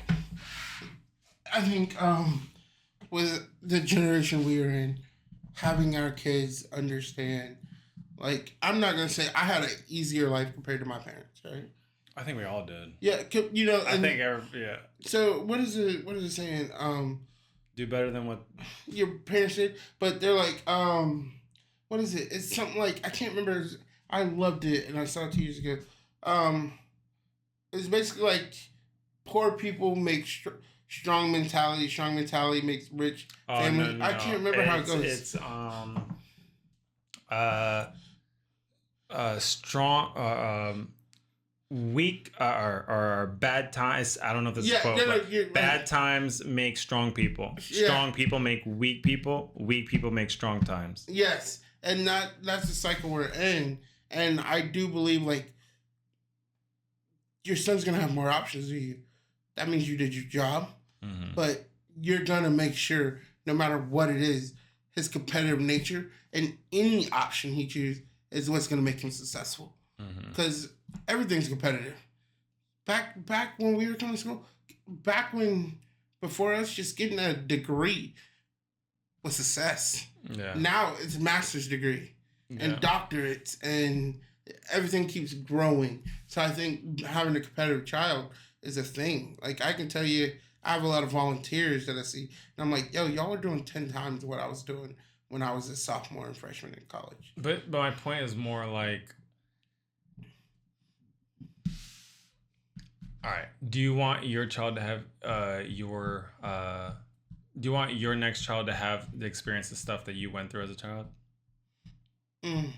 I think with the generation we were in, having our kids understand, like, I'm not going to say I had an easier life compared to my parents, right? I think we all did. Yeah, yeah. So what is it saying? Do better than what your parents did, but they're like, what is it? It's something like, I can't remember. I loved it, and I saw it 2 years ago. It's basically like poor people make strong mentality. Strong mentality makes rich family. No. I can't remember how it goes. It's strong weak or bad times. I don't know if this is a quote, but bad times make strong people. Strong people make weak people. Weak people make strong times. Yes, and that's the cycle we're in. And I do believe like your son's gonna have more options than you. That means you did your job, but you're gonna make sure, no matter what it is, his competitive nature and any option he chooses is what's gonna make him successful. Because everything's competitive. Back when we were coming to school, before us, just getting a degree was success. Yeah. Now it's a master's degree and doctorates, and everything keeps growing. So I think having a competitive child is a thing. Like, I can tell you, I have a lot of volunteers that I see, and I'm like, yo, y'all are doing 10 times what I was doing when I was a sophomore and freshman in college. But my point is more like, all right, do you want your child to have do you want your next child to have the experience of stuff that you went through as a child? I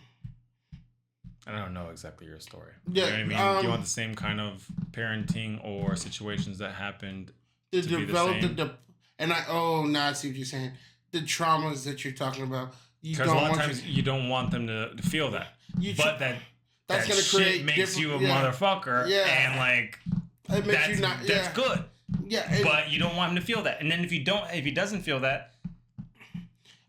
don't know exactly your story. Yeah, you know what I mean? Do you want the same kind of parenting or situations that happened to develop be the same? I see what you're saying. The traumas that you're talking about. Because a lot of times you don't want them to feel that. But that's gonna shit makes you a motherfucker. Yeah. And like that's good. Yeah. But you don't want him to feel that. And then if he doesn't feel that,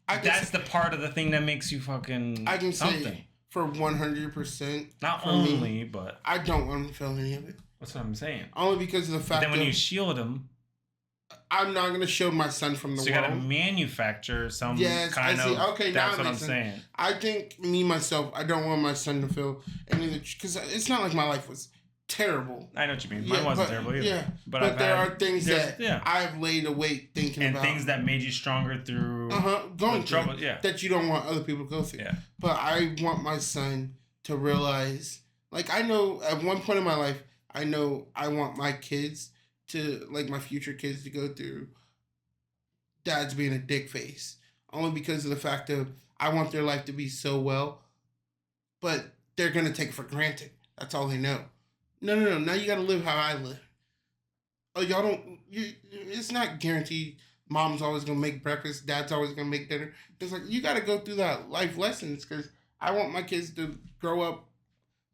that's the part of the thing that makes you fucking I can something. Say for 100%. Not only, but I don't want him to feel any of it. That's what I'm saying. Only because of the fact that when you shield him, I'm not gonna shield my son from the world. So you gotta manufacture some kind of. Okay, that's what I'm saying. I think myself, I don't want my son to feel anything, because it's not like my life was terrible. I know what you mean. Mine wasn't terrible either. Yeah, but there are things that I've laid awake thinking about, and things that made you stronger through going through trouble. Yeah, that you don't want other people to go through. Yeah, but I want my son to realize, like, I know at one point in my life, I know I want my kids to, like, my future kids to go through dad's being a dick face. Only because of the fact of I want their life to be so well, but they're going to take it for granted. That's all they know. No. Now you got to live how I live. Oh, y'all don't... it's not guaranteed mom's always going to make breakfast, dad's always going to make dinner. It's like, you got to go through that life lessons, because I want my kids to grow up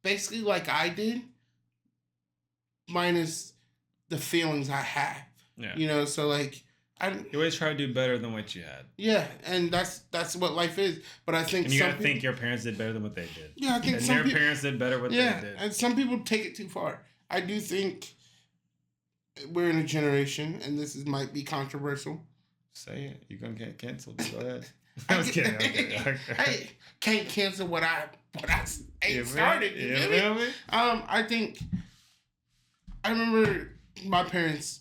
basically like I did, minus the feelings I have. Yeah. You know, so like you always try to do better than what you had. Yeah, and that's what life is. But I think and you gotta think your parents did better than what they did. Yeah, I think and their parents did better what they did. And some people take it too far. I do think we're in a generation, and this might be controversial. Say it. You're gonna get canceled. Go ahead. I was kidding. I can't cancel what I started. You know me? I think I remember my parents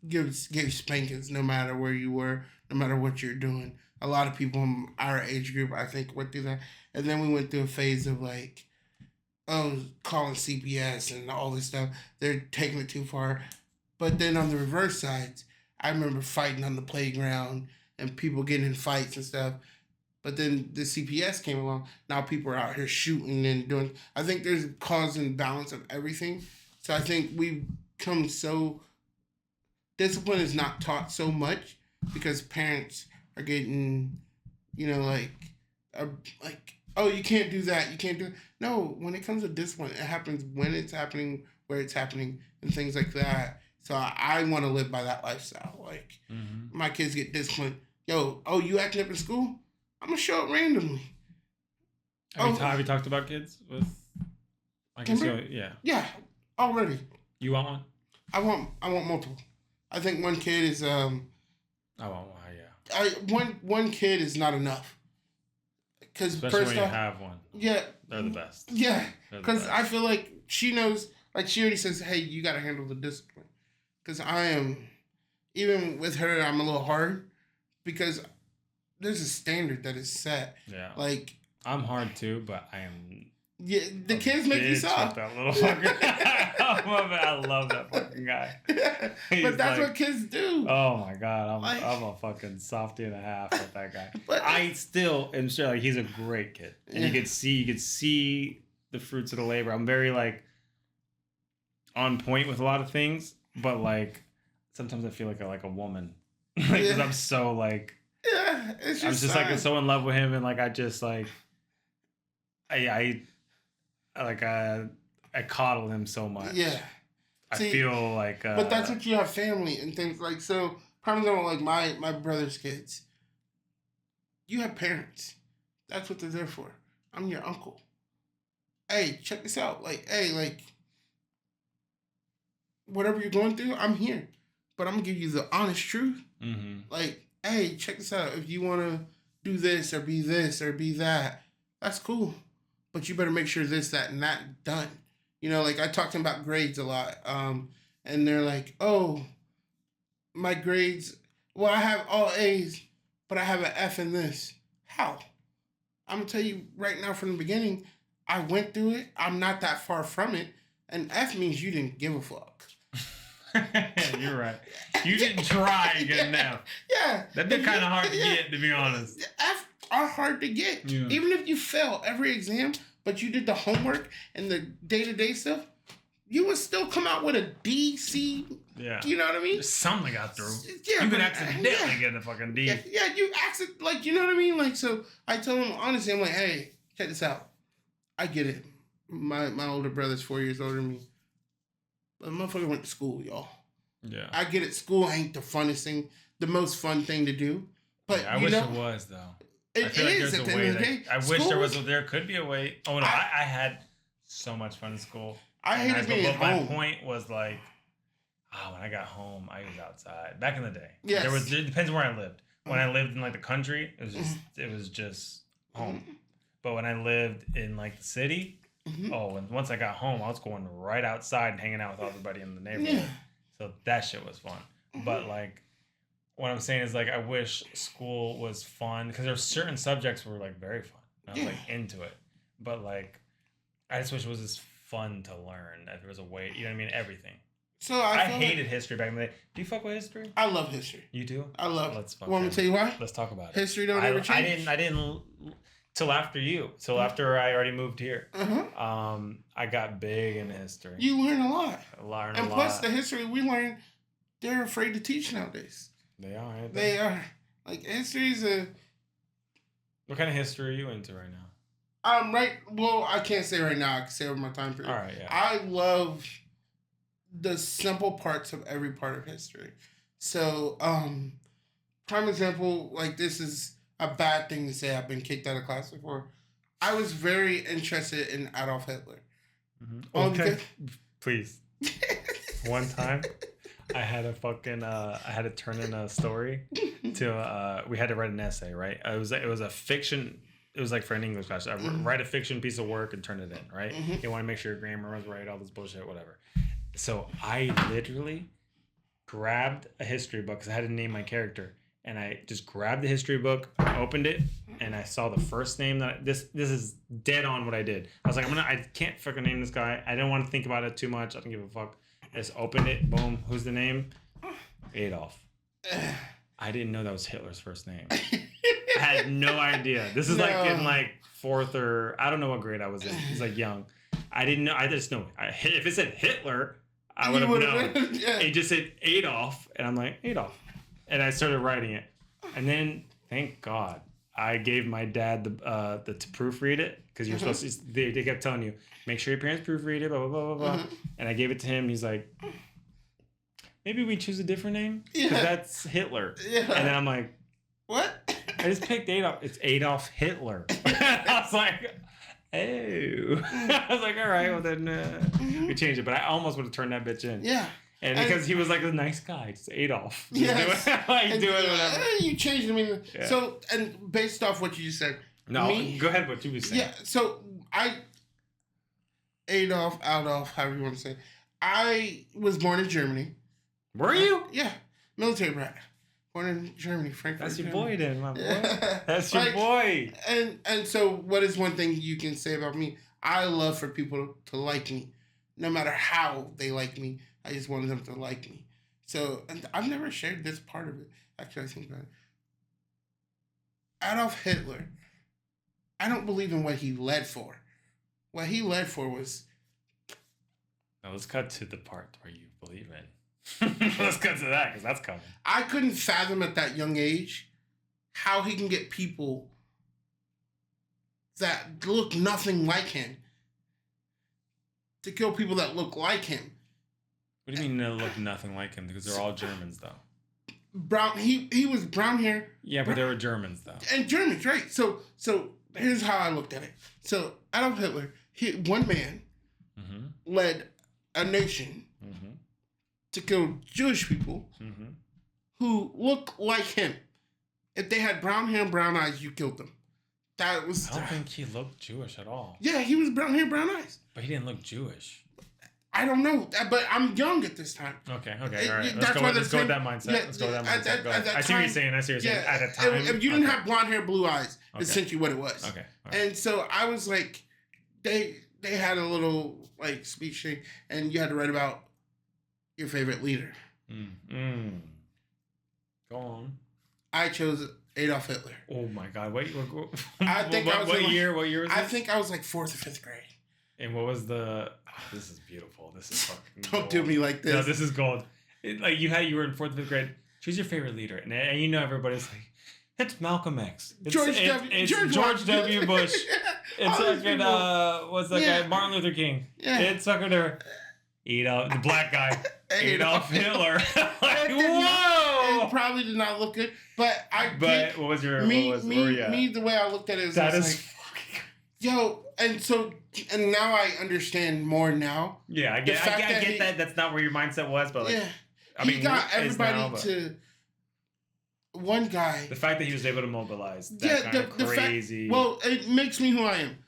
gave spankings no matter where you were, no matter what you're doing. A lot of people in our age group, I think, went through that. And then we went through a phase of like, calling CPS and all this stuff. They're taking it too far. But then on the reverse sides, I remember fighting on the playground and people getting in fights and stuff. But then the CPS came along. Now people are out here shooting and doing... I think there's a cause and balance of everything. So I think we've come so... Discipline is not taught so much because parents are getting, oh, you can't do that. You can't do it. No, when it comes to discipline, it happens when it's happening, where it's happening, and things like that. So I want to live by that lifestyle. Like, my kids get disciplined. Yo, you acting up in school? I'm going to show up randomly. Have you talked about kids with... Yeah, already. You want one? I want multiple. I think one kid is I want one. Yeah. One kid is not enough. Especially when you have one. Yeah. They're the best. Yeah. Because I feel like she knows, like she already says, hey, you got to handle the discipline. Because even with her, I'm a little hard because there's a standard that is set. Yeah. Like. I'm hard too, but I am Yeah, the kids make you soft. That little fucker. I love that fucking guy. But that's what kids do. Oh my god, I'm a fucking softie and a half with that guy. But I still am sure like he's a great kid, and you could see the fruits of the labor. I'm very like on point with a lot of things, but like sometimes I feel like a woman, because I'm so like it's I'm just like so in love with him, and like I just like I coddle him so much. Yeah. I feel like... but that's what you have family and things like... So, probably don't like my brother's kids. You have parents. That's what they're there for. I'm your uncle. Hey, check this out. Like, hey, like... Whatever you're going through, I'm here. But I'm going to give you the honest truth. Mm-hmm. Like, hey, check this out. If you want to do this or be that, that's cool. But you better make sure this, that, and that done. You know, like I talk to them about grades a lot. And they're like, oh, my grades, well, I have all A's, but I have an F in this. How? I'm going to tell you right now from the beginning, I went through it. I'm not that far from it. And F means you didn't give a fuck. You're right. You didn't try and get an F. Yeah. That'd be kind of hard to get, to be honest. F are hard to get. Yeah. Even if you fail every exam, but you did the homework and the day-to-day stuff, you would still come out with a D, C. Yeah. You know what I mean? Just something got through. Yeah, you could accidentally get a fucking D. Yeah, you accident, like, you know what I mean? Like, so I tell him, honestly, I'm like, hey, check this out. I get it. My older brother's 4 years older than me. But the motherfucker went to school, y'all. Yeah. I get it. School ain't the funnest thing, the most fun thing to do. But I wish it was, though. It is at the end of the day. I wish there could be a way. Oh, no, I had so much fun in school. I hated being at home. My point was like, when I got home, I was outside. Back in the day. Yes. It depends where I lived. When I lived in like the country, it was just home. But when I lived in like the city, and once I got home, I was going right outside and hanging out with everybody in the neighborhood. Yeah. So that shit was fun. But like, what I'm saying is like, I wish school was fun because there were certain subjects were like very fun. I was like into it. But like, I just wish it was just fun to learn. If there was a way, you know what I mean? Everything. So I hated history back in the day. Do you fuck with history? I love history. You do? I love it. Want me to tell you why? Let's talk about it. History don't ever change. I didn't till after you. Till after I already moved here. I got big into history. You learn a lot. And plus the history we learn, they're afraid to teach nowadays. They are, ain't they? They are. Like, history's a... What kind of history are you into right now? Well, I can't say right now. I can say over my time period. All right, yeah. I love the simple parts of every part of history. So, prime example, like, this is a bad thing to say. I've been kicked out of class before. I was very interested in Adolf Hitler. Okay. Please. One time, I had to turn in a story to, we had to write an essay, right? It was a fiction. It was like for an English class. I write a fiction piece of work and turn it in, right? You want to make sure your grammar was right, all this bullshit, whatever. So I literally grabbed a history book because I had to name my character. And I just grabbed the history book, opened it, and I saw the first name that this is dead on what I did. I was like, I can't fucking name this guy. I didn't want to think about it too much. I don't give a fuck. I just opened it. Boom. Who's the name? Adolf. I didn't know that was Hitler's first name. I had no idea. This is like in like fourth or I don't know what grade I was in. It was like young. I didn't know. I just know. If it said Hitler, I would have known. Yeah. It just said Adolf, and I'm like, Adolf. And I started writing it. And then, thank God, I gave my dad the to proofread it because you're supposed to. They kept telling you, make sure your parents proofread it, blah blah blah blah blah. And I gave it to him. He's like, maybe we choose a different name because that's Hitler. Yeah. And then I'm like, what? I just picked Adolf. It's Adolf Hitler. I was like, oh. I was like, all right, well then we changed it. But I almost would have turned that bitch in. Yeah. And because he was like a nice guy, it's Adolf. Yes. Do it, whatever. You changed him. Yeah. So, and based off what you just said. No, go ahead. What you were saying. Yeah. So Adolf, however you want to say. I was born in Germany. Were you? Yeah. Military brat. Born in Germany, Frankfurt. That's your boy then, my boy. That's your boy. And so what is one thing you can say about me? I love for people to like me, no matter how they like me. I just wanted them to like me. So, and I've never shared this part of it. Actually, I think about it. Adolf Hitler, I don't believe in what he led for. What he led for was... Now let's cut to the part where you believe in. Let's cut to that, because that's coming. I couldn't fathom at that young age how he can get people that look nothing like him to kill people that look like him. What do you mean they look nothing like him? Because they're all Germans, though. Brown. He was brown hair. Yeah, but they were Germans, though. And Germans, right? So here's how I looked at it. So Adolf Hitler, one man led a nation to kill Jewish people who look like him. If they had brown hair and brown eyes, you killed them. That was. I don't think he looked Jewish at all. Yeah, he was brown hair, brown eyes. But he didn't look Jewish. I don't know, but I'm young at this time. Okay, all right. Let's go with that mindset. Let's go with that mindset. Go ahead. I see what you're saying. At a time. If you didn't have blonde hair, blue eyes, it's essentially what it was. Okay. Right. And so I was like, they had a little like speech thing, and you had to write about your favorite leader. Go on. I chose Adolf Hitler. Oh my God! What year was this? I think I was like 4th or 5th grade. And what was the? Oh, this is beautiful. This is fucking. Don't gold. do me like this. No, this is gold. You were in 4th or 5th grade. Choose your favorite leader, and everybody's like, it's Malcolm X. It's George W. Bush. It's fucking what's that guy? Martin Luther King. Yeah. It's fucking the black guy. Adolf Hitler. Like, whoa! It probably did not look good, but what was your me? The way I looked at it is that is like, yo, and now I understand more now. Yeah, I get that. That's not where your mindset was, but like, yeah, he got everybody to. One guy. The fact that he was able to mobilize that kind of crazy. It makes me who I am.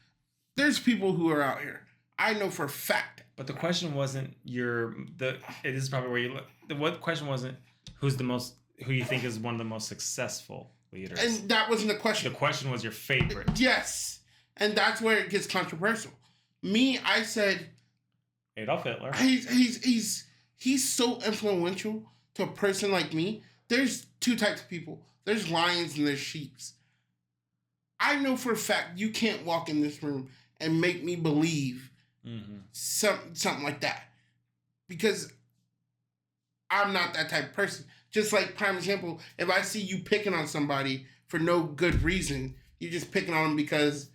There's people who are out here. I know for a fact. But the question wasn't This is probably where you look. What question wasn't who you think is one of the most successful leaders. And that wasn't the question. The question was your favorite. Yes. And that's where it gets controversial. Me, I said Adolf Hitler. He's so influential to a person like me. There's 2 types of people. There's lions and there's sheeps. I know for a fact you can't walk in this room and make me believe something like that. Because I'm not that type of person. Just like, prime example, if I see you picking on somebody for no good reason, you're just picking on them because,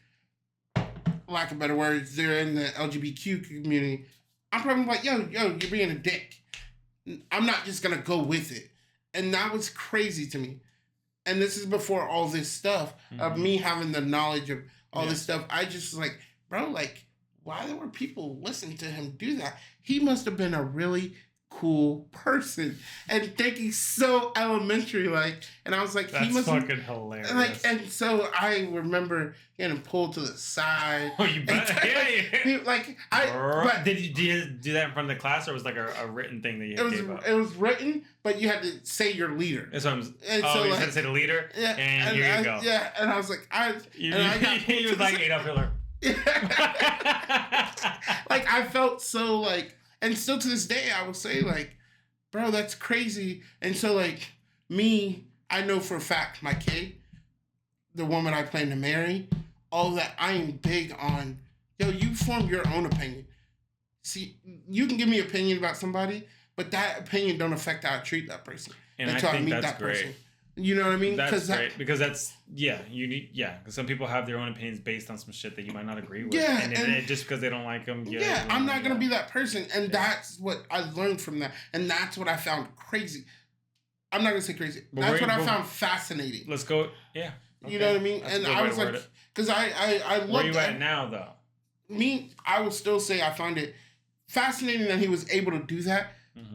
lack of better words, they're in the LGBTQ community, I'm probably like, yo, you're being a dick. I'm not just going to go with it. And that was crazy to me. And this is before all this stuff of me having the knowledge of all this stuff. I just was like, bro, like, why were people listening to him do that? He must have been a really cool person and thinking so elementary, like. And I was like, that's he must fucking hilarious. Like, and so I remember getting pulled to the side. Oh, you bet. But did you do that in front of the class, or was it like a written thing that you gave up? It was written, but you had to say your leader. That's what you had to say the leader. Yeah, and here you go. Yeah, and I was like, he was like Adolf Hitler. Like, I felt so like, and still to this day, I would say like, bro, that's crazy. And so like me, I know for a fact my kid, the woman I plan to marry, all that, I am big on, yo, you form your own opinion. See, you can give me an opinion about somebody, but that opinion don't affect how I treat that person. And I think that's great. Person. You know what I mean? That's great, because that's, because some people have their own opinions based on some shit that you might not agree with. Yeah. And just because they don't like them. I'm not going to be that person. And that's what I learned from that. And that's what I found crazy. I'm not going to say crazy. That's what I found fascinating. Let's go. Yeah. Okay. You know what I mean? That's and I was like, because I love. Where are you at now, though? Me, I will still say I find it fascinating that he was able to do that,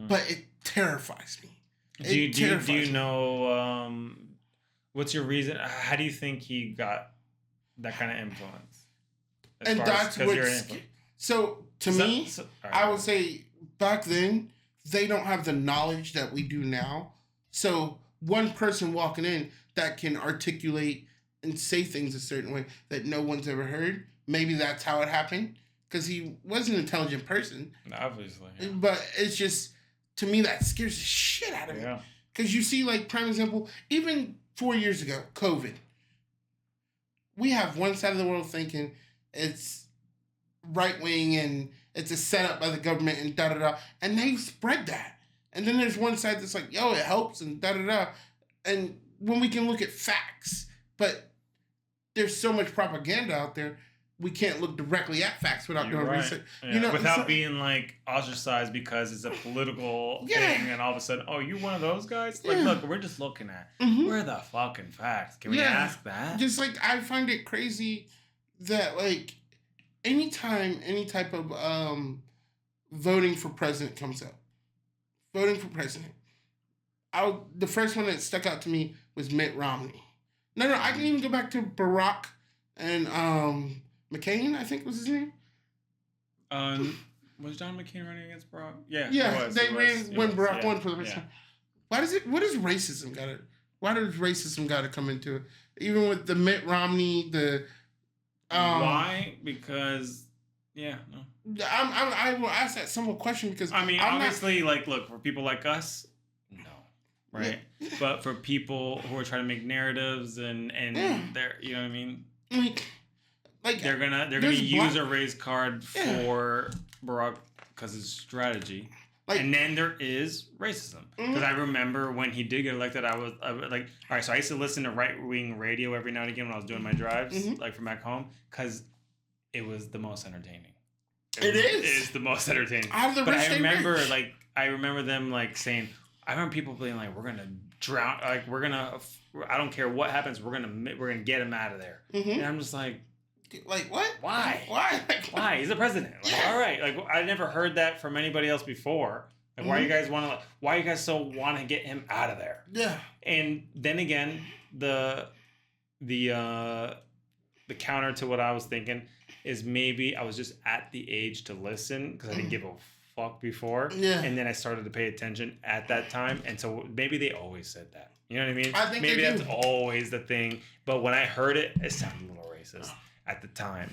but it terrifies me. Do you know what's your reason? How do you think he got that kind of influence? And that's what. So to me, I would say back then they don't have the knowledge that we do now. So one person walking in that can articulate and say things a certain way that no one's ever heard maybe that's how it happened because he was an intelligent person. Obviously. Yeah. But it's just, to me, that scares the shit out of me. Because you see, like, prime example, even 4 years ago, COVID, we have one side of the world thinking it's right-wing and it's a setup by the government and da-da-da, and they spread that. And then there's one side that's like, yo, it helps and da-da-da. And when we can look at facts, but there's so much propaganda out there, we can't look directly at facts without doing research. Yeah. You know, without being like ostracized because it's a political thing, and all of a sudden, oh, you one of those guys? Like, look, we're just looking at where the fucking facts. Can we ask that? Just like, I find it crazy that like anytime any type of voting for president comes up, the first one that stuck out to me was Mitt Romney. No, I can even go back to Barack and McCain, I think was his name. Was John McCain running against Barack? Yeah, they ran when Barack won for the first time. What does racism got to come into it? Even with the Mitt Romney, why? Because I will ask that simple question because obviously, look, for people like us, no, right? Yeah. But for people who are trying to make narratives and they're, you know what I mean? Like they're gonna use a race card for Barack because it's strategy. And then there is racism. Because I remember when he did get elected, I was like, all right, so I used to listen to right-wing radio every now and again when I was doing my drives, like from back home, because it was the most entertaining. It is the most entertaining. But I remember them like saying, I remember people being like, we're gonna drown, like I don't care what happens, we're gonna get him out of there. And I'm just like what? Why? Why? He's the president. Like, all right. Like, I never heard that from anybody else before. Like, why you guys so want to get him out of there? Yeah. And then again, the counter to what I was thinking is maybe I was just at the age to listen because I didn't give a fuck before. Yeah. And then I started to pay attention at that time, and so maybe they always said that. You know what I mean? I think maybe that's always the thing. But when I heard it, it sounded a little racist at the time,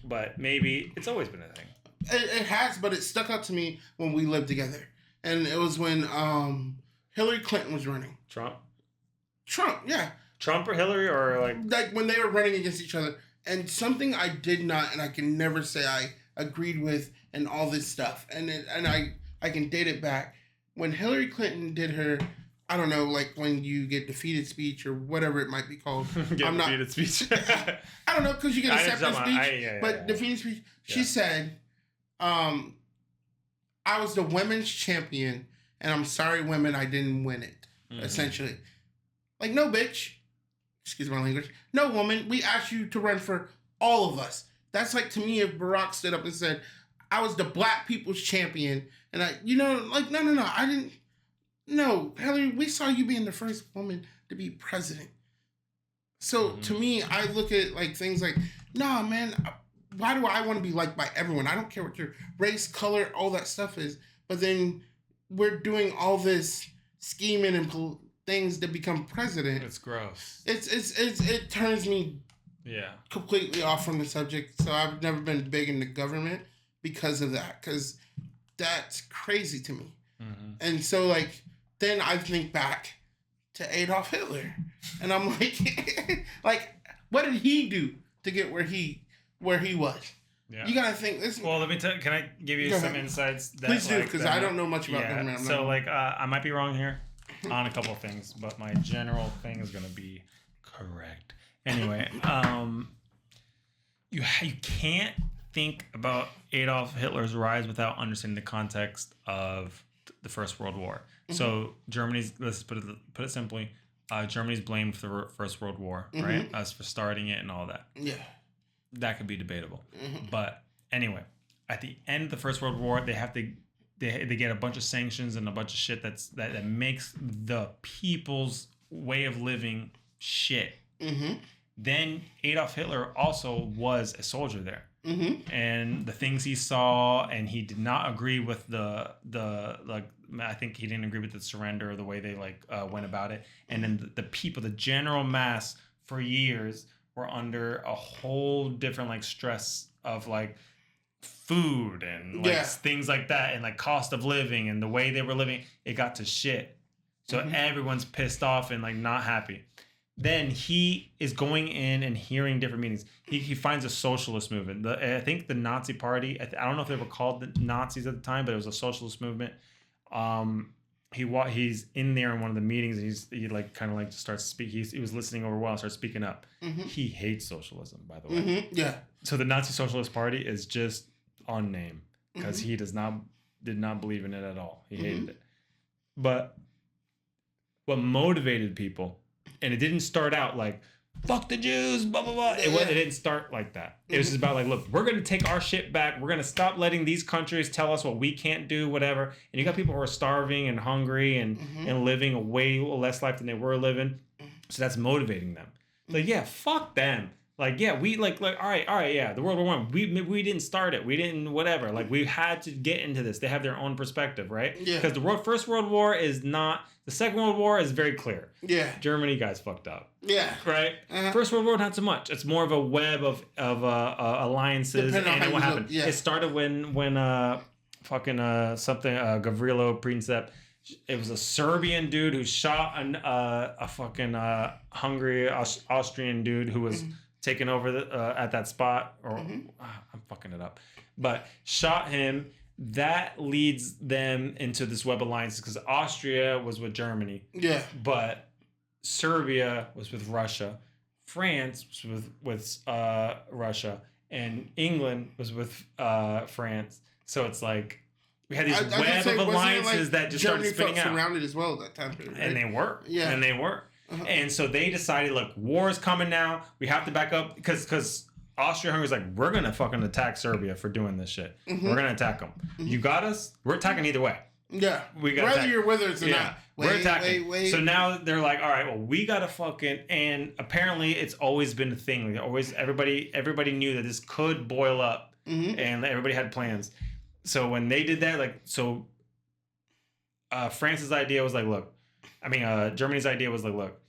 but maybe it's always been a thing. It has, but it stuck out to me when we lived together, and it was when Hillary Clinton was running. Trump, yeah. Trump or Hillary, or like when they were running against each other, and something I did not, and I can never say I agreed with, and all this stuff, and I can date it back when Hillary Clinton did her. I don't know, like when you get defeated speech or whatever it might be called. Defeated speech. I don't know, because you get acceptance speech. Defeated speech. She said, I was the women's champion, and I'm sorry, women, I didn't win it, essentially. Like, no, bitch. Excuse my language. No, woman, we asked you to run for all of us. That's like, to me, if Barack stood up and said, I was the black people's champion, and no, I didn't. No, Hillary, we saw you being the first woman to be president. So to me, I look at like things like, nah, man, why do I want to be liked by everyone? I don't care what your race, color, all that stuff is. But then we're doing all this scheming and things to become president. It's gross. It turns me completely off from the subject. So I've never been big into government because of that. Because that's crazy to me. And so like, then I think back to Adolf Hitler, and I'm like, what did he do to get where he was? Yeah. You gotta think this. Well, let me tell. Can I give you some insights? Please do, because I don't know much about government. So I might be wrong here on a couple of things, but my general thing is gonna be correct. Anyway, you can't think about Adolf Hitler's rise without understanding the context of the First World War. So let's put it simply, Germany's blamed for the First World War, right? Us for starting it and all that. Yeah. That could be debatable. But anyway, at the end of the First World War, they get a bunch of sanctions and a bunch of shit that makes the people's way of living shit. Then Adolf Hitler also was a soldier there. And the things he saw, and he did not agree with the I think he didn't agree with the surrender or the way they went about it. And then the people, the general mass for years were under a whole different like stress of like food and like things like that, and like cost of living and the way they were living. It got to shit. So everyone's pissed off and like not happy. Then he is going in and hearing different meanings. He finds a socialist movement. I think the Nazi Party, I don't know if they were called the Nazis at the time, but it was a socialist movement. He's in there in one of the meetings, and he like kind of like starts speaking. He was listening over a while and starts speaking up. He hates socialism, by the way. Yeah. So the Nazi Socialist Party is just on name because he did not believe in it at all. He hated it. But what motivated people, and it didn't start out like fuck the Jews, blah blah blah. It didn't start like that. It was just about like, look, we're gonna take our shit back. We're gonna stop letting these countries tell us what we can't do, whatever. And you got people who are starving and hungry and living a way less life than they were living. So that's motivating them. Like, yeah, fuck them. Like, yeah, we like all right, yeah, the World War I, we didn't start it, we didn't whatever. Like, we had to get into this. They have their own perspective, right? Yeah. Because the First World War is not. The Second World War is very clear. Yeah. Germany guys fucked up. Yeah. Right. First World War, not so much. It's more of a web of alliances. Depending and what happened. Yeah. It started when Gavrilo Princip. It was a Serbian dude who shot a fucking hungry Austrian dude who was taken over at that spot. Or I'm fucking it up, but shot him. That leads them into this web alliance because Austria was with Germany. Yeah. But Serbia was with Russia. France was with Russia. And England was with France. So it's like we had these web of alliances that just started spinning out. Surrounded as well at that time period, right? And they were. Yeah. And they were. And so they decided, look, war is coming now. We have to back up because Austria-Hungary was like, we're going to fucking attack Serbia for doing this shit. We're going to attack them. You got us? We're attacking either way. Yeah. We got whether you're with us or not. We're attacking. So now they're like, all right, well, we got to fucking... And apparently it's always been a thing. Like, always, everybody knew that this could boil up. And everybody had plans. So when they did that, like... So France's idea was like, look... Germany's idea was like, look...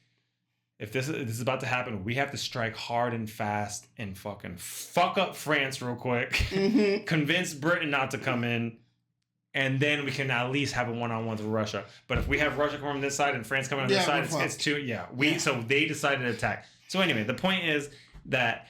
If this is about to happen, we have to strike hard and fast and fucking fuck up France real quick, convince Britain not to come in, and then we can at least have a one-on-one with Russia. But if we have Russia come on this side and France coming on this side, it's too... Yeah, So they decided to attack. So anyway, the point is that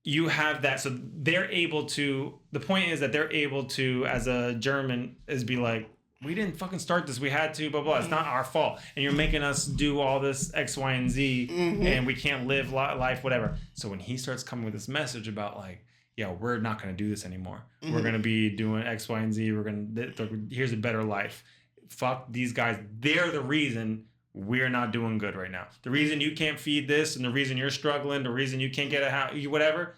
you have that... So they're able to... The point is that they're able to, as a German, is be like, we didn't fucking start this. We had to, blah, blah. It's not our fault. And you're making us do all this X, Y, and Z, and we can't live life, whatever. So when he starts coming with this message about like, yeah, we're not going to do this anymore. We're going to be doing X, Y, and Z. We're going to, here's a better life. Fuck these guys. They're the reason we're not doing good right now. The reason you can't feed this and the reason you're struggling, the reason you can't get a house, whatever,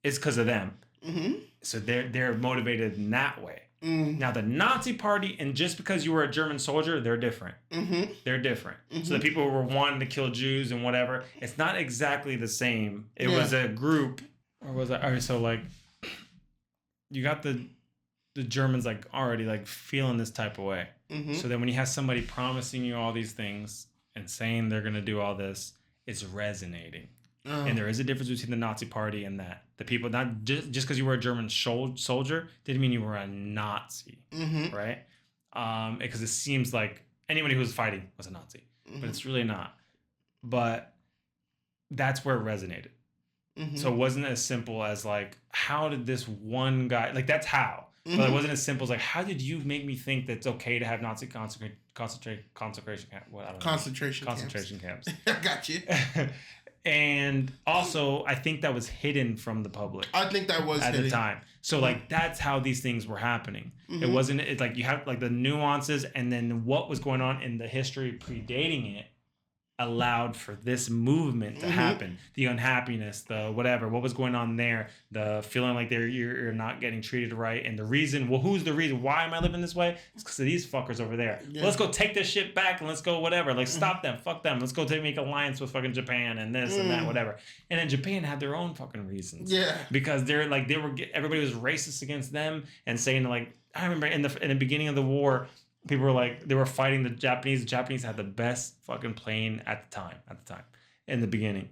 is because of them. So they're motivated in that way. Now the Nazi Party, and just because you were a German soldier, they're different. They're different. So the people who were wanting to kill Jews and whatever, it's not exactly the same. It was a group, or was it? So like, you got the Germans like already like feeling this type of way. So then when you have somebody promising you all these things and saying they're gonna do all this, it's resonating. And there is a difference between the Nazi Party and that. The people, not just because you were a German soldier, didn't mean you were a Nazi, right? Because it seems like anybody who was fighting was a Nazi, but it's really not. But that's where it resonated. So it wasn't as simple as like, how did this one guy, like that's how. But it wasn't as simple as like, how did you make me think that it's okay to have Nazi concentration camps? I got you. And also, I think that was hidden from the public. I think that was at the time. So, like, that's how these things were happening. It wasn't. It's like you have like the nuances, and then what was going on in the history predating it allowed for this movement to happen. The unhappiness, the whatever, what was going on there, the feeling like you're not getting treated right, and the reason. Well, who's the reason? Why am I living this way? It's because of these fuckers over there. Well, let's go take this shit back and let's go whatever. Like stop them, fuck them. Let's go make alliance with fucking Japan and this and that, whatever. And then Japan had their own fucking reasons. Yeah, because everybody was racist against them and saying like, I remember in the beginning of the war. People were like, they were fighting the Japanese. The Japanese had the best fucking plane at the time, in the beginning.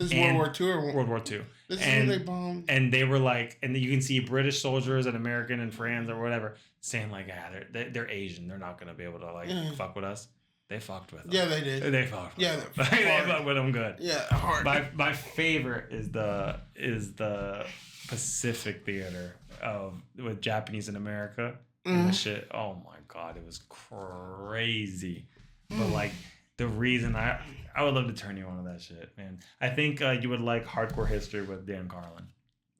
This is World War II or World War II. This is when they bombed. And they were like, and you can see British soldiers and American and France or whatever saying like, they're Asian. They're not gonna be able to like fuck with us. They fucked with them. Yeah, they did. They fucked with them. They fucked with them good. Yeah, hard. My favorite is the Pacific Theater with Japanese in America. And the shit. Oh my god, it was crazy. But like the reason I would love to turn you on to that shit, man. I think you would like Hardcore History with Dan Carlin.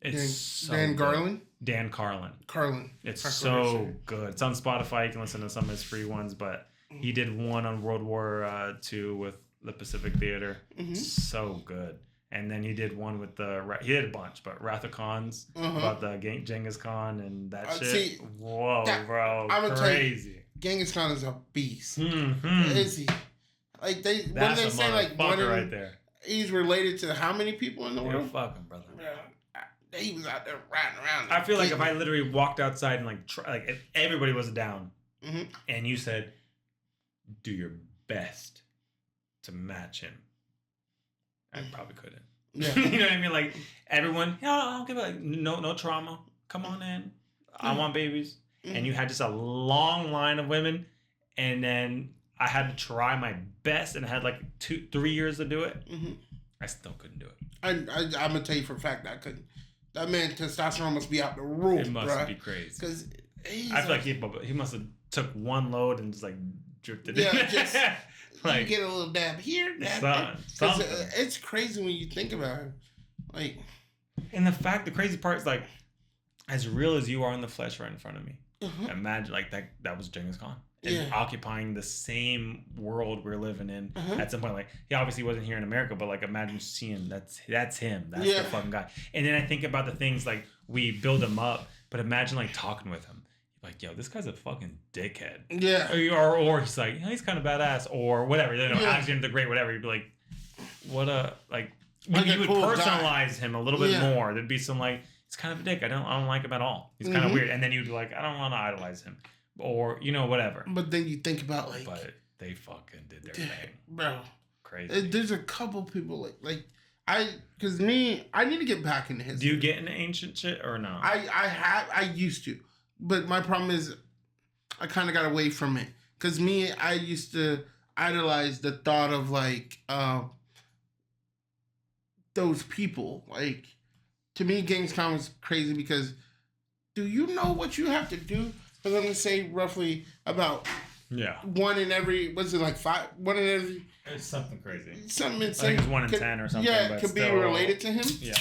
It's Dan Garland? Dan Carlin. Carlin. It's so good. It's on Spotify. You can listen to some of his free ones, but he did one on World War II with the Pacific Theater. So good. And then he did one with he did a bunch, but Wrath of Khans about the Genghis Khan and that shit. See, whoa, bro, I'm crazy. Genghis Khan is a beast. Mm-hmm. Is he? Like That's when they say like one of right there. He's related to how many people in the world? Fucking brother. Yeah, he was out there riding around. I feel like if I literally walked outside and like if everybody was down, and you said, "Do your best to match him," I probably couldn't. Yeah. You know what I mean? Like everyone, I'll give it like no trauma. Come on in. I want babies. And you had just a long line of women, and then I had to try my best, and I had like 2-3 years to do it. I still couldn't do it. I'm gonna tell you for a fact that I couldn't. That man testosterone must be out the roof. It must be crazy. Because I feel like he must have took one load and just like dripped it. Yeah, just like you get a little dab here, dab there. It's crazy when you think about it. Like, and the crazy part is like, as real as you are in the flesh right in front of me. Imagine like that was Genghis Khan. And occupying the same world we're living in at some point. Like he obviously wasn't here in America, but like imagine seeing that's him. That's the fucking guy. And then I think about the things like we build him up, but imagine like talking with him. Like, yo, this guy's a fucking dickhead. Yeah. Or he's like, he's kind of badass or whatever. You know, Alexander the Great, whatever. You'd be like, what a like when you would personalize him a little bit more, there'd be some like, he's kind of a dick. I don't like him at all. He's kind of weird. And then you'd be like, I don't want to idolize him. Or, whatever. But then you think about like... But they fucking did their thing. Bro. Crazy. There's a couple people because I need to get back into history. Do you get into ancient shit or no? I used to. But my problem is I kind of got away from it. Because I used to idolize the thought of like those people. Like, to me, Genghis Khan was crazy because do you know what you have to do? Because I'm going to say roughly about one in every, what's it like 5? One in every. It's something crazy. Something insane. I think it's 1 in 10 or something. Yeah, but could be related to him. Yeah.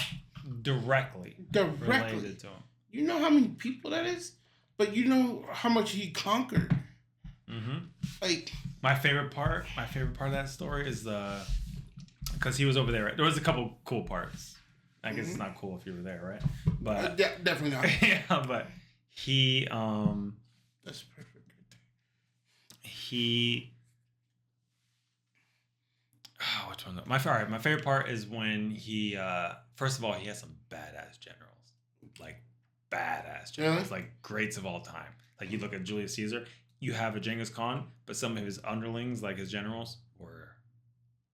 Directly. Related to him. You know how many people that is? But you know how much he conquered. Like. My favorite part of that story is because he was over there. Right? There was a couple cool parts. I guess it's not cool if you were there, right? But definitely not. Yeah, but he that's perfect. Which one? My favorite part is when he first of all he has some badass generals, like like greats of all time. Like you look at Julius Caesar, you have a Genghis Khan, but some of his underlings, like his generals, were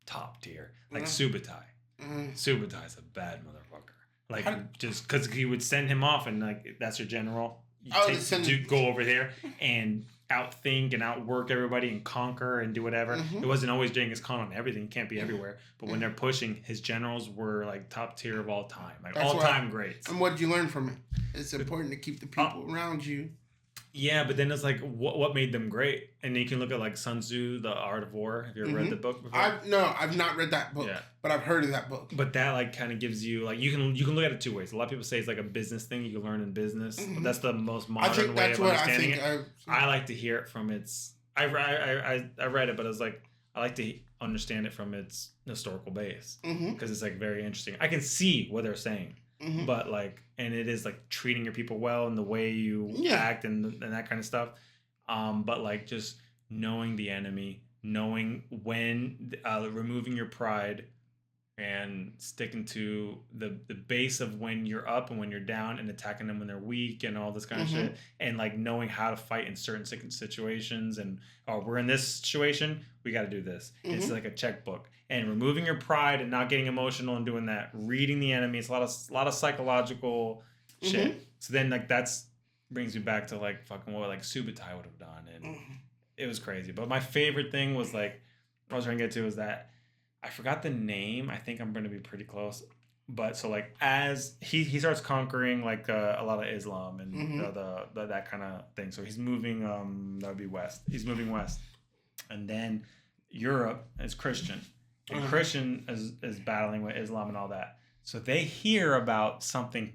top tier. Like Subutai. Subutai's a bad motherfucker. Like just because he would send him off and like that's your general. You go over there and outthink and outwork everybody and conquer and do whatever. It wasn't always Genghis Khan on everything. You can't be everywhere. But when they're pushing, his generals were like top tier of all time. Like all time greats. And what did you learn from it? It's important to keep the people around you. Yeah, but then it's like what made them great, and you can look at like Sun Tzu, The Art of War. Have you ever read the book before? I've not read that book, but I've heard of that book. But that like kind of gives you like you can look at it two ways. A lot of people say it's like a business thing you can learn in business. But that's the most modern way of understanding it. I like to hear it from its. I read it, but I was like I like to understand it from its historical base because it's like very interesting. I can see what they're saying. But like, and it is like treating your people well and the way you act and that kind of stuff. But like just knowing the enemy, knowing when, removing your pride and sticking to the base of when you're up and when you're down and attacking them when they're weak and all this kind of shit, and like knowing how to fight in certain situations, and we're in this situation, we got to do this. It's like a checkbook, and removing your pride and not getting emotional and doing that, reading the enemy. It's a lot of psychological shit. So then like that's brings me back to like fucking what like Subutai would have done, and it was crazy. But my favorite thing was like what I was trying to get to was that I forgot the name. I think I'm going to be pretty close. But so like as he starts conquering like a lot of Islam and the that kind of thing. So he's moving that would be west. He's moving west. And then Europe is Christian. And Christian is battling with Islam and all that. So they hear about something,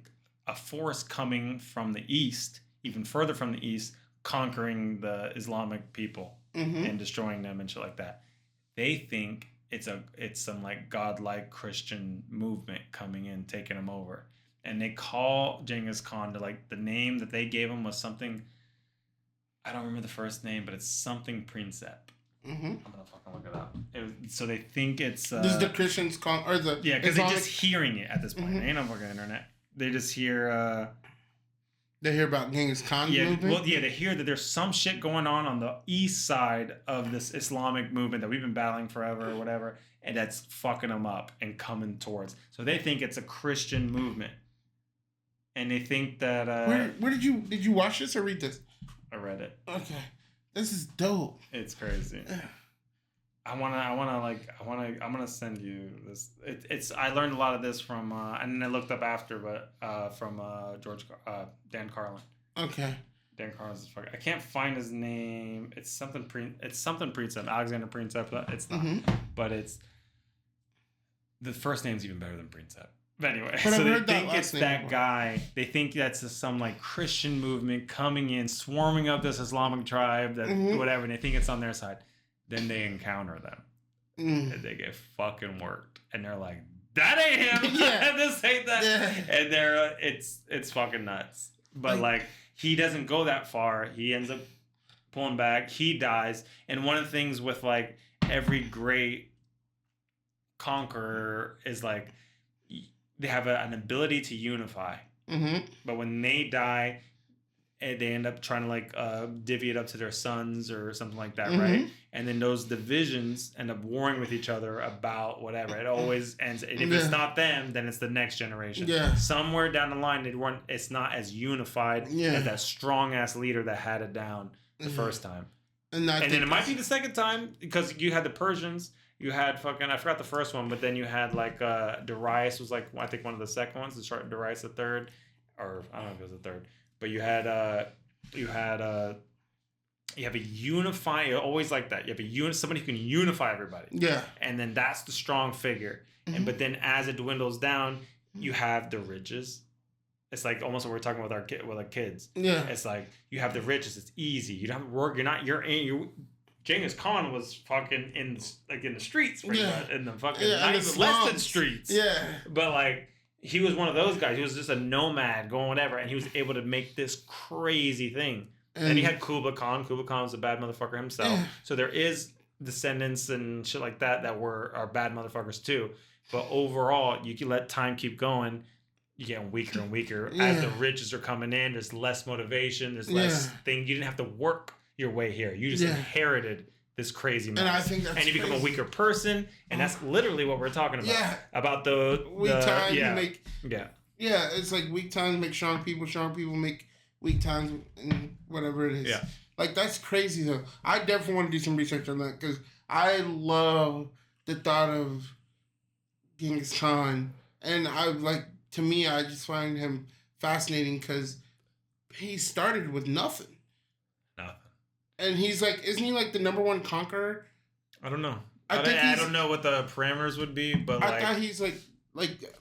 a force coming from the east, even further from the east, conquering the Islamic people and destroying them and shit like that. They think it's some like godlike Christian movement coming in, taking them over. And they call Genghis Khan to like the name that they gave him was something, I don't remember the first name, but it's something Princep. I'm gonna fucking look it up. So they think it's this is the Christians or the because they're just hearing it at this point. They ain't on fucking internet. They just hear they hear about Genghis Khan movement? Well, they hear that there's some shit going on the east side of this Islamic movement that we've been battling forever or whatever, and that's fucking them up and coming towards. So they think it's a Christian movement, and they think that. Where did you watch this or read this? I read it. Okay, this is dope. It's crazy. I'm gonna send you this. I learned a lot of this from and then I looked up after, but from Dan Carlin. Okay. Dan Carlin's I can't find his name. It's something Princep. Alexander Princep. It's not, but it's the first name's even better than Princep. But anyway, but so they think it's that guy. They think that's some like Christian movement coming in, swarming up this Islamic tribe that whatever, and they think it's on their side. Then they encounter them, and they get fucking worked, and they're like, "That ain't him. This ain't that." Yeah. And they're it's fucking nuts. But like he doesn't go that far. He ends up pulling back. He dies, and one of the things with like every great conqueror is like they have an ability to unify. But when they die, they end up trying to like divvy it up to their sons or something like that, right? And then those divisions end up warring with each other about whatever. It always ends. And if it's not them, then it's the next generation. Yeah. Somewhere down the line, it's not as unified as that strong ass leader that had it down the first time. And then it might be the second time because you had the Persians. You had fucking, I forgot the first one, but then you had like Darius was like, I think one of the second ones. Darius the third, or I don't know if it was the third. But you have a unify, always like that. You have somebody who can unify everybody. Yeah. And then that's the strong figure. And but then as it dwindles down, you have the riches. It's like almost what we're talking with our kids. Yeah. It's like you have the riches. It's easy. You don't have to work. You're Genghis Khan was fucking in the streets pretty much, in the fucking not even less than streets. Yeah. But like. He was one of those guys. He was just a nomad going whatever, and he was able to make this crazy thing. And he had Kublai Khan. Kublai Khan was a bad motherfucker himself. So there is descendants and shit like that are bad motherfuckers too. But overall, you can let time keep going. You're getting weaker and weaker. As the riches are coming in, there's less motivation. There's less thing. You didn't have to work your way here. You just inherited this crazy mess. And I think that's and you become a weaker person, and that's literally what we're talking about. Yeah. About the weak times make it's like weak times make strong people make weak times, and whatever it is. Yeah. Like that's crazy though. I definitely want to do some research on that because I love the thought of Genghis Khan, and to me I just find him fascinating because he started with nothing. And he's like, isn't he like the number one conqueror? I don't know. I don't know what the parameters would be, but I thought he's like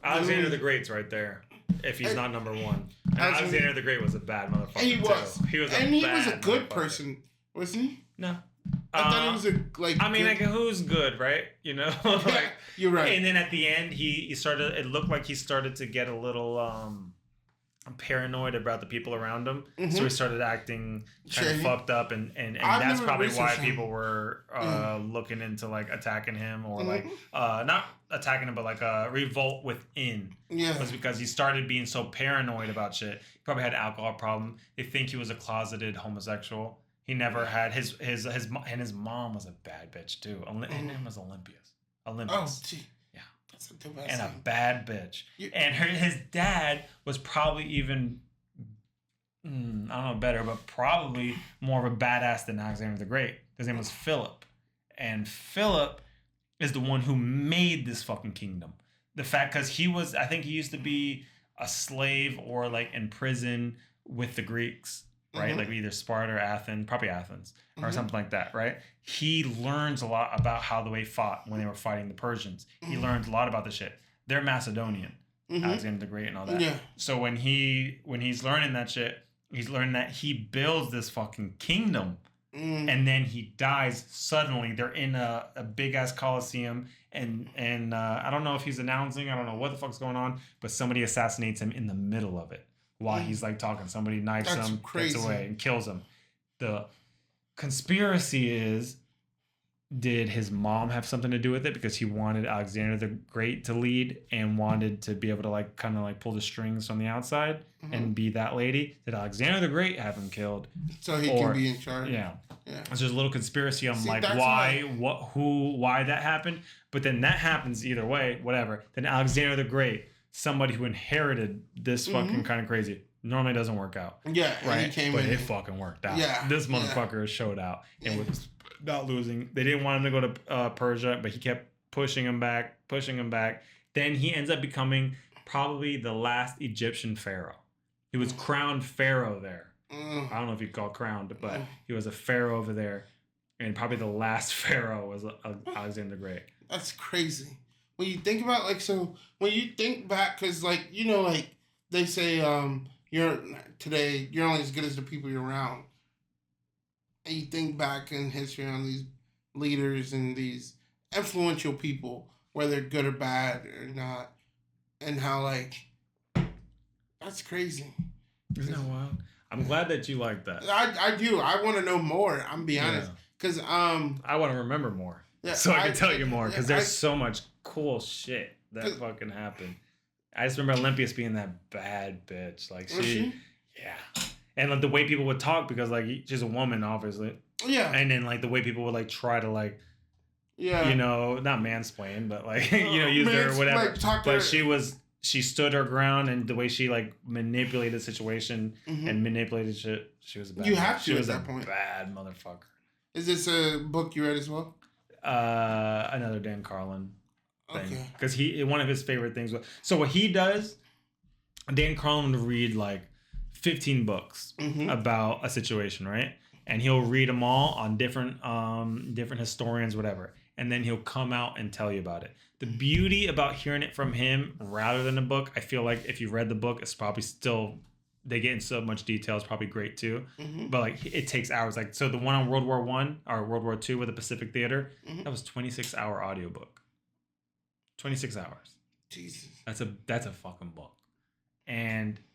Alexander the Great's right there. If he's not number one, and Alexander the Great was a bad motherfucker. He was. He was a good person, wasn't he? No. I thought he was who's good, right? You know, you're right. And then at the end, he started. It looked like he started to get a little paranoid about the people around him, so Mm-hmm. he started acting kind of Shady. fucked up, and I've that's never probably why researched him. people were looking into like attacking him or like Mm-hmm. not attacking him, but like a revolt within. Yeah. Was because he started being so paranoid about shit. He probably had an alcohol problem. They think he was a closeted homosexual. He never had and his mom was a bad bitch too. Her name was Olympius. Oh, Olympus. gee. Yeah. That's a dope ass And a name. bad bitch. You- And his dad was probably even I don't know better, but probably more of a badass than Alexander the Great. His name was Philip, and Philip is the one who made this fucking kingdom. The fact, because I think he used to be a slave or like in prison with the Greeks, right? Mm-hmm. Like either Sparta or Athens, probably Athens or Mm-hmm. something like that, right? He learns a lot about how the way fought when they were fighting the Persians. He Mm-hmm. learns a lot about the shit. They're Macedonian, Mm-hmm. Alexander the Great and all that. Yeah. So when he's learning that shit, he's learning that he builds this fucking kingdom, and then he dies suddenly. They're in a big ass coliseum, and I don't know if he's announcing. I don't know what the fuck's going on, but somebody assassinates him in the middle of it while he's like talking. Somebody knifes That's him, crazy. gets away, and kills him. The conspiracy is, did his mom have something to do with it because he wanted Alexander the Great to lead and wanted to be able to like kind of like pull the strings from the outside and be that lady? Did Alexander the Great have him killed? So he can be in charge. Yeah. Yeah. It's just a little conspiracy on See, like that's why that happened. But then that happens either way, whatever. Then Alexander the Great, somebody who inherited this fucking kind of crazy, normally doesn't work out. Yeah. And Right? he came But in. it fucking worked out. Yeah, This yeah. motherfucker showed out and was not losing. They didn't want him to go to Persia, but he kept pushing him back. Then he ends up becoming probably the last Egyptian pharaoh. He was crowned pharaoh there. I don't know if you call crowned, but he was a pharaoh over there, and probably the last pharaoh was Alexander the Great. That's crazy. When you think about when you think back, because like like they say you're only as good as the people you're around, and you think back in history on these leaders and these influential people, whether good or bad or not, and how like that's crazy. Isn't that wild? I'm glad that you like that. I do. I want to know more. I'm be honest, because I want to remember more, so I can tell you more. Because there's so much cool shit that fucking happened. I just remember Olympias being that bad bitch. Like she? Yeah. And like the way people would talk, because like she's a woman, obviously. Yeah. And then like the way people would like try to like, yeah, not mansplain, but like use their whatever. Like, but she stood her ground, and the way she like manipulated the situation and manipulated shit, she was a bad. You have to she was at that a point. bad motherfucker. Is this a book you read as well? Another Dan Carlin thing. Okay. Because one of his favorite things was, so what he does, Dan Carlin would read like 15 books about a situation, right? And he'll read them all on different historians, whatever. And then he'll come out and tell you about it. The beauty about hearing it from him rather than a book, I feel like if you read the book, it's probably still, they get in so much detail, it's probably great too. But like it takes hours. Like, so the one on World War I or World War II with the Pacific Theater, that was 26-hour audiobook. 26 hours. Jesus. That's a fucking book.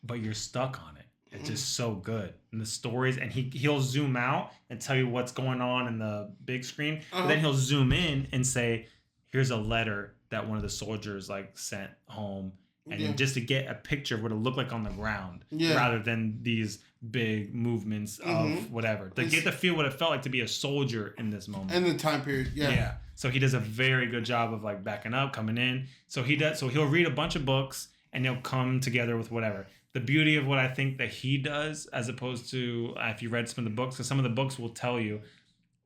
But you're stuck on it. It's just so good. And the stories, and he'll zoom out and tell you what's going on in the big screen. But then he'll zoom in and say, here's a letter that one of the soldiers like sent home. And then just to get a picture of what it looked like on the ground, rather than these big movements of whatever. To get to feel what it felt like to be a soldier in this moment. In the time period, Yeah. So he does a very good job of like backing up, coming in. So he'll read a bunch of books and he'll come together with whatever. The beauty of what I think that he does, as opposed to if you read some of the books, because some of the books will tell you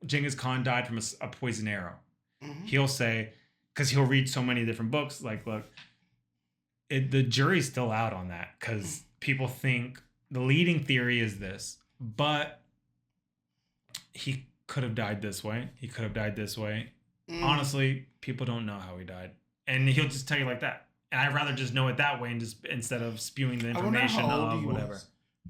Genghis Khan died from a poison arrow. He'll say, because he'll read so many different books, like, look, the jury's still out on that, because people think the leading theory is this, but he could have died this way. He could have died this way. Honestly, people don't know how he died. And he'll just tell you like that. And I'd rather just know it that way and just instead of spewing the information of whatever.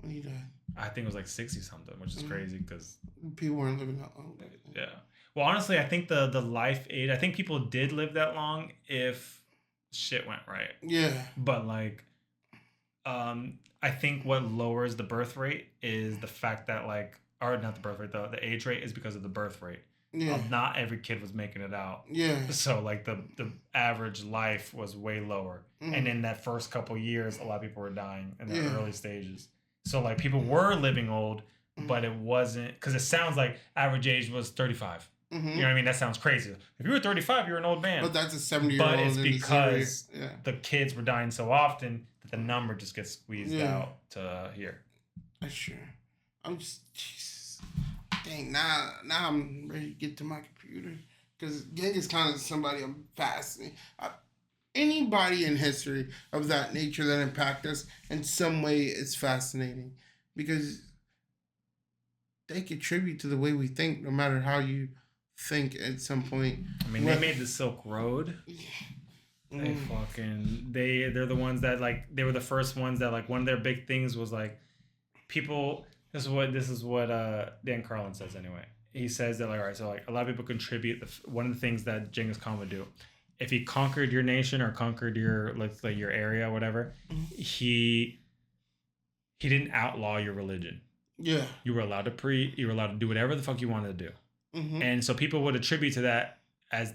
When he died. I think it was like 60 something, which is crazy because people weren't living that long. Yeah. Well, honestly, I think the life age, I think people did live that long if shit went right. Yeah. But like I think what lowers the birth rate is the fact that or not the birth rate though, the age rate is because of the birth rate. Yeah. Not every kid was making it out. Yeah. So like the average life was way lower, and in that first couple years, a lot of people were dying in the early stages. So like people were living old, but it wasn't, because it sounds like average age was 35. You know what I mean? That sounds crazy. If you were 35, you're an old man. But that's a 70-year-old. But it's because the kids were dying so often that the number just gets squeezed out to here. That's true. I'm just, Jesus. Dang, now I'm ready to get to my computer. Because Genghis Khan is somebody I'm fascinated. Anybody in history of that nature that impact us in some way is fascinating. Because they contribute to the way we think, no matter how you think at some point. I mean, they made the Silk Road. They're the ones that they were the first ones that one of their big things was people. This is what Dan Carlin says anyway. He says that all right, so a lot of people contribute. One of the things that Genghis Khan would do, if he conquered your nation or conquered your your area, or whatever, he didn't outlaw your religion. Yeah, you were allowed to you were allowed to do whatever the fuck you wanted to do. And so people would attribute to that as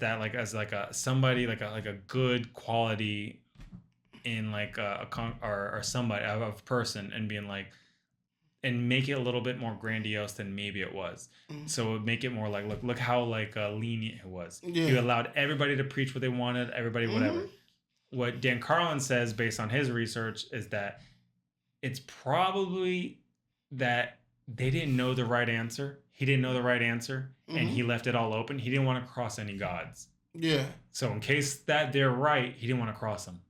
somebody a good quality in or somebody of person, and being and make it a little bit more grandiose than maybe it was. So it would make it more look how lenient it was. You allowed everybody to preach what they wanted, everybody whatever. What Dan Carlin says based on his research is that it's probably that they didn't know the right answer. He didn't know the right answer, and he left it all open. He didn't want to cross any gods. Yeah. So in case that they're right, he didn't want to cross them.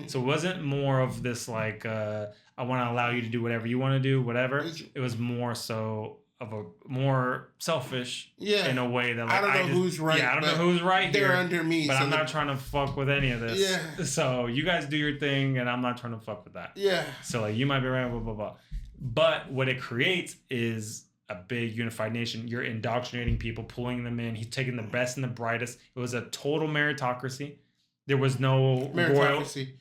So it wasn't more of this I want to allow you to do whatever you want to do, whatever. It was more so of a more selfish in a way that I don't know who's right. Yeah, I don't know who's right they're here. They're under me. But so I'm not trying to fuck with any of this. Yeah. So you guys do your thing, and I'm not trying to fuck with that. Yeah. So you might be right, blah, blah, blah. But what it creates is a big unified nation. You're indoctrinating people, pulling them in. He's taking the best and the brightest. It was a total meritocracy. There was no meritocracy.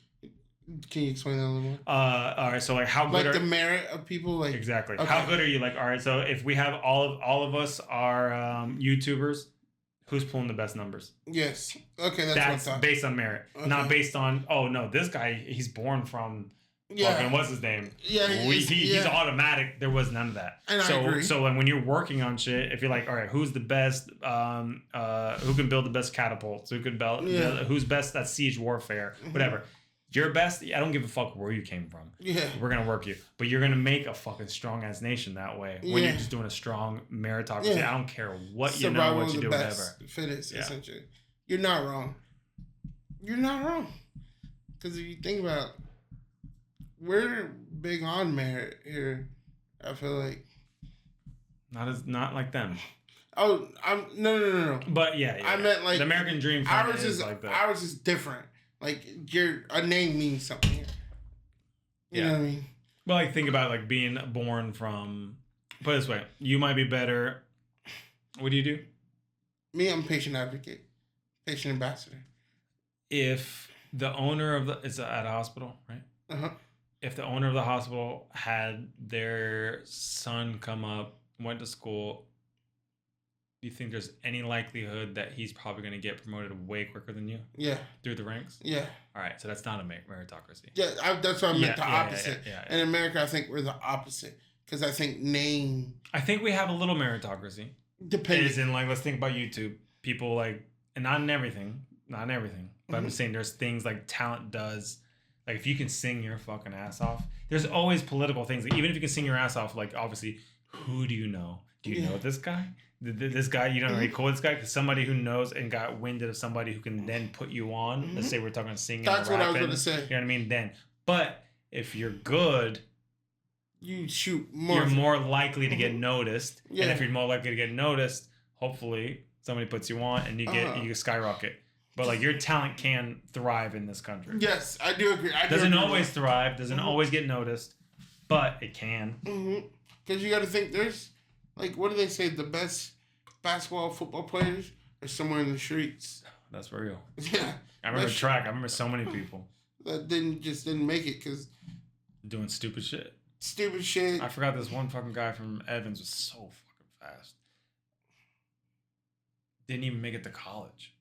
Can you explain that a little more? All right. So how good are the merit of people? Exactly. Okay. How good are you? All right. So if we have all of us are YouTubers, who's pulling the best numbers? Yes. Okay. That's based on merit, not based on this guy. He's born from. Fucking, what's his name? Yeah, he's automatic. There was none of that. And I agree. So when you're working on shit, if you're all right, who's the best? Who can build the best catapults? Who can build? Who's best at siege warfare? Whatever. You're best. I don't give a fuck where you came from. Yeah, we're gonna work you, but you're gonna make a fucking strong ass nation that way. When you're just doing a strong meritocracy, I don't care what you know, what you do, whatever. Fittest, essentially. You're not wrong. You're not wrong. Because if you think about. We're big on merit here. I feel like not like them. Oh, no. But I meant the American dream. Ours is like that. Ours is different. A name means something here. You know what I mean? Well, think about being born from. Put it this way, you might be better. What do you do? Me, I'm patient advocate, patient ambassador. If the owner of it's at a hospital, right? If the owner of the hospital had their son come up, went to school, do you think there's any likelihood that he's probably going to get promoted way quicker than you? Yeah. Through the ranks? Yeah. All right. So that's not a meritocracy. Yeah, that's what I meant, the opposite. Yeah. In America, I think we're the opposite. Because I think I think we have a little meritocracy. Depending. As in, let's think about YouTube. People, and not in everything. But I'm just saying there's things talent does. If you can sing your fucking ass off, there's always political things. Even if you can sing your ass off, obviously, who do you know? Do you know this guy? This guy, you don't know, cool this guy? Because somebody who knows and got winded of somebody who can then put you on. Let's say we're talking singing. That's what I was going to say. You know what I mean? Then, but if you're good, you shoot more. You're more likely to get noticed. Yeah. And if you're more likely to get noticed, hopefully somebody puts you on and you skyrocket. But your talent can thrive in this country. Yes, I do agree. Doesn't always thrive. Doesn't always get noticed, but it can. Because you got to think there's what do they say? The best basketball, football players are somewhere in the streets. That's for real. Yeah, I remember track. I remember so many people that didn't make it because Doing stupid shit. Stupid shit. I forgot this one fucking guy from Evans was so fucking fast. Didn't even make it to college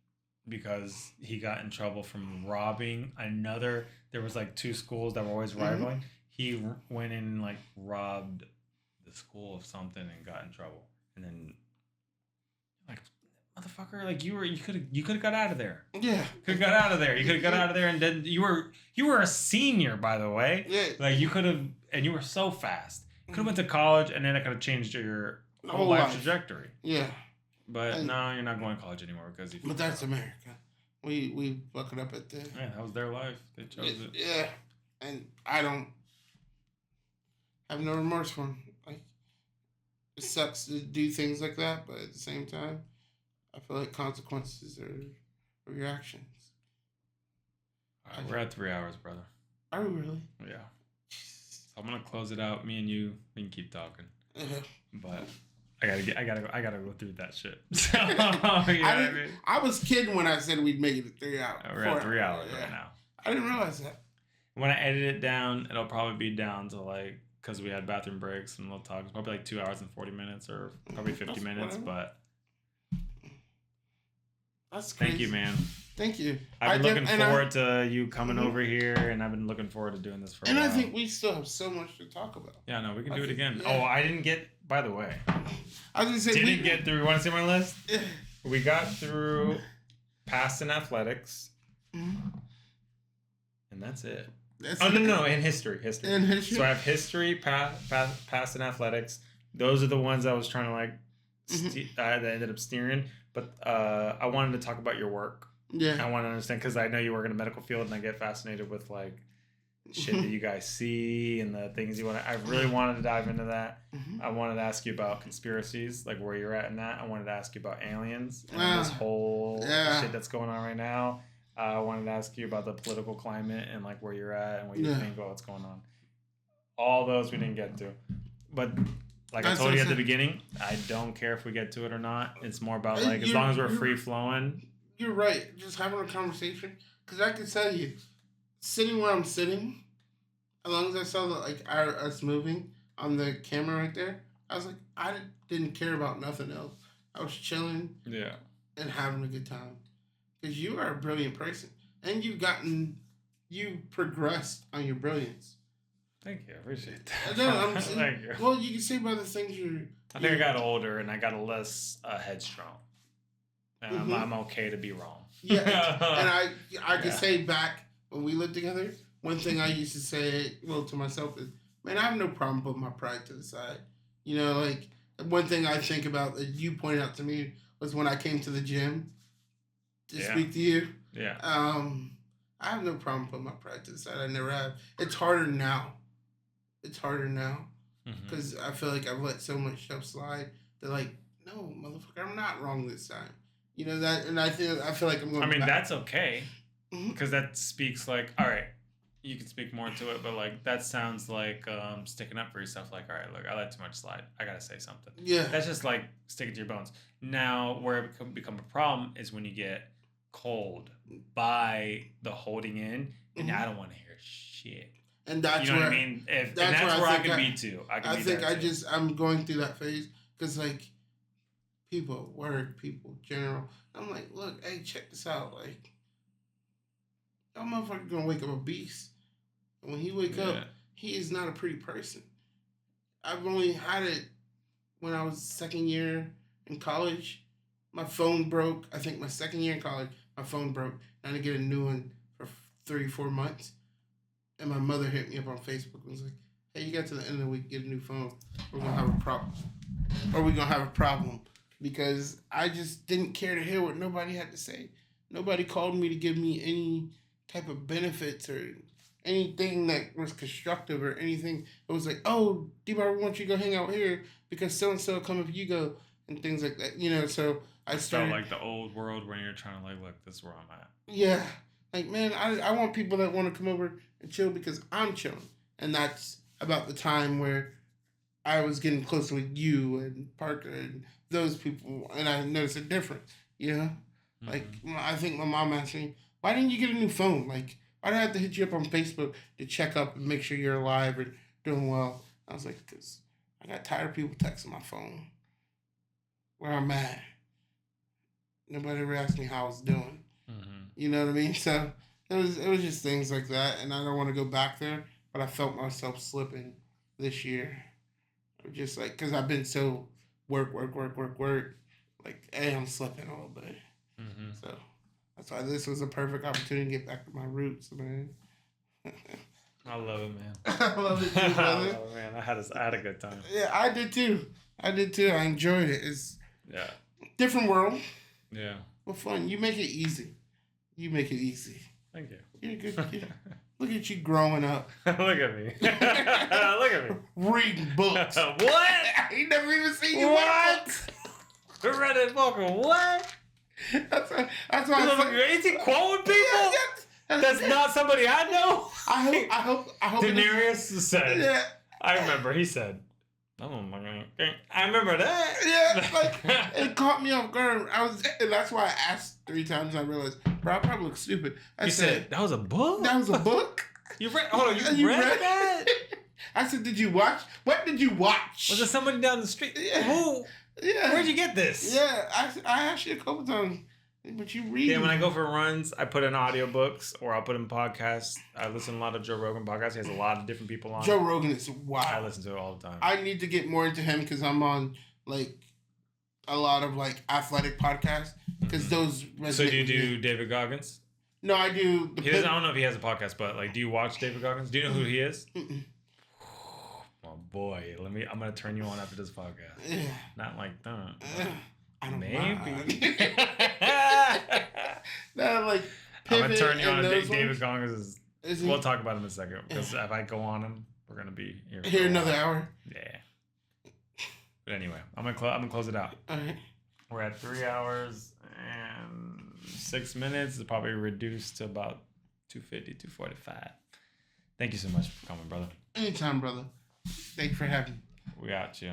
because he got in trouble from robbing another. There was like 2 schools that were always rivaling. He went in and like robbed the school of something and got in trouble. And then, like, motherfucker, like you could have got out of there. Yeah, could have got out of there. You could have got out of there, and then you were a senior, by the way. Yeah, like you could have, and you were so fast. You could have went to college, and then it could have changed your whole life trajectory. Yeah, but no, you're not going to college anymore because you. But that's America. We fuck it up at the. Yeah, that was their life. They chose it. Yeah, and I don't have no remorse for them. Like, it sucks to do things like that, but at the same time, I feel like consequences are your actions. All right, we're at 3 hours, brother. Are we really? Yeah. So I'm gonna close it out. Me and you, we can keep talking. But I gotta go through that shit. So, I was kidding when I said we'd make it to 3 hours. We're at 3 hours right now. I didn't realize that. When I edit it down, it'll probably be down to like, because we had bathroom breaks and little talks, probably like 2 hours and 40 minutes or probably 50 minutes. But that's crazy. Thank you, man. Thank you. I've been looking forward to you coming over here, and I've been looking forward to doing this for a while. And I think we still have so much to talk about. Yeah, no, we can do it again. Yeah. Oh, I didn't get, by the way. I was going to say, didn't get through, you want to see my list? We got through past in athletics. And that's it. No, in history. In history. So I have history, past in athletics. Those are the ones I was trying to like, that ended up steering. But I wanted to talk about your work. Yeah. I want to understand, because I know you work in the medical field, and I get fascinated with like shit that you guys see and the things you want to. I really wanted to dive into that. I wanted to ask you about conspiracies, like where you're at in that. I wanted to ask you about aliens and this whole shit that's going on right now. I wanted to ask you about the political climate and like where you're at and what you think about what's going on. All those we didn't get to, but like I told you at the beginning, I don't care if we get to it or not. It's more about like as long as we're free flowing. You're right. Just having a conversation, because I can tell you, sitting where I'm sitting, as long as I saw us moving on the camera right there, I was like, I didn't care about nothing else. I was chilling, and having a good time. Because you are a brilliant person, and you progressed on your brilliance. Thank you. I appreciate that. No, Thank you. Well, you can say by the things I think I got older and I got less headstrong. And I'm okay to be wrong. Yeah, and I can say back when we lived together, one thing I used to say, to myself is, man, I have no problem putting my pride to the side. You know, like, one thing I think about that you pointed out to me was when I came to the gym to speak to you. Yeah. I have no problem putting my pride to the side. I never have. It's harder now. Because I feel like I've let so much stuff slide. They're like, no, motherfucker, I'm not wrong this time. You know that, and I feel like I'm going. I mean, that's okay, because that speaks like, all right, you can speak more to it, but like that sounds like sticking up for yourself. Like, all right, look, I let too much slide. I gotta say something. Yeah, that's just like sticking to your bones. Now, where it can become a problem is when you get cold by the holding in, and I don't want to hear shit. And that's what I mean. That's where I can be too. I'm going through that phase because like. People, work, people, general. I'm like, look, hey, check this out. Like, that motherfucker gonna wake up a beast. And when he wake up, he is not a pretty person. I've only had it when I was second year in college. My phone broke. I think my second year in college, my phone broke. I had to get a new one for 3-4 months. And my mother hit me up on Facebook and was like, hey, you got to the end of the week, get a new phone. We're gonna have a problem. Or we're gonna have a problem. Because I just didn't care to hear what nobody had to say. Nobody called me to give me any type of benefits or anything that was constructive or anything. It was like, oh, Dbar, we want you to go hang out here because so-and-so will come if you go, and things like that. You know, so I started... felt like the old world when you're trying to like, look, this is where I'm at. Yeah. Like, man, I want people that want to come over and chill because I'm chilling. And that's about the time where I was getting closer with you and Parker and those people, and I noticed a difference, you know? Like, I think my mom asked me, why didn't you get a new phone? Like, I'd have to hit you up on Facebook to check up and make sure you're alive and doing well. I was like, because I got tired of people texting my phone where I'm at. Nobody ever asked me how I was doing. Mm-hmm. You know what I mean? So it was just things like that, and I don't want to go back there, but I felt myself slipping this year. Just like, because I've been so work. Like, hey, I'm slipping a little bit. Mm-hmm. So that's why this was a perfect opportunity to get back to my roots, man. I love it, man. I love it too, I brother. love it, man. I had a good time. Yeah, I did too. I enjoyed it. It's Yeah. different world, Yeah. but fun. You make it easy. Thank you. You're a good kid. Look at you growing up. Look at me. Look at me. Reading books. What? I ain't never even seen you read books. Read it, fucking what? That's why I said, Is he quoting people? That's not somebody I know. I hope. Daenerys said. Yeah. I remember. He said. Oh my god! I remember that. Yeah, like it caught me off guard. And that's why I asked 3 times. I realized, bro, I probably look stupid. You said that was a book. That was a book. You read? Hold on, you read that? I said, did you watch? What did you watch? Was it somebody down the street? Yeah. Who? Yeah. Where'd you get this? Yeah, I asked you a couple times, but you read. Yeah, when I go for runs, I put in audiobooks or I'll put in podcasts. I listen to a lot of Joe Rogan podcasts. He has a lot of different people on. Joe Rogan is wild. I listen to it all the time. I need to get more into him because I'm on like a lot of like athletic podcasts because those. So do you do David Goggins? No, I do. I don't know if he has a podcast, but like, do you watch David Goggins? Do you know who he is? Mm-mm. Oh boy, I'm gonna turn you on after this podcast. Yeah. Not like that. I don't Maybe. No, like I'm gonna turn you on to those David ones. Goggins. We'll talk about it in a second because if I go on him, we're gonna be here another hour. Yeah. But anyway, I'm gonna close it out. All right. We're at 3 hours and 6 minutes. It's probably reduced to about 250, 245. Thank you so much for coming, brother. Anytime, brother. Thank you for having me. We got you.